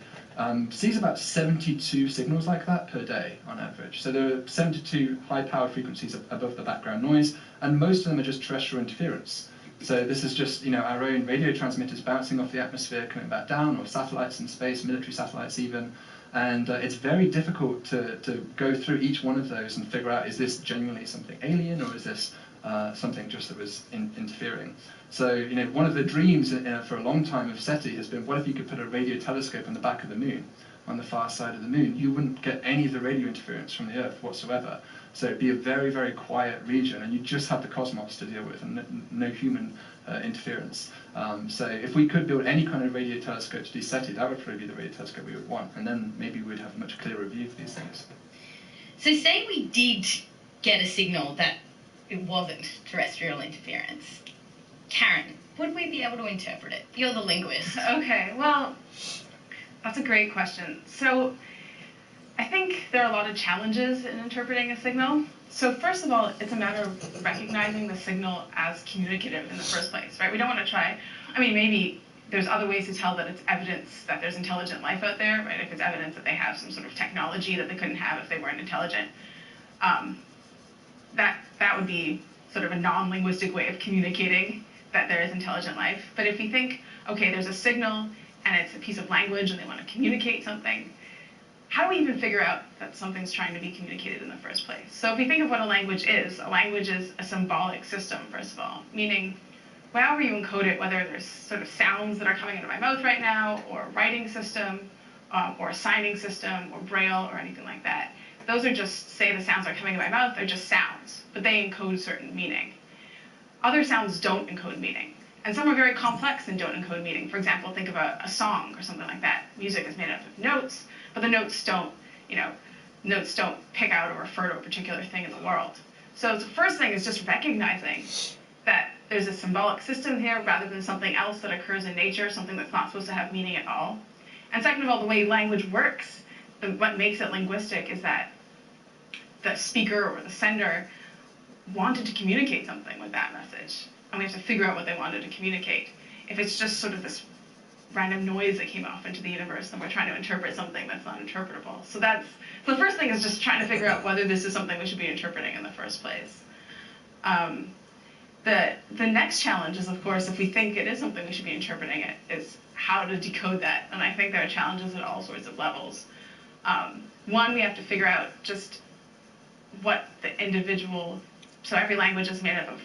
sees about 72 signals like that per day on average. So there are 72 high-powered frequencies above the background noise, and most of them are just terrestrial interference. So this is just, our own radio transmitters bouncing off the atmosphere, coming back down, or satellites in space, military satellites even. And it's very difficult to go through each one of those and figure out, is this genuinely something alien, or is this something just that was interfering? So, one of the dreams for a long time of SETI has been, what if you could put a radio telescope on the back of the moon, on the far side of the moon? You wouldn't get any of the radio interference from the Earth whatsoever. So it'd be a very, very quiet region, and you just have the cosmos to deal with, and no human interference. So if we could build any kind of radio telescope to do SETI, that would probably be the radio telescope we would want, and then maybe we'd have a much clearer view of these things. So say we did get a signal that it wasn't terrestrial interference. Karen, would we be able to interpret it? You're the linguist. Okay, well, that's a great question. So I think there are a lot of challenges in interpreting a signal. So first of all, it's a matter of recognizing the signal as communicative in the first place, right? We don't want to try, maybe there's other ways to tell that it's evidence that there's intelligent life out there, right? If it's evidence that they have some sort of technology that they couldn't have if they weren't intelligent. That would be sort of a non-linguistic way of communicating that there is intelligent life. But if we think, okay, there's a signal and it's a piece of language and they want to communicate something, how do we even figure out that something's trying to be communicated in the first place? So if we think of what a language is a symbolic system, first of all, meaning however you encode it, whether there's sort of sounds that are coming into my mouth right now, or a writing system, or a signing system, or Braille, or anything like that. Those are just, say the sounds are coming in my mouth, they're just sounds, but they encode certain meaning. Other sounds don't encode meaning. And some are very complex and don't encode meaning. For example, think of a song or something like that. Music is made up of notes, but the notes don't pick out or refer to a particular thing in the world. So the first thing is just recognizing that there's a symbolic system here rather than something else that occurs in nature, something that's not supposed to have meaning at all. And second of all, the way language works, what makes it linguistic is that the speaker or the sender wanted to communicate something with that message. And we have to figure out what they wanted to communicate. If it's just sort of this random noise that came off into the universe, then we're trying to interpret something that's not interpretable. So the first thing is just trying to figure out whether this is something we should be interpreting in the first place. The next challenge is, of course, if we think it is something we should be interpreting, it is how to decode that. And I think there are challenges at all sorts of levels. One, we have to figure out just what the individual, so every language is made up of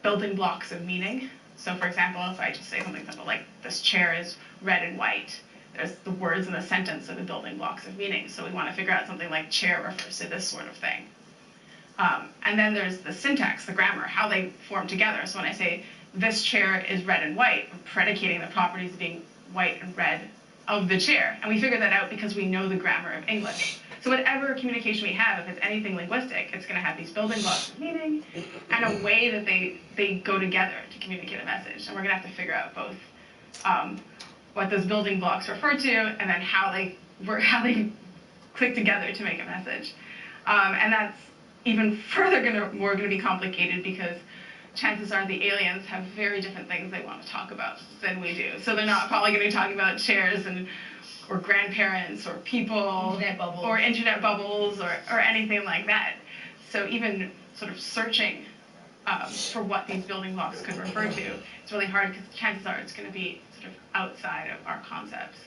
building blocks of meaning. So for example, if I just say something simple like, this chair is red and white, there's the words in the sentence are the building blocks of meaning. So we want to figure out something like chair refers to this sort of thing. And then there's the syntax, the grammar, how they form together. So when I say, this chair is red and white, I'm predicating the properties of being white and red of the chair. And we figure that out because we know the grammar of English. So whatever communication we have, if it's anything linguistic, it's going to have these building blocks of meaning and a way that they go together to communicate a message. And we're going to have to figure out both what those building blocks refer to and then how they click together to make a message. And that's even further more going to be complicated because chances are the aliens have very different things they want to talk about than we do. So they're not probably going to be talking about chairs or grandparents or people or internet bubbles or anything like that. So even sort of searching for what these building blocks could refer to, it's really hard because chances are it's going to be sort of outside of our concepts.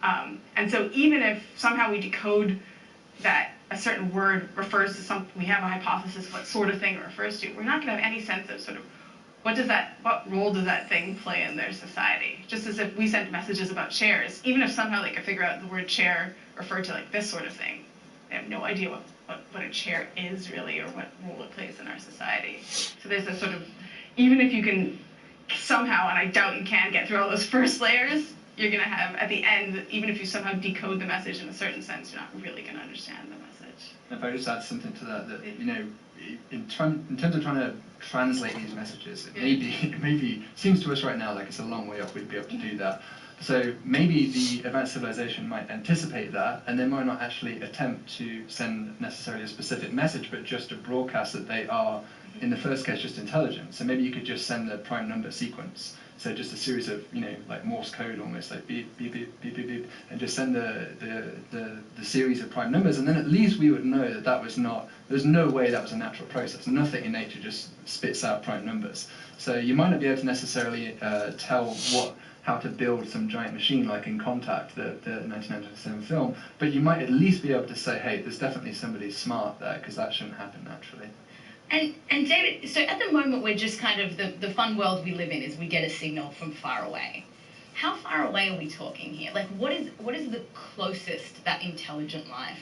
And so even if somehow we decode that a certain word refers to something, we have a hypothesis of what sort of thing it refers to, we're not going to have any sense of sort of what role does that thing play in their society? Just as if we sent messages about chairs, even if somehow they could figure out the word chair referred to like this sort of thing, they have no idea what a chair is really or what role it plays in our society. So there's a sort of, even if you can somehow, and I doubt you can get through all those first layers, you're going to have, at the end, even if you somehow decode the message in a certain sense, you're not really going to understand the message. If I just add something to that, in terms of trying to translate these messages, it maybe seems to us right now like it's a long way off we'd be able to do that. So maybe the advanced civilization might anticipate that, and they might not actually attempt to send necessarily a specific message, but just to broadcast that they are, in the first case, just intelligent. So maybe you could just send the prime number sequence So just a series of, like Morse code almost, like beep, beep, beep, beep, beep, beep, and just send the series of prime numbers, and then at least we would know that was not, there's no way that was a natural process. Nothing in nature just spits out prime numbers. So you might not be able to necessarily tell how to build some giant machine like in Contact, the 1997 film, but you might at least be able to say, hey, there's definitely somebody smart there, because that shouldn't happen naturally. And David, so at the moment we're just kind of, the fun world we live in is we get a signal from far away. How far away are we talking here? Like what is the closest that intelligent life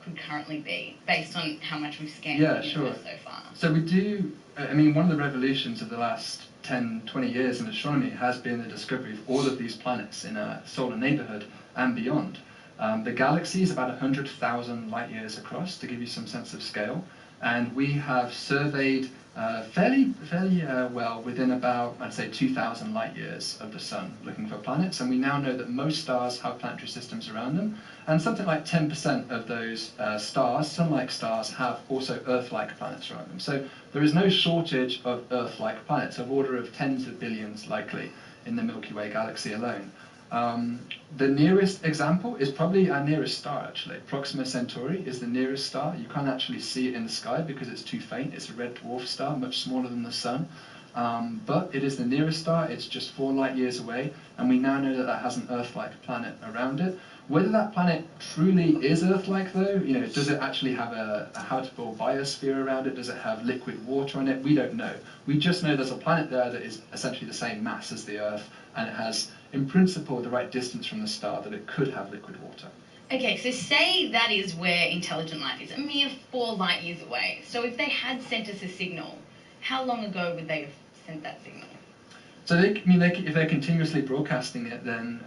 could currently be, based on how much we've scanned the universe so far? So we do, I mean, one of the revolutions of the last 10, 20 years in astronomy has been the discovery of all of these planets in our solar neighborhood and beyond. The galaxy is about 100,000 light years across, to give you some sense of scale. And we have surveyed fairly well within about, I'd say, 2,000 light years of the sun, looking for planets. And we now know that most stars have planetary systems around them. And something like 10% of those stars, sun-like stars, have also Earth-like planets around them. So there is no shortage of Earth-like planets, of order of tens of billions likely in the Milky Way galaxy alone. The nearest example is probably our nearest star, actually. Proxima Centauri is the nearest star. You can't actually see it in the sky because it's too faint. It's a red dwarf star, much smaller than the sun. But it is the nearest star. It's just 4 light years away, and we now know that that has an Earth-like planet around it. Whether that planet truly is Earth-like, though, does it actually have a habitable biosphere around it? Does it have liquid water on it? We don't know. We just know there's a planet there that is essentially the same mass as the Earth, and it has, in principle, the right distance from the star that it could have liquid water. Okay, so say that is where intelligent life is, a mere 4 light years away. So if they had sent us a signal, how long ago would they have sent that signal? So if they're continuously broadcasting it, then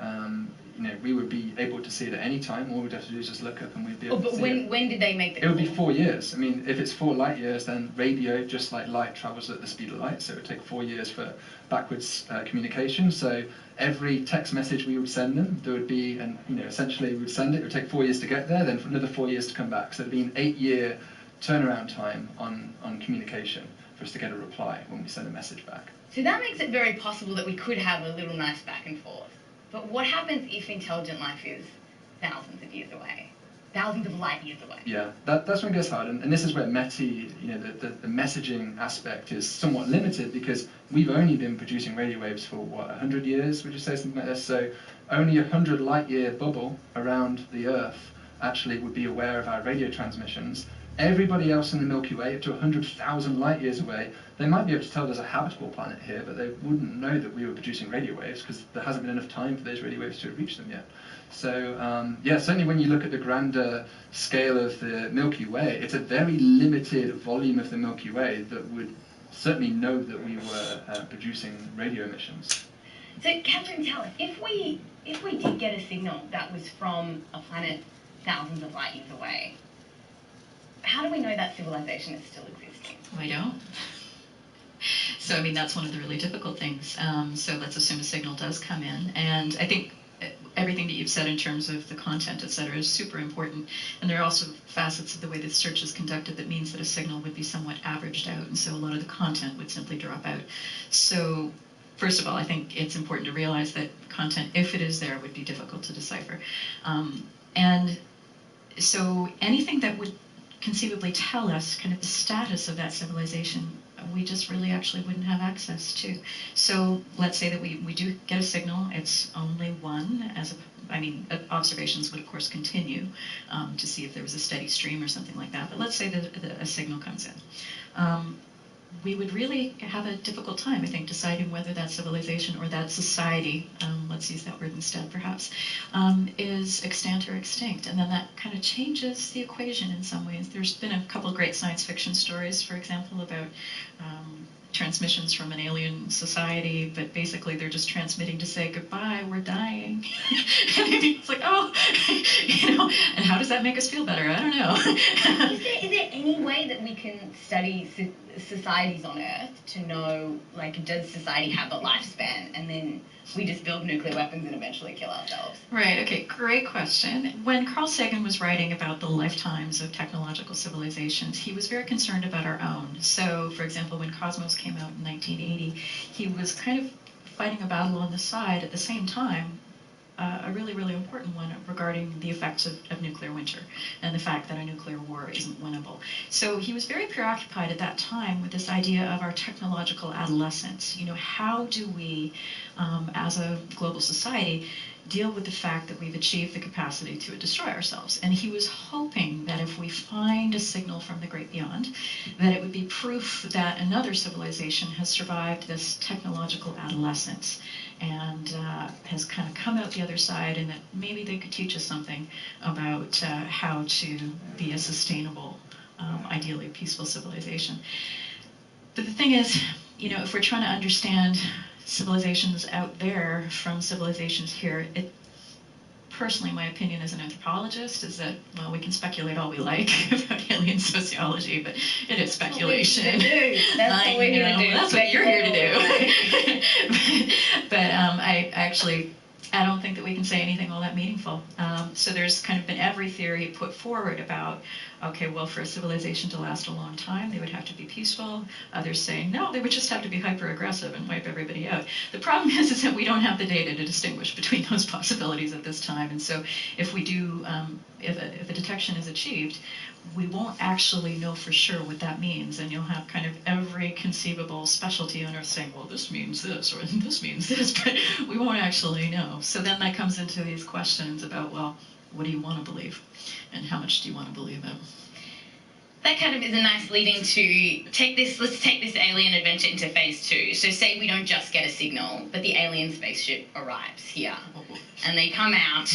we would be able to see it at any time. All we'd have to do is just look up and we'd be able to see it. But when did they make the call? It would be 4 years. I mean, if it's 4 light years, then radio, just like light, travels at the speed of light. So it would take 4 years for backwards communication. So every text message we would send them, there would be, essentially we would send it. It would take 4 years to get there, then for another 4 years to come back. So it would be an 8-year turnaround time on communication for us to get a reply when we send a message back. So that makes it very possible that we could have a little nice back and forth. But what happens if intelligent life is thousands of years away? Thousands of light years away? Yeah, that's when it gets hard. And this is where METI, the messaging aspect is somewhat limited, because we've only been producing radio waves for, 100 years, would you say, something like this? So only 100 light-year bubble around the Earth actually would be aware of our radio transmissions. Everybody else in the Milky Way, up to 100,000 light years away, they might be able to tell there's a habitable planet here, but they wouldn't know that we were producing radio waves, because there hasn't been enough time for those radio waves to reach them yet. So certainly when you look at the grander scale of the Milky Way, it's a very limited volume of the Milky Way that would certainly know that we were producing radio emissions. So Catherine, tell us, if we did get a signal that was from a planet thousands of light years away, how do we know that civilization is still existing? I don't. So, I mean, that's one of the really difficult things. So let's assume a signal does come in. And I think everything that you've said in terms of the content, et cetera, is super important. And there are also facets of the way the search is conducted that means that a signal would be somewhat averaged out. And so a lot of the content would simply drop out. So first of all, I think it's important to realize that content, if it is there, would be difficult to decipher. And so anything that would conceivably tell us kind of the status of that civilization, we just really actually wouldn't have access to. So let's say that we do get a signal, it's only one, observations would of course continue to see if there was a steady stream or something like that, but let's say that a signal comes in. We would really have a difficult time, I think, deciding whether that civilization or that society, let's use that word instead perhaps, is extant or extinct. And then that kind of changes the equation in some ways. There's been a couple of great science fiction stories, for example, about transmissions from an alien society, but basically they're just transmitting to say, goodbye, we're dying. And it's like, oh, and how does that make us feel better? I don't know. Is there any way that we can study societies on Earth to know, like, does society have a lifespan, and then we just build nuclear weapons and eventually kill ourselves? Right, okay, great question. When Carl Sagan was writing about the lifetimes of technological civilizations, he was very concerned about our own. So, for example, when Cosmos came out in 1980, he was kind of fighting a battle on the side at the same time, a really, really important one regarding the effects of nuclear winter and the fact that a nuclear war isn't winnable. So he was very preoccupied at that time with this idea of our technological adolescence. You know, how do we, as a global society, deal with the fact that we've achieved the capacity to destroy ourselves? And he was hoping that if we find a signal from the great beyond, that it would be proof that another civilization has survived this technological adolescence and has kind of come out the other side, and that maybe they could teach us something about how to be a sustainable, ideally peaceful civilization. But the thing is, you know, if we're trying to understand civilizations out there from civilizations here, it personally, my opinion as an anthropologist is that, well, we can speculate all we like about alien sociology, but it is speculation. That's what we're here to do. That's what you're here to do. But I don't think that we can say anything all that meaningful. So there's kind of been every theory put forward about, okay, well, for a civilization to last a long time, they would have to be peaceful. Others saying, no, they would just have to be hyper-aggressive and wipe everybody out. The problem is that we don't have the data to distinguish between those possibilities at this time. And so if we do, if a detection is achieved, we won't actually know for sure what that means. And you'll have kind of every conceivable specialty on Earth saying, well, this means this, or this means this, but we won't actually know. So then that comes into these questions about, well, what do you want to believe? And how much do you want to believe in? That kind of is a nice lead-in to let's take this alien adventure into phase 2. So say we don't just get a signal, but the alien spaceship arrives here. And they come out.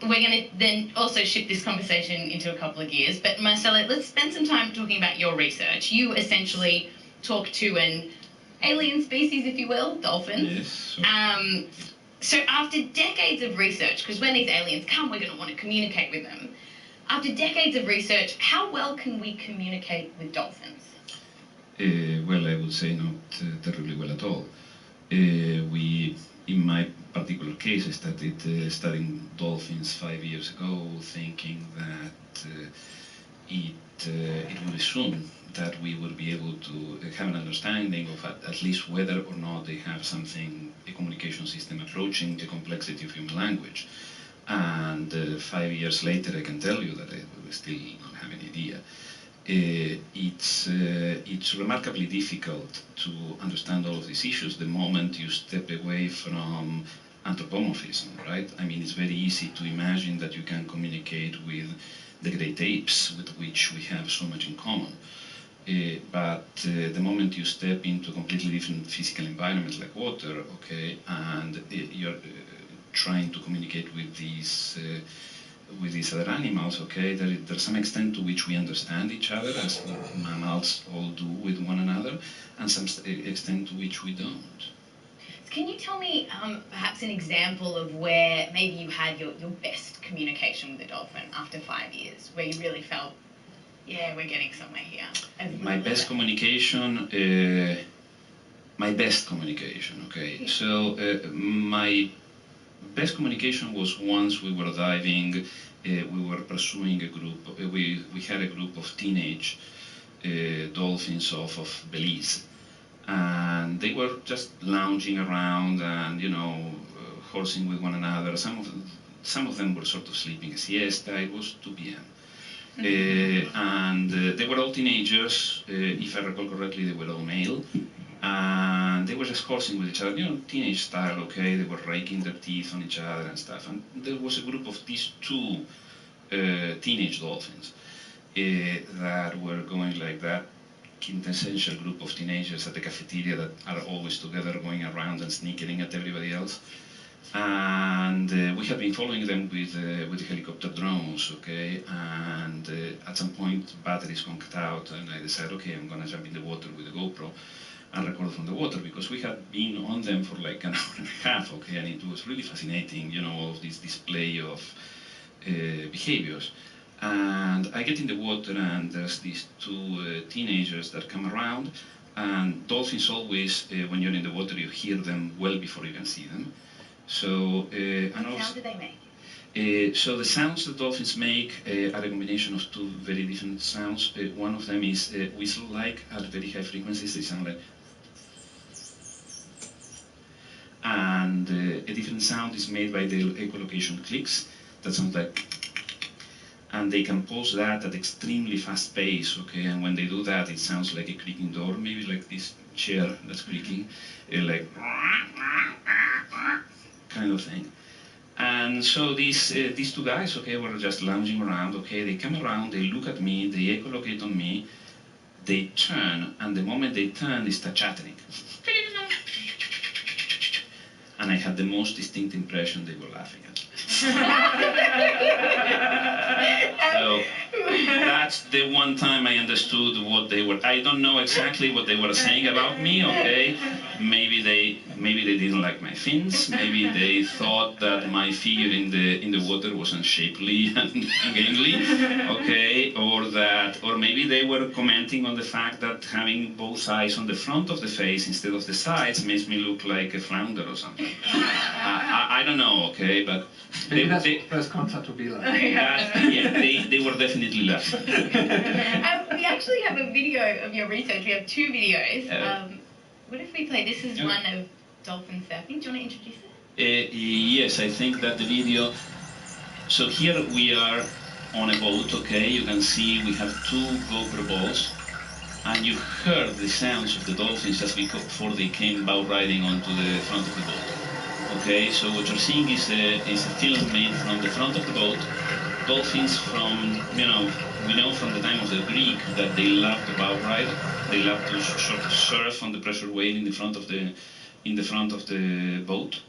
We're going to then also shift this conversation into a couple of gears. But Marcelo, let's spend some time talking about your research. You essentially talk to an alien species, if you will, dolphins. Yes. So after decades of research, because when these aliens come, we're going to want to communicate with them. After decades of research, how well can we communicate with dolphins? Well, I would say not terribly well at all. We, in my particular case, I started studying dolphins 5 years ago, thinking that it would be soon that we would be able to have an understanding of at least whether or not they have something, a communication system approaching the complexity of human language. And 5 years later, I can tell you that we still don't have any idea. It's remarkably difficult to understand all of these issues the moment you step away from anthropomorphism, right? I mean, it's very easy to imagine that you can communicate with the great apes with which we have so much in common. But the moment you step into a completely different physical environment like water, okay, and you're trying to communicate with these other animals, okay, there's some extent to which we understand each other, as mammals all do with one another, and some extent to which we don't. Can you tell me perhaps an example of where maybe you had your best communication with a dolphin after 5 years, where you really felt, yeah, we're getting somewhere here? My best communication, okay. So my best communication was once we were diving, we were pursuing a group, we had a group of teenage dolphins off of Belize. And they were just lounging around and, you know, horsing with one another. Some of them were sort of sleeping a siesta. It was 2 p.m. And they were all teenagers. If I recall correctly, they were all male. And they were just horsing with each other, you know, teenage style, okay? They were raking their teeth on each other and stuff. And there was a group of these 2 teenage dolphins that were going like that. Quintessential group of teenagers at the cafeteria that are always together going around and sneaking at everybody else. And we have been following them with helicopter drones, okay? And at some point, batteries conked out, and I decided, okay, I'm gonna jump in the water with a GoPro and record from the water, because we had been on them for like an hour and a half, okay? And it was really fascinating, you know, all of this display of behaviors. And I get in the water, and there's these 2 teenagers that come around, and dolphins always, when you're in the water, you hear them well before you can see them. So, What sound do they make? So the sounds that dolphins make are a combination of 2 very different sounds. One of them is whistle-like at very high frequencies. They sound like, a different sound is made by the echolocation clicks. That sounds like, and they can pulse that at extremely fast pace, okay? And when they do that, it sounds like a creaking door, maybe like this chair that's creaking, like kind of thing. And so these two guys, okay, were just lounging around, okay? They come around, they look at me, they echolocate on me, they turn, and the moment they turn, they start chattering. And I had the most distinct impression they were laughing at. So that's the one time I understood what they were. I don't know exactly what they were saying about me, okay? Maybe they didn't like my fins. Maybe they thought that my figure in the water was unshapely and gangly, okay? Or maybe they were commenting on the fact that having both eyes on the front of the face instead of the sides makes me look like a flounder or something. I don't know, okay? But maybe that's what first contact will be like. They were definitely laughing. We actually have a video of your research. We have two videos. What if we play? This is one of dolphin surfing. Do you want to introduce it? Yes, I think that the video. So here we are on a boat, okay? You can see we have two GoPro balls, and you heard the sounds of the dolphins just before they came bow riding onto the front of the boat. Okay, so what you're seeing is a film made from the front of the boat. Dolphins from, we know from the time of the Greek that they love to bow ride. They love to sort of surf on the pressure wave in the front of the boat.